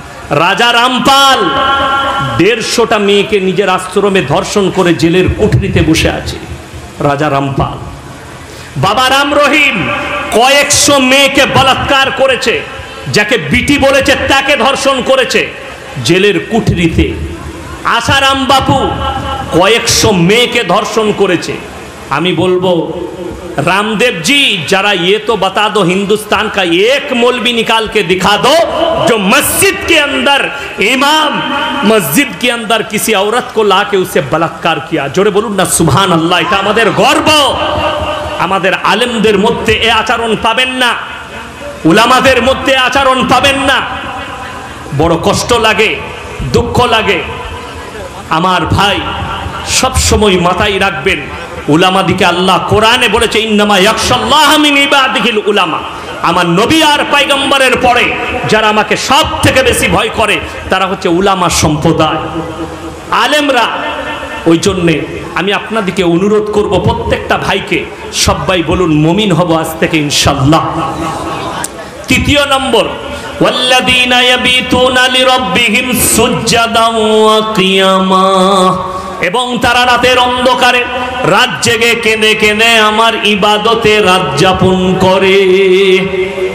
राजा रामपाल 150টা মেয়েকে নিজের আশ্রমে ধর্ষণ করে জেলের কুঠরিতে বসে আছে রাজা রামপাল বাবা রাম রহিম কয়েকশো মেয়েকে বলাৎকার করেছে যাকে বিটি বলেছে তাকে ধর্ষণ করেছে জেলের কুঠরিতে আশারাম बापू কয়েকশো মেয়েকে ধর্ষণ করেছে আমি বলবো रामदेव जी जरा ये तो बता दो हिंदुस्तान का एक मौलवी निकाल के दिखा दो जो मस्जिद के अंदर इमाम मस्जिद के अंदर किसी औरत को लाके उसे बलात्कार किया जोरे बोलूं ना सुभान अल्लाह এটা আমাদের গর্ব আমাদের আলেমদের মধ্যে এই আচরণ পাবেন না উলামাদের মধ্যে আচরণ পাবেন না বড় কষ্ট লাগে দুঃখ লাগে আমার ভাই সব সময় মাথায় রাখবেন উলামা দিকে আল্লাহ কোরআনে বলেছে ইন্নামা ইয়াখশাল্লাহ মিন ইবাদিহিল উলামা আমার নবী আর পয়গম্বরের পরে যারা আমাকে সবথেকে বেশি ভয় করে তারা হচ্ছে উলামা সম্প্রদায় আলেমরা ওই জন্য আমি আপনাদেরকে অনুরোধ করব প্রত্যেকটা ভাইকে সবাই বলুন মুমিন হব আজ থেকে ইনশাআল্লাহ তৃতীয় নম্বর ওয়াল্লাযীনা ইয়াবিতুনা লিরাব্বিহিম সুজদান ওয়া কিয়ামা এবং তারা রাতের অন্ধকারে রাত জেগে কেঁদে কেঁদে আমার ইবাদতে রাত যাপন করে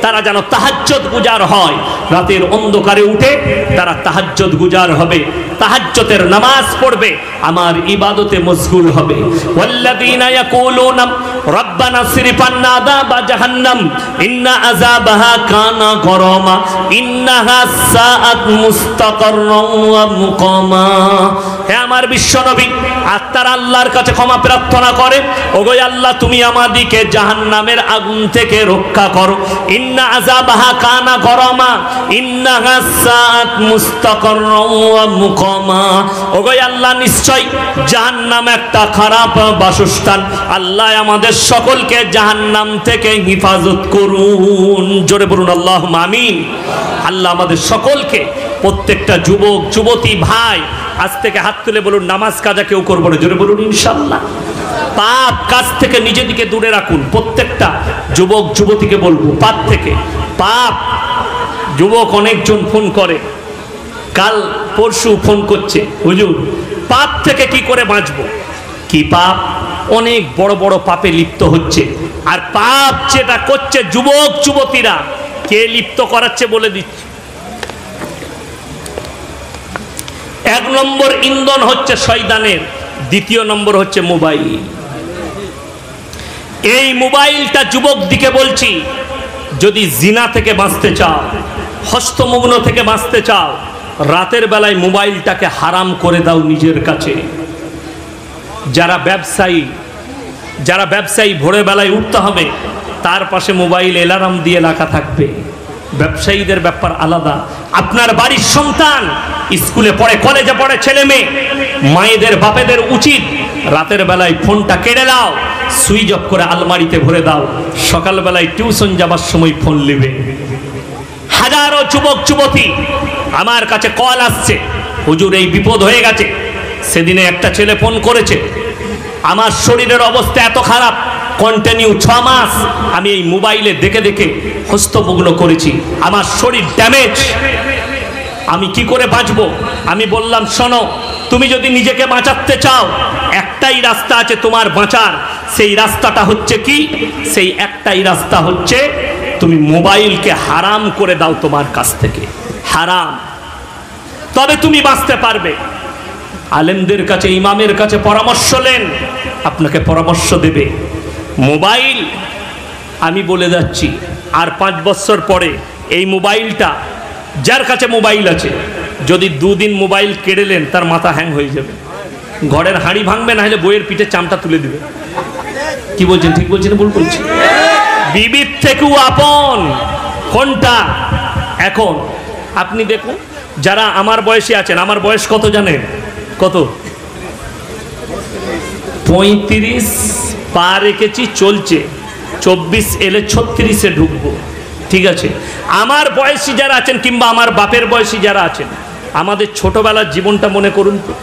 তারা যেন তাহাজ্জুদ গুজার হয় রাতের অন্ধকারে উঠে তারা তাহাজ্জুদ গুজার হবে তাহাজ্জুদের নামাজ পড়বে আমার ইবাদতে মশগুল হবে ওয়াল্লাযীনা ইয়াকুলুনা রব্বানা সিরিফ আন্না আযাবা জাহান্নাম ইন্না আযাবাহা কানা গরামা ইন্নাহা সাআত মুস্তাকাররান ওয়া মুকামা হে আমার বিশ্বনবী আত্মার আল্লাহর কাছে ক্ষমা প্রার্থনা করে ওগো আল্লাহ তুমি আমাদেরকে জাহান্নামের আগুন থেকে রক্ষা করো ইন্না আযাবাহা কানা গরামা ইন্নাহা সাআত মুস্তাকাররান ওয়া মুকামা ওগো আল্লাহ নিশ্চয় জাহান্নাম একটা খারাপ বাসস্থান আল্লাহ আমাদের সকলকে জাহান্নাম থেকে হেফাজত করুন জোরে বলুন আল্লাহুম্মা আমিন আল্লাহ আমাদের সকলকে প্রত্যেকটা যুবক যুবতী ভাই আজ থেকে হাত তুলে বলুন নামাজ কাজা কেউ করবো না জোরে বলুন ইনশাআল্লাহ পাপ কাজ থেকে নিজেদেরকে দূরে রাখুন প্রত্যেকটা যুবক যুবতীকে বলবো পাপ থেকে পাপ যুবক অনেকজন ফোন করে কাল পরশু ফোন করছে, হুজুর পাপ থেকে কি করে বাঁচবো। কি পাপ? অনেক বড় বড় পাপে লিপ্ত হচ্ছে। আর পাপ যেটা করছে যুবক যুবতীরা, কে লিপ্ত করাচ্ছে বলে দিচ্ছে। 1 নম্বর ইন্ধন হচ্ছে শয়তানের, 2 নম্বর হচ্ছে মোবাইল। এই মোবাইলটা যুবক দিকে বলছি, যদি জিনা থেকে বাঁচতে চাও, হস্তমগ্ন থেকে বাঁচতে চাও, রাতের বেলায় মোবাইলটাকে হারাম করে দাও নিজের কাছে। যারা ব্যবসায়ী ভোরের বেলায় উঠতে হবে, তার পাশে মোবাইল অ্যালার্ম দিয়ে রাখা থাকবে। ব্যবসায়ীদের ব্যাপার আলাদা। আপনার বাড়ির সন্তান স্কুলে পড়ে, কলেজে পড়ে ছেলে মেয়ে, মায়েদের বাপেদের উচিত রাতের বেলায় ফোনটা কেড়ে দাও, সুইচ অফ করে আলমারিতে ভরে দাও। সকালবেলায় টিউশন যাবার সময় ফোন নেবে। হাজারো যুবক যুবতী আমার কাছে কল আসছে, হুজুর এই বিপদ হয়ে গেছে। সেদিনে একটা ছেলে ফোন করেছে, আমার শরীরের অবস্থা এত খারাপ, কন্টিনিউ 6 মাস আমি এই মোবাইলে দেখে দেখে হস্তমগ্ন করেছি, আমার শরীর ড্যামেজ, আমি কি করে বাঁচবো। আমি বললাম, শোনো, তুমি যদি নিজেকে বাঁচাতে চাও, একটাই রাস্তা আছে তোমার বাঁচার। সেই রাস্তাটা হচ্ছে কি? সেই একটাই রাস্তা হচ্ছে তুমি মোবাইলকে হারাম করে দাও তোমার কাছ থেকে, হারাম, তবে তুমি বাঁচতে পারবে। আলেমদের কাছে, ইমামের কাছে পরামর্শ নেন, আপনাকে পরামর্শ দেবে। মোবাইল, আমি বলে যাচ্ছি, আর 5 বছর পরে এই মোবাইলটা, যার কাছে মোবাইল আছে, যদি 2 দিন মোবাইল কেড়ে নেন, তার মাথা হ্যাং হয়ে যাবে, ঘরের হাঁড়ি ভাঙবে, না হলে বইয়ের পিঠে চামটা তুলে দিবে। কি বলছেন, ঠিক বলছেন, ভুল বলছি? বিবির থেকেও আপন কোনটা? এখন আপনি দেখুন, যারা আমার বয়সী আছেন, আমার বয়স কত জানেন? কত? 35 পা রেখেছি, চলছে 24 এলে 36-এ ঢুকবো, ঠিক আছে? আমার বয়সী যারা আছেন, কিংবা আমার বাপের বয়সী যারা আছেন, আমাদের ছোটবেলার জীবনটা মনে করুন তো।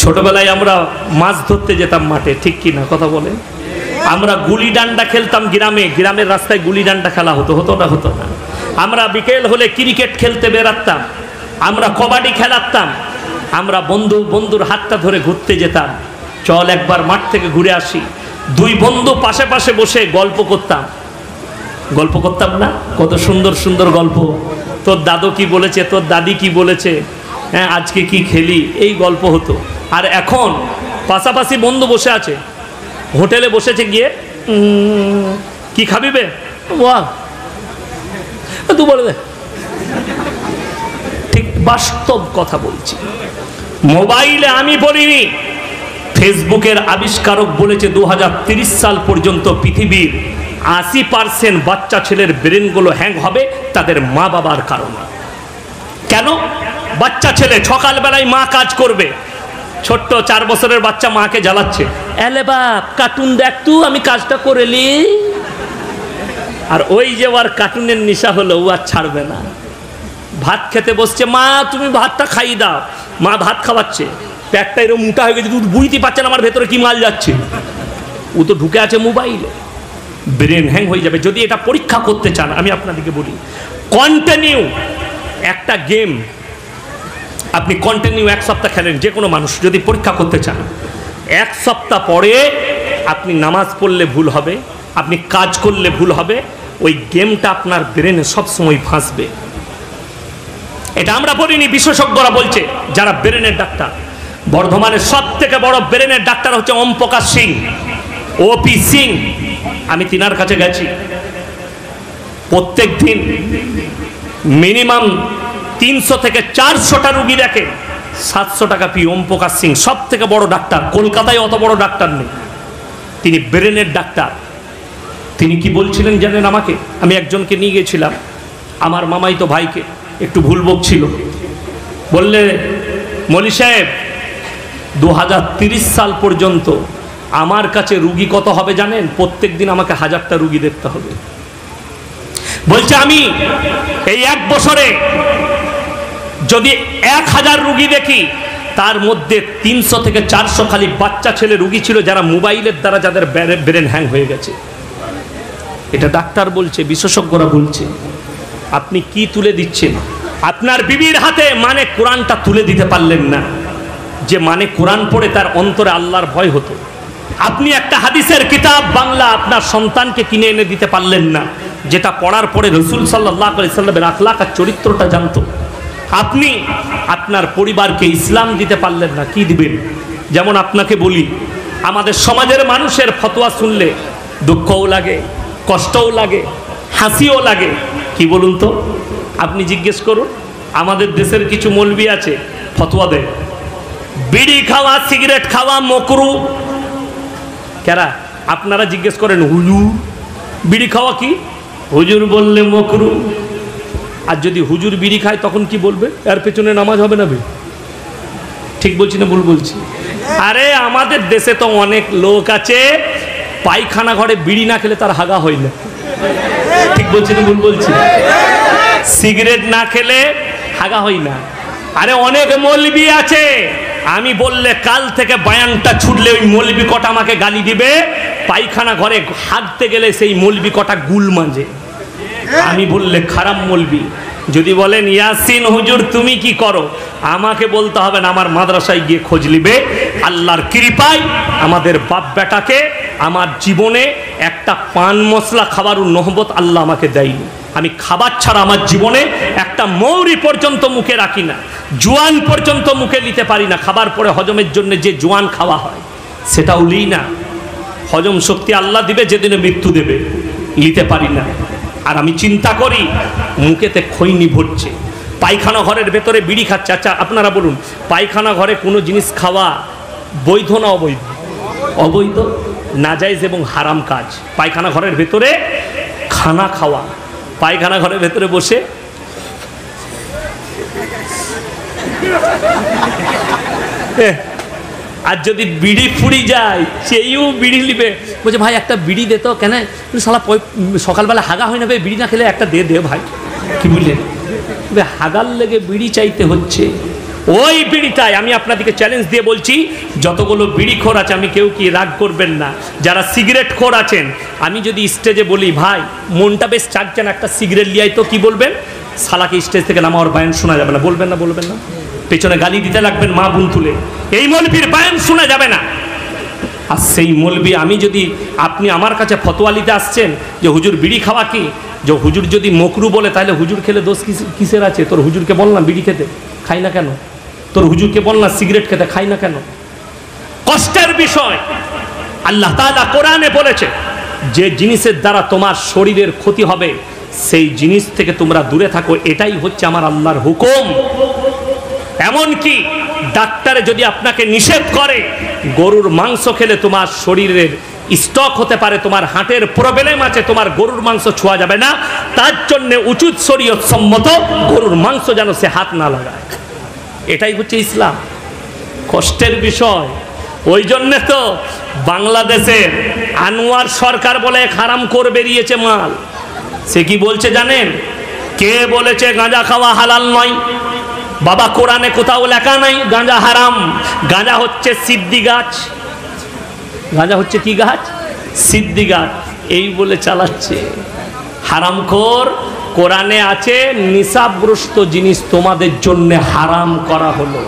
ছোটবেলায় আমরা মাছ ধরতে যেতাম মাঠে, ঠিক কি না, কথা বলেন? আমরা গুলি ডান্ডা খেলতাম গ্রামের রাস্তায় গুলি ডান্ডা খেলা হতো না। আমরা বিকেল হলে ক্রিকেট খেলতে বেরাতাম, আমরা কবাডি খেলাতাম, আমরা বন্ধুর হাতটা ধরে ঘুরতে যেতাম, চল একবার মাঠ থেকে ঘুরে আসি। 2 বন্ধু পাশে পাশে বসে গল্প করতাম না? কত সুন্দর সুন্দর গল্প। তোর দাদু কি বলেছে, তোর দাদি কি বলেছে, হ্যাঁ আজকে কি খেলি, এই গল্প হতো। আর এখন পাশাপাশি বন্ধু বসে আছে, হোটেলে বসেছে, গিয়ে কি খাবি বে, বাহ তুই বলে দে। ঠিক বাস্তব কথা বলছি। মোবাইলে আমি বলিনি, ফেসবুকের আবিষ্কারক বলেছে 2030 সাল পর্যন্ত পৃথিবীর 80% বাচ্চা ছেলের ব্রেনগুলো হ্যাং হবে তাদের মা বাবার কারণে। কেন? বাচ্চা ছেলে সকালবেলায় মা কাজ করবে, ছোট্ট 4 বছরের বাচ্চা মাকে জ্বালাচ্ছে, এলে বাপ কার্টুন দেখ তুই, আমি কাজটা করে লি। আর ওই যে ওর কার্টুনের নেশা হলো, ও আর ছাড়বে না। ভাত খেতে বসছে, মা তুমি ভাতটা খাইয়ে দাও, মা ভাত খাওয়াচ্ছে, পেটটা এরকম মোটা হয়ে গেছে, তুই বুঝতে পারছেন আমার ভেতরে কি মাল যাচ্ছে, ও তো ঢুকে আছে মোবাইলে, ব্রেন হ্যাং হয়ে যাবে। যদি এটা পরীক্ষা করতে চান, আমি আপনাদেরকে বলি, কন্টিনিউ একটা গেম আপনি কন্টিনিউ 1 সপ্তাহ খেলেন, যে কোনো মানুষ যদি পরীক্ষা করতে চান, 1 সপ্তাহ পরে আপনি নামাজ পড়লে ভুল হবে, আপনি কাজ করলে ভুল হবে, ওই গেমটা আপনার ব্রেনে সবসময় ফাঁসবে। এটা আমরা বলিনি, বিশেষজ্ঞরা বলছে, যারা ব্রেনের ডাক্তার। বর্ধমানের সবথেকে বড় ব্রেনের ডাক্তার হচ্ছে ওম প্রকাশ সিং, ওপি সিং। আমি তিনার কাছে গেছি, প্রত্যেক দিন মিনিমাম 300 থেকে 400টা রুগী দেখে, 700 টাকা ফি। ওম প্রকাশ সিং সব থেকে বড় ডাক্তার, কলকাতায় অত বড় ডাক্তার নেই, তিনি ব্রেনের ডাক্তার। তিনি কি বলছিলেন জানেন আমাকে? আমি একজনকে নিয়ে গেছিলাম, আমার মামাই তো ভাইকে, একটু ভুল বকছিল, বললে মলি সাহেব 2030 সাল পর্যন্ত আমার কাছে রুগী কত হবে জানেন? প্রত্যেক দিন আমাকে 1000টা রুগী দেখতে হবে। বলছে আমি এই 1 বছরে যদি 1000 রুগী দেখি, তার মধ্যে 300 থেকে 400 খালি বাচ্চা ছেলে রুগী ছিল, যারা মোবাইলের দ্বারা যাদের ব্রেন হ্যাং হয়ে গেছে। এটা ডাক্তার বলছে, বিশেষজ্ঞরা বলছে। আপনি কি তুলে দিচ্ছেন? আপনার বিবির হাতে মানে কোরআনটা তুলে দিতে পারলেন না, যে মানে কোরআন পড়ে তার অন্তরে আল্লাহর ভয় হতো। আপনি একটা হাদিসের কিতাব বাংলা আপনার সন্তানকে কিনে এনে দিতে পারলেন না, যেটা পড়ার পরে রাসূল সাল্লাল্লাহু আলাইহি সাল্লামের আখলাক আর চরিত্রটা জানতো। আপনি আপনার পরিবারকে ইসলাম দিতে পারলেন না, কি দিবেন? যেমন আপনাকে বলি, আমাদের সমাজের মানুষের ফতোয়া শুনলে দুঃখও লাগে, কষ্টও লাগে, হাসিও লাগে। কি বলুন তো? আপনি জিজ্ঞেস করুন, আমাদের দেশের কিছু মৌলবি আছে ফতোয়া দেয় বিড়ি খাওয়া সিগারেট খাওয়া মকরু। কেরা? আপনারা জিজ্ঞেস করেন হুজুর বিড়ি খাওয়া কি? হুজুর বললে মকরু। আর যদি হুজুর বিড়ি খায় তখন কি বলবে? এর পেছনে নামাজ হবে না? ঠিক বলছি না ভুল বলছি? আরে আমাদের দেশে তো অনেক লোক আছে পায়খানা ঘরে বিড়ি না খেলে তার হাগা হয় না। ঠিক বলছি না ভুল বলছি? সিগারেট না খেলে হাগা হয় না। আরে অনেক মৌলবি আছে, আমি বললে কাল থেকে বয়ানটা ছুটলে ওই মৌলবি কটা আমাকে গালি দিবে। পায়খানা ঘরে হাঁটতে গেলে সেই মৌলবি কটা গুল মাঝে, আমি বললে খারাপ মৌলবি। যদি বলেন ইয়াসিন হুজুর তুমি কি করো, আমাকে বলতে হবে না, আমার মাদ্রাসায় গিয়ে খোঁজ নিবে। আল্লাহর কৃপায় আমাদের বাপ বেটাকে আমার জীবনে একটা পান মশলা খাবার নহবত আল্লাহ আমাকে দেয়নি। আমি খাবার ছাড়া আমার জীবনে একটা মৌরি পর্যন্ত মুখে রাখি না, জোয়ান পর্যন্ত মুখে নিতে পারি না। খাবার পরে হজমের জন্য যে জোয়ান খাওয়া হয় সেটাও লিই না। হজম শক্তি আল্লাহ দিবে, যেদিনে মৃত্যু দেবে, নিতে পারি না। আর আমি চিন্তা করি মুখেতে খৈনি ভরছে, পায়খানা ঘরের ভেতরে বিড়ি খাচ্ছে। আচ্ছা আপনারা বলুন, পায়খানা ঘরে কোনো জিনিস খাওয়া বৈধ না অবৈধ? অবৈধ, নাজায়েজ এবং হারাম কাজ। পায়খানা ঘরের ভেতরে খানা খাওয়া, পায়খানা ঘরের ভেতরে বসে আর যদি বিড়ি ফুড়ি যায় সেইও বিড়ি নিবে, বলছে ভাই একটা বিড়ি দে তো। কেন? শালা সকালবেলা হাগা হয় না ভাই, বিড়ি না খেলে একটা দে দে ভাই। কি বুঝলেন? হাগার লেগে বিড়ি চাইতে হচ্ছে। ওই বিড়িটাই আমি আপনাদেরকে চ্যালেঞ্জ দিয়ে বলছি, যতগুলো বিড়ি খোর আছে, আমি কেউ কি রাগ করবেন না, যারা সিগারেট খোর আছেন, আমি যদি স্টেজে বলি ভাই মনটা বেশ চাচ্ছেন একটা সিগারেট লিয়াই, তো কি বলবেন? শালাকে স্টেজ থেকে নামাওয়ার বায়ান শোনা যাবে না, বলবেন না? বলবেন না? পেছনে গালি দিতে লাগবেন মা বোন তুলে, এই মৌলবীর বায়ান শোনা যাবে না। আর সেই মৌলবী, আমি যদি, আপনি আমার কাছে ফতোয়া নিতে আসছেন যে হুজুর বিড়ি খাওয়া কি, যে হুজুর যদি মকরু বলে তাহলে হুজুর খেলে দোষ কিসের আছে? তোর হুজুরকে বল না বিড়ি খেতে, খাই না কেন? তোর হুজুরকে বল না সিগারেট খেতে, খাই না কেন? কষ্টের বিষয়। আল্লাহ তাআলা কোরআনে বলেছে যে জিনিসের দ্বারা তোমার শরীরের ক্ষতি হবে সেই জিনিস থেকে তোমরা দূরে থাকো, এটাই হচ্ছে আমার আল্লাহর হুকুম। এমনকি ডাক্তারে যদি আপনাকে নিষেধ করে গরুর মাংস খেলে তোমার শরীরের স্টক হতে পারে, তোমার হার্টের প্রবলেম আছে, তোমার গরুর মাংস ছোঁয়া যাবে না, তার জন্য উচিত শরীয়ত সম্মত গরুর মাংস যেন সে হাত না লাগায়। এটাই হচ্ছে ইসলাম। কষ্টের বিষয়। ওই জন্যে তো বাংলাদেশের আনোয়ার সরকার বলে হারাম করে বেরিয়েছে মাল। সে কি বলছে জানেন? কে বলেছে গাঁজা খাওয়া হালাল নয়? বাবা কোরআনে কোথাও লেখা নাই গাঁজা হারাম। গাঁজা হচ্ছে সিদ্ধি গাছ। গাঁজা হচ্ছে কি গাছ? সিদ্ধি গাছ। এই বলে চালাচ্ছে হারামখোর। কোরআনে আছে নিসাবগ্রস্ত জিনিস তোমাদের জন্য হারাম করা হলো।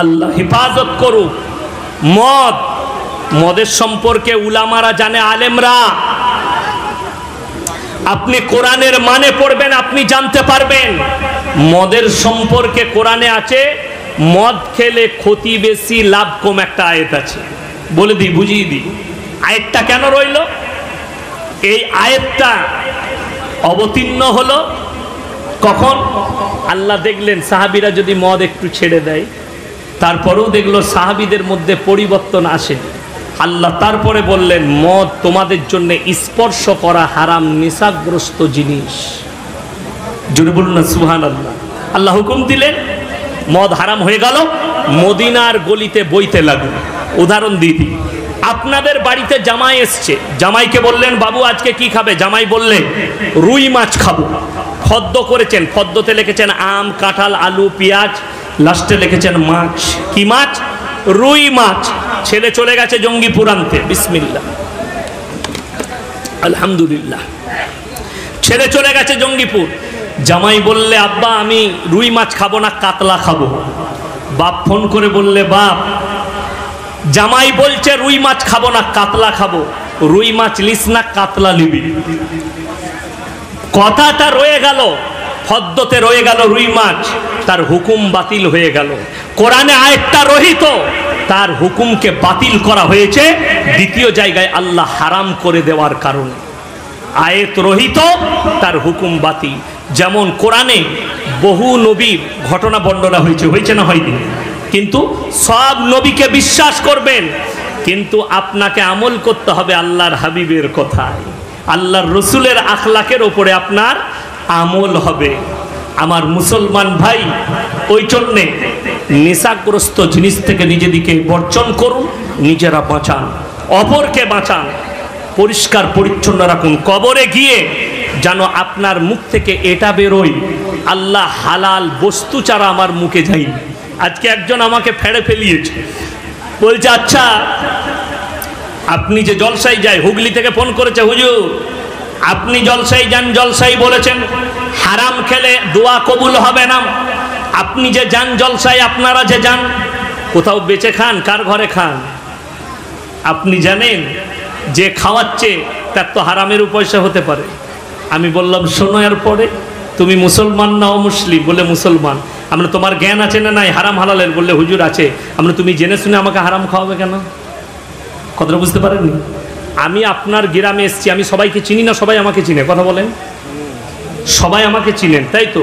আল্লাহ হেফাজত করুক। মদ, মদের সম্পর্কে উলামারা জানে, আলেমরা। আপনি কোরআনের মানে পড়বেন, আপনি জানতে পারবেন মদের সম্পর্কে কোরআনে আছে মদ খেলে ক্ষতি বেশি লাভ কম, একটা আয়াত আছে। বলে দিই, বুঝিয়ে দিই আয়াতটা কেন রইল। এই আয়াতটা অবতীর্ণ হলো কখন? আল্লাহ দেখলেন সাহাবীরা যদি মদ একটু ছেড়ে দেয়, তারপরেও দেখলো সাহাবীদের মধ্যে পরিবর্তন আসেনি। আল্লাহ তারপরে বললেন মদ তোমাদের জন্য স্পর্শ করা হারাম, নেশাগ্রস্ত জিনিস। জোরে বলুন না সুবহানাল্লাহ। আল্লাহ হুকুম দিলেন, মদ হারাম হয়ে গেল, মদিনার গলিতে বইতে লাগলো। উদাহরণ দিয়ে দিই, আপনাদের বাড়িতে জামাই এসছে, জামাইকে বললেন বাবু আজকে কি খাবে? জামাই বললেন রুই মাছ খাবো। ফদ্দ করেছেন, ফদ্দতে লিখেছেন আম, কাঁঠাল, আলু, পেঁয়াজ, লাস্টে লিখেছেন মাছ। কি মাছ? রুই মাছ। ছেলে চলে গেছে জঙ্গিপুর আনতে, বিসমিল্লাহ আলহামদুলিল্লাহ। ছেলে চলে গেছে জঙ্গিপুর, জামাই বললে আব্বা আমি রুই মাছ খাবো না, কাতলা খাবো। বাপ ফোন করে বললে বাপ জামাই বলছে রুই মাছ খাবো না, কাতলা খাবো, রুই মাছ লিস না, কাতলা নিবি। কথাটা রয়ে গেল, ফদ্দতে রয়ে গেল রুই মাছ, তার হুকুম বাতিল হয়ে গেল। কোরআনে আয়াতটা রহিত, তার হুকুমকে বাতিল করা হয়েছে দ্বিতীয় জায়গায় আল্লাহ হারাম করে দেওয়ার কারণে। আয়াত রহিত, তার হুকুম বাতিল। যেমন কোরআনে বহু নবীর ঘটনা বর্ণনা হয়েছে, হয়েছে না হয়নি? কিন্তু সব নবীকে বিশ্বাস করবেন, কিন্তু আপনাকে আমল করতে হবে আল্লাহর হাবিবের কথায়, আল্লাহর রসুলের আখলাকের ওপরে আপনার আমল হবে। আমার মুসলমান ভাই, ওই জন্যে নেশাগ্রস্ত জিনিস থেকে নিজেদিকে বর্জন করুন, নিজেরা বাঁচান, অপরকে বাঁচান, পরিষ্কার পরিচ্ছন্ন রাখুন। কবরে গিয়ে যেন আপনার মুখ থেকে এটা বেরোয়, আল্লাহ হালাল বস্তু ছাড়া আমার মুখে যায়নি। আজকে একজন আমাকে ফেড়ে ফেলিয়েছে, বলছে আচ্ছা আপনি যে জলসায় যায়, হুগলি থেকে ফোন করেছে, হুজুর আপনি জলসাই যান, জলসাই বলেছেন হারাম খেলে দোয়া কবুল হবে না। আপনি যে যান জলসাই, আপনারা যে যান, কোথাও বেঁচে খান, কার ঘরে খান? আপনি জানেন যে খাওয়াচ্ছে তার তো হারামের পয়সা হতে পারে। আমি বললাম শোনো, এর পরে তুমি মুসলমান না অমুসলিম? বলে মুসলমান। আমরা তোমার জ্ঞান আছে না নাই হারাম হালালের? বললে হুজুর আছে। আমরা তুমি জেনে শুনে আমাকে হারাম খাওয়াবে কেন? কথাটা বুঝতে পারেননি? আমি আপনার গ্রামে এসেছি, আমি সবাইকে চিনি না, সবাই আমাকে চিনে? কথা বলেন, সবাই আমাকে চিনেন তাই তো?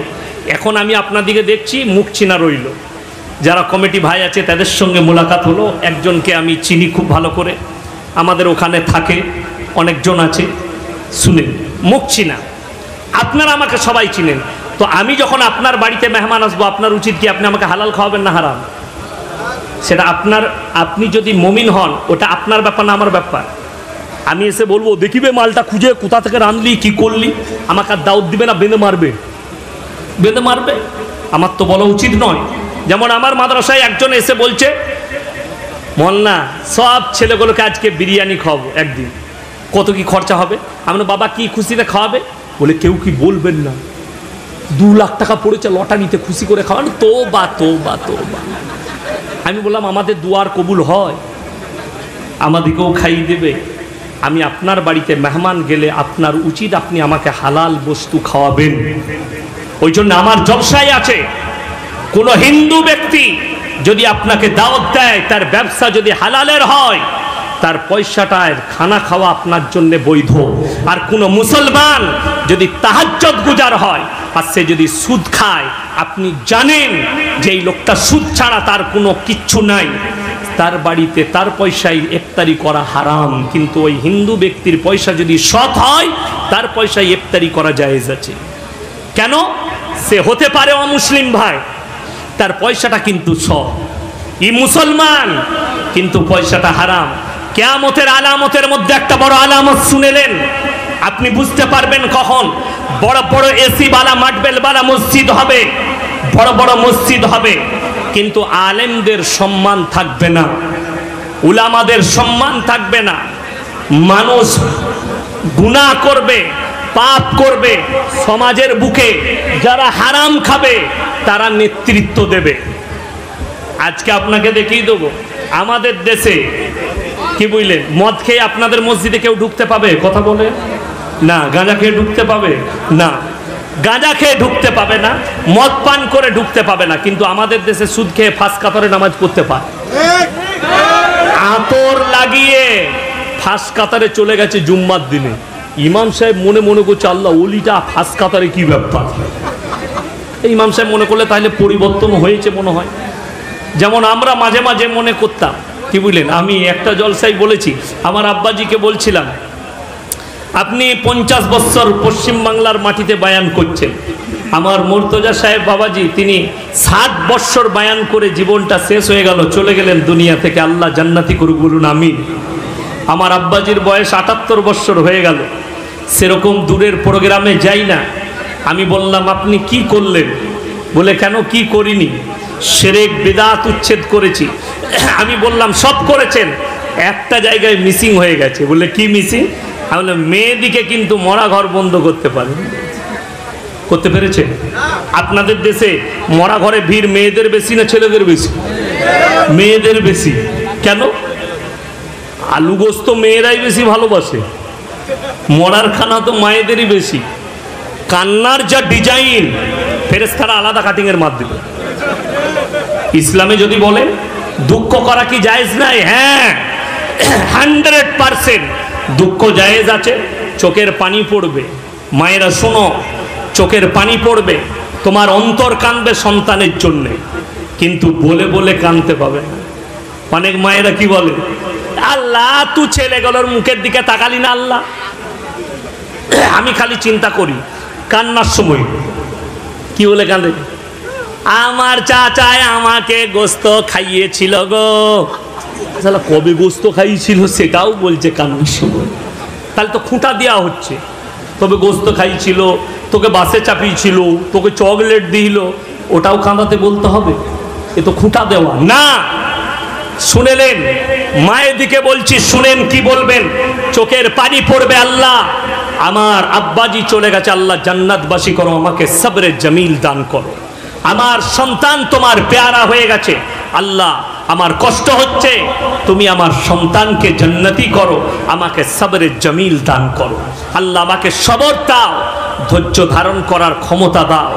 এখন আমি আপনার দিকে দেখছি, মুখ চিনা রইল। যারা কমিটি ভাই আছে তাদের সঙ্গে মোলাকাত হলো, একজনকে আমি চিনি খুব ভালো করে, আমাদের ওখানে থাকে, অনেকজন আছে, শুনেন, মুখ চিনা। আপনারা আমাকে সবাই চিনেন, তো আমি যখন আপনার বাড়িতে মেহমান আসবো, আপনার উচিত কি আপনি আমাকে হালাল খাওয়াবেন না হারাম? সেটা আপনার, আপনি যদি মমিন হন ওটা আপনার ব্যাপার না আমার ব্যাপার। আমি এসে বলবো দেখিবে মালটা খুঁজে কোথা থেকে রাঁধলি, কি করলি, আমাকে আর দাউদ দিবে না বেঁধে মারবে? বেঁধে মারবে, আমার তো বলা উচিত নয়। যেমন আমার মাদ্রাসায় একজন এসে বলছে মোল্লা সব ছেলেগুলোকে আজকে বিরিয়ানি খাওয়াবো একদিন, কত কি খরচা হবে? আমরা বাবা কি খুশিতে খাওয়াবে? বলে কেউ কি বলবেন না, 2 লাখ টাকা পড়েছে লটারিতে, খুশি করে খাওয়ানো। তো বা তো বা তো বা। আমি বললাম আমাদের দুয়ার কবুল হয়, আমাদেরকেও খাইয়ে দেবে। আমি আপনার বাড়িতে মেহমান গেলে আপনার উচিত আপনি আমাকে হালাল বস্তু খাওয়াবেন। ওই জন্য আমার জলসায় আছে, কোন হিন্দু ব্যক্তি যদি আপনাকে দাওয়াত দেয়, তার ব্যবসা যদি হালালের হয়, তার পয়সাটায় খানা খাওয়া আপনার জন্য বৈধ। আর কোন মুসলমান যদি তাহাজ্জুদ গুজার হয় আর সে যদি সুদ খায়, আপনি জানেন যে এই লোকটা সুদ ছাড়া তার কোনো কিচ্ছু নাই, তার বাড়িতে তার পয়সায় ইফতারি করা হারাম। কিন্তু ওই হিন্দু ব্যক্তির পয়সা যদি সৎ হয়, তার পয়সায় ইফতারি করা জায়েজ আছে। কেন? সে হতে পারে অমুসলিম ভাই, তার পয়সাটা কিন্তু সৎ, ই মুসলমান, কিন্তু পয়সাটা হারাম। কিয়ামতের আলামতের মধ্যে একটা বড় আলামত শুনেলেন, আপনি বুঝতে পারবেন কখন বড় বড় এসি বালা মাটবেল বালা মসজিদ হবে, বড় বড় মসজিদ হবে, কিন্তু আলেমদের সম্মান থাকবে না, উলামাদের সম্মান থাকবে না। মানুষ গুনাহ করবে, পাপ করবে, সমাজের বুকে যারা হারাম খাবে তারা নেতৃত্ব দেবে। আজকে আপনাকে দেখিয়ে দেবো, আমাদের দেশে কি বুঝলেন, মদ খেয়ে আপনাদের মসজিদে কেউ ঢুকতে পাবে? কথা বলে না। গাঁজা খেয়ে ঢুকতে পাবে না, গাঁজা খেয়ে ঢুকতে পাবে না, মদ পান করে ঢুকতে পাবে না। কিন্তু আমাদের দেশে সুদ খেয়ে ফাঁস কাতারে নামাজ পড়তে পারে, আতর লাগিয়ে ফাঁস কাতারে চলে গেছে জুম্মার দিনে। ইমাম সাহেব মনে মনে করছে আল্লাহ ওলিটা ফাঁস কাতারে কি ব্যাপার? ইমাম সাহেব মনে করলে তাহলে পরিবর্তন হয়েছে মনে হয়। যেমন আমরা মাঝে মাঝে মনে করতাম, কি বুঝলেন, আমি একটা জলসায় বলেছি, আমার আব্বাজিকে বলছিলাম আপনি 50 বছর পশ্চিমবাংলার মাটিতে বায়ান করছেন। আমার মুর্তজা সাহেব বাবাজি তিনি 7 বছর বায়ান করে জীবনটা শেষ হয়ে গেল, চলে গেলেন দুনিয়া থেকে, আল্লাহ জান্নাতি করুক, বলুন আমিন। আমার আব্বাজির বয়স 78 বছর হয়ে গেল, সেরকম দূরের প্রোগ্রামে যাই না। আমি বললাম আপনি কি করলেন? বলে কেন কি করিনি? শিরক বিদআত উচ্ছেদ করেছি। আমি বললাম সব করেছেন, একটা জায়গায় মিসিং হয়ে গেছে। বলে কি মিসিং? আমি বললাম মেয়েদিকে কিন্তু মরা ঘর বন্ধ করতে পারেন। করতে পেরেছে? আপনাদের দেশে মরা ঘরে ভিড় মেয়েদের বেশি না ছেলেদের বেশি? মেয়েদের বেশি। কেন? আলু গোস্ত মেয়েরাই বেশি ভালোবাসে, মরার খানা তো মায়েদেরই বেশি। কান্নার যা ডিজাইন, ফেরেশতারা আলাদা কাটিং এর মাধ্যমে। ইসলামে যদি বলেন দুঃখ করা কি জায়েজ নাই? হ্যাঁ, 100% দুঃখ জায়েজ আছে। চোখের পানি পড়বে, মায়েরা শোনো, চোখের পানি পড়বে, তোমার অন্তর কাঁদবে সন্তানের জন্যে, কিন্তু বলে বলে কাঁদতে পাবে না। অনেক মায়েরা কি বলে, আল্লাহ তুই ছেলেগুলোর মুখের দিকে তাকালি না আল্লাহ। আমি খালি চিন্তা করি কান্নার সময় কি বলে কাঁদে, আমার চাচায় আমাকে গোস্ত খাইয়েছিল গো। আসলে কবে গোস্ত খাইয়েছিল সেটাও বলছে কান্নার সময়। তাহলে তো খুঁটা দেওয়া হচ্ছে, তবে গোস্ত খাইছিল, তোকে বাসে চাপিয়েছিল, তোকে চকলেট দিল, ওটাও কাঁদাতে বলতে হবে? এ তো খুঁটা দেওয়া না। শুনেলেন, মায়ের দিকে বলছি, শুনেন কি বলবেন। চোখের পানি পড়বে, আল্লাহ আমার আব্বাজি চলে গেছে, আল্লাহ জান্নাতবাসী করো, আমাকে সবরে জমিল দান করো। আমার সন্তান তোমার পেয়ারা হয়ে গেছে, আল্লাহ আমার কষ্ট হচ্ছে, তুমি আমার সন্তানকে জান্নাতি করো, আমাকে সবরে জমিল দান করো। আল্লাহ আমাকে সবর দাও, ধৈর্য ধারণ করার ক্ষমতা দাও।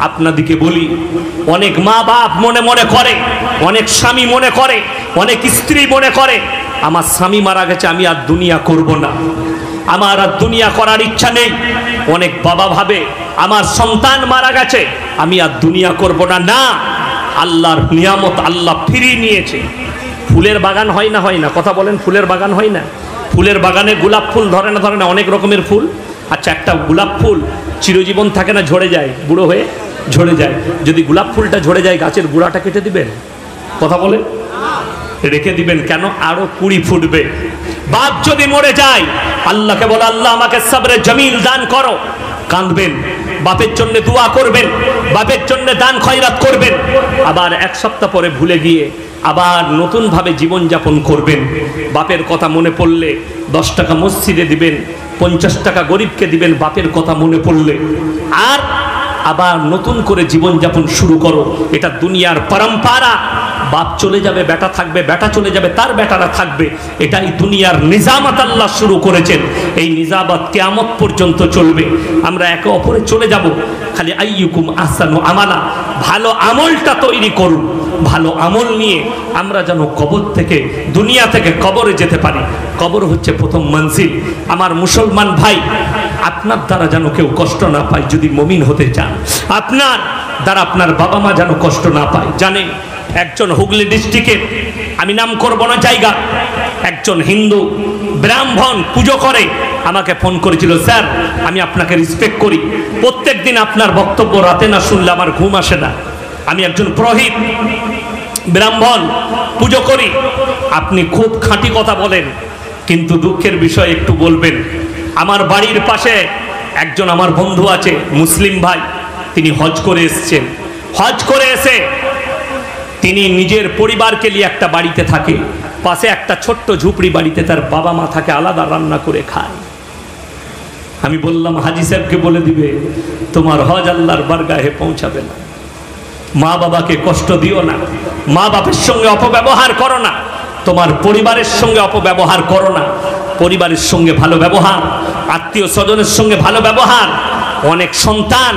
আপনাদিকে বলি, অনেক মা বাপ মনে মনে করে, অনেক স্বামী মনে করে, অনেক স্ত্রী মনে করে, আমার স্বামী মারা গেছে, আমি আর দুনিয়া করব না, আমার আর দুনিয়া করার ইচ্ছা নেই। অনেক বাবা ভাবে আমার সন্তান মারা গেছে, আমি আর দুনিয়া করব না। না, আল্লাহর নিয়ামত আল্লাহ ফিরিয়ে নিয়েছে। ফুলের বাগান হয় না, হয় না? কথা বলেন, ফুলের বাগান হয় না? ফুলের বাগানে গোলাপ ফুল ধরে না, ধরে না? অনেক রকমের ফুল। আচ্ছা, একটা গোলাপ ফুল চিরজীবন থাকে না, ঝরে যায়, বুড়ো হয়ে ঝরে যায়। যদি গোলাপ ফুলটা ঝরে যায়, গাছের গোড়াটা কেটে দিবেন? কথা বলেন, রেখে দিবেন কেন? আরো কুড়ি ফুটবে। বাপ যদি মরে যায়, আল্লাহকে বলে, আল্লাহ আমাকে সবরে জমিল দান করো, কাঁদবেন, বাপের জন্য দোয়া করবেন, বাপের জন্য দান খয়রাত করবেন। আবার এক সপ্তাহ পরে ভুলে গিয়ে আবার নতুনভাবে জীবনযাপন করবেন। বাপের কথা মনে পড়লে 10 টাকা মসজিদে দিবেন, 50 টাকা গরিবকে দিবেন বাপের কথা মনে পড়লে। আর আবার নতুন করে জীবনযাপন শুরু করো। এটা দুনিয়ার পরম্পরা। বাপ চলে যাবে, বেটা থাকবে, বেটা চলে যাবে, তার বেটারা থাকবে। এটাই দুনিয়ার নিজামত আল্লাহ শুরু করেছেন। এই নিজামত কিয়ামত পর্যন্ত চলবে। আমরা একে অপরে চলে যাব। খালি আইয়ুকুম আহসানু আমালা, ভালো আমলটা তৈরি করুন। ভালো আমল নিয়ে আমরা যেন কবর থেকে, দুনিয়া থেকে কবরে যেতে পারি। কবর হচ্ছে প্রথম মঞ্জিল। আমার মুসলমান ভাই, আপনার দ্বারা যেন কেউ কষ্ট না পায় যদি মুমিন হতে চান। আপনার দ্বারা আপনার বাবা মা যেন কষ্ট না পায়। জানেন, একজন হুগলি ডিস্ট্রিক্টের, আমি নাম করব না জায়গা, একজন হিন্দু ব্রাহ্মণ পুজো করে, আমাকে ফোন করেছিল, স্যার আমি আপনাকে রেসপেক্ট করি, প্রত্যেক দিন আপনার বক্তব্য রাতে না শুনলে আমার ঘুম আসে না। আমি একজন পুরোহিত ব্রাহ্মণ, পুজো করি, আপনি খুব খাঁটি কথা বলেন, কিন্তু দুঃখের বিষয় একটু বলবেন। আমার বাড়ির পাশে একজন আমার বন্ধু আছে, মুসলিম ভাই, তিনি হজ করে এসছেন। হজ করে এসে তিনি নিজের পরিবারকে নিয়ে একটা বাড়িতে থাকে, পাশে একটা ছোট্ট ঝুপড়ি বাড়িতে তার বাবা মা থাকে, আলাদা রান্না করে খায়। আমি বললাম, হাজি সাহেবকে বলে দিবে তোমার হজ আল্লাহর বারগাহে পৌঁছাবে না। মা বাবাকে কষ্ট দিও না, মা বাবার সঙ্গে অপব্যবহার করো না, তোমার পরিবারের সঙ্গে অপব্যবহার করো না। পরিবারের সঙ্গে ভালো ব্যবহার, আত্মীয় স্বজনের সঙ্গে ভালো ব্যবহার। অনেক সন্তান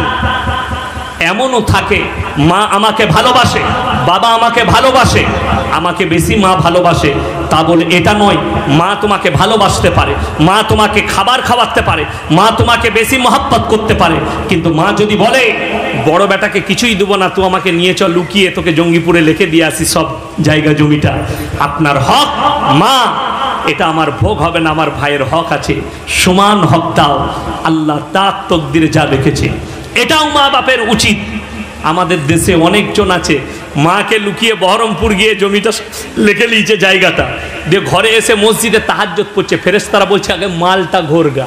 এমনও থাকে, মা আমাকে ভালোবাসে, বাবা আমাকে ভালোবাসে, আমাকে বেশি মা ভালোবাসে, তা বলে এটা নয়। মা তোমাকে ভালোবাসতে পারে, মা তোমাকে খাবার খাওয়াতে পারে, মা তোমাকে বেশি মহব্বত করতে পারে, কিন্তু মা যদি বলে বড় বেটাকে কিছুই দেবো না, তুই আমাকে নিয়ে চল লুকিয়ে, তোকে জঙ্গিপুরে লিখে দিয়ে আসি সব জায়গা জমিটা, আপনার হক মা, এটা আমার ভোগ হবে না, আমার ভাইয়ের হক আছে, সমান হক দাও। আল্লাহ তার তকদিরে যা রেখেছে এটাও মা বাপের উচিত। আমাদের দেশে অনেকজন আছে, মাকে লুকিয়ে বহরমপুর গিয়ে জমিটা লিখে নিয়েছে জায়গাটা, দিয়ে ঘরে এসে মসজিদে তাহাজ্জুদ পড়ছে। ফেরেশতারা বলছে আগে মালটা ঘোরগা,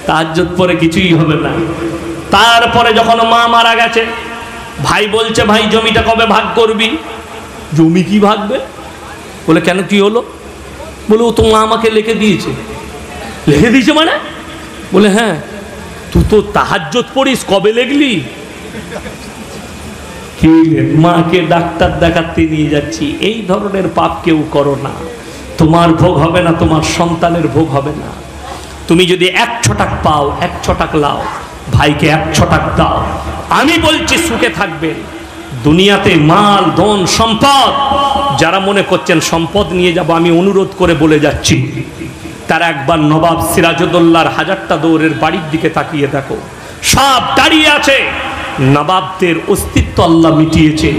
তাহাজ্জুদ পরে কিছুই হবে না। তারপরে যখন মা মারা গেছে, ভাই বলছে ভাই জমিটা কবে ভাগ করবি? জমি কি ভাগবে? বলে কেন, কি হলো? বলে ও তো মা আমাকে লিখে দিয়েছে। লিখে দিয়েছে মানে? বলে হ্যাঁ। তুই তো তাহাজ্জুদ পড়িস, কবে লেগলি? কি মাকে ডাক্তার দেখাতে নিয়ে যাচ্ছি, এই ধরনের পাপ কেউ করো না। তোমার ভোগ হবে না, তোমার সন্তানের ভোগ হবে না। তুমি যদি 1 ছটাক পাও, 1 ছটাক লাও, ভাইকে 1 ছটাক দাও। আমি বলছি সুখে থাকবেন। দুনিয়াতে মাল, ধন, সম্পদ, যারা মনে করছেন সম্পদ নিয়ে যাব, আমি অনুরোধ করে বলে যাচ্ছি, তারা একবার নবাব সিরাজউদ্দৌলার হাজারটা দৌড়ের বাড়ির দিকে তাকিয়ে দেখো, সব দাঁড়িয়ে আছে। নবাবদের অস্তিত্ব আল্লাহ মিটিয়েছে,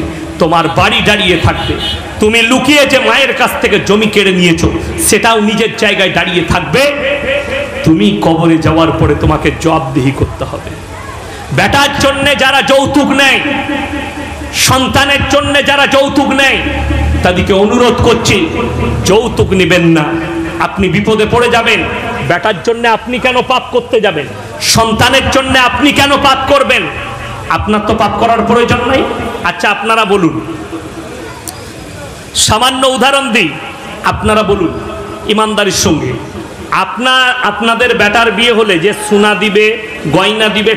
তোমার বাড়ি দাঁড়িয়ে থাকবে। তুমি লুকিয়ে যে মায়ের কাছ থেকে জমি কেড়ে নিয়েছো, সেটাও নিজের জায়গায় দাঁড়িয়ে থাকবে। তুমি কবরে যাওয়ার পরে তোমাকে জবাবদিহি করতে হবে। বেটার জন্য যারা যৌতুক নেয়, সন্তানের জন্য যারা যৌতুক নেয়, তাদেরকে অনুরোধ করছি, যৌতুক নেবেন না। আপনি বিপদে পড়ে যাবেন। বেটার জন্য আপনি কেন পাপ করতে যাবেন? সন্তানের জন্য আপনি কেন পাপ করবেন? আপনার তো পাপ করার প্রয়োজন নাই। আচ্ছা আপনারা বলুন, সামান্য উদাহরণ দিই, আপনারা বলুন ইমানদারির সঙ্গে, আপনাদের বেটার বিয়ে হলে যে সোনা দিবে, গয়না দিবে,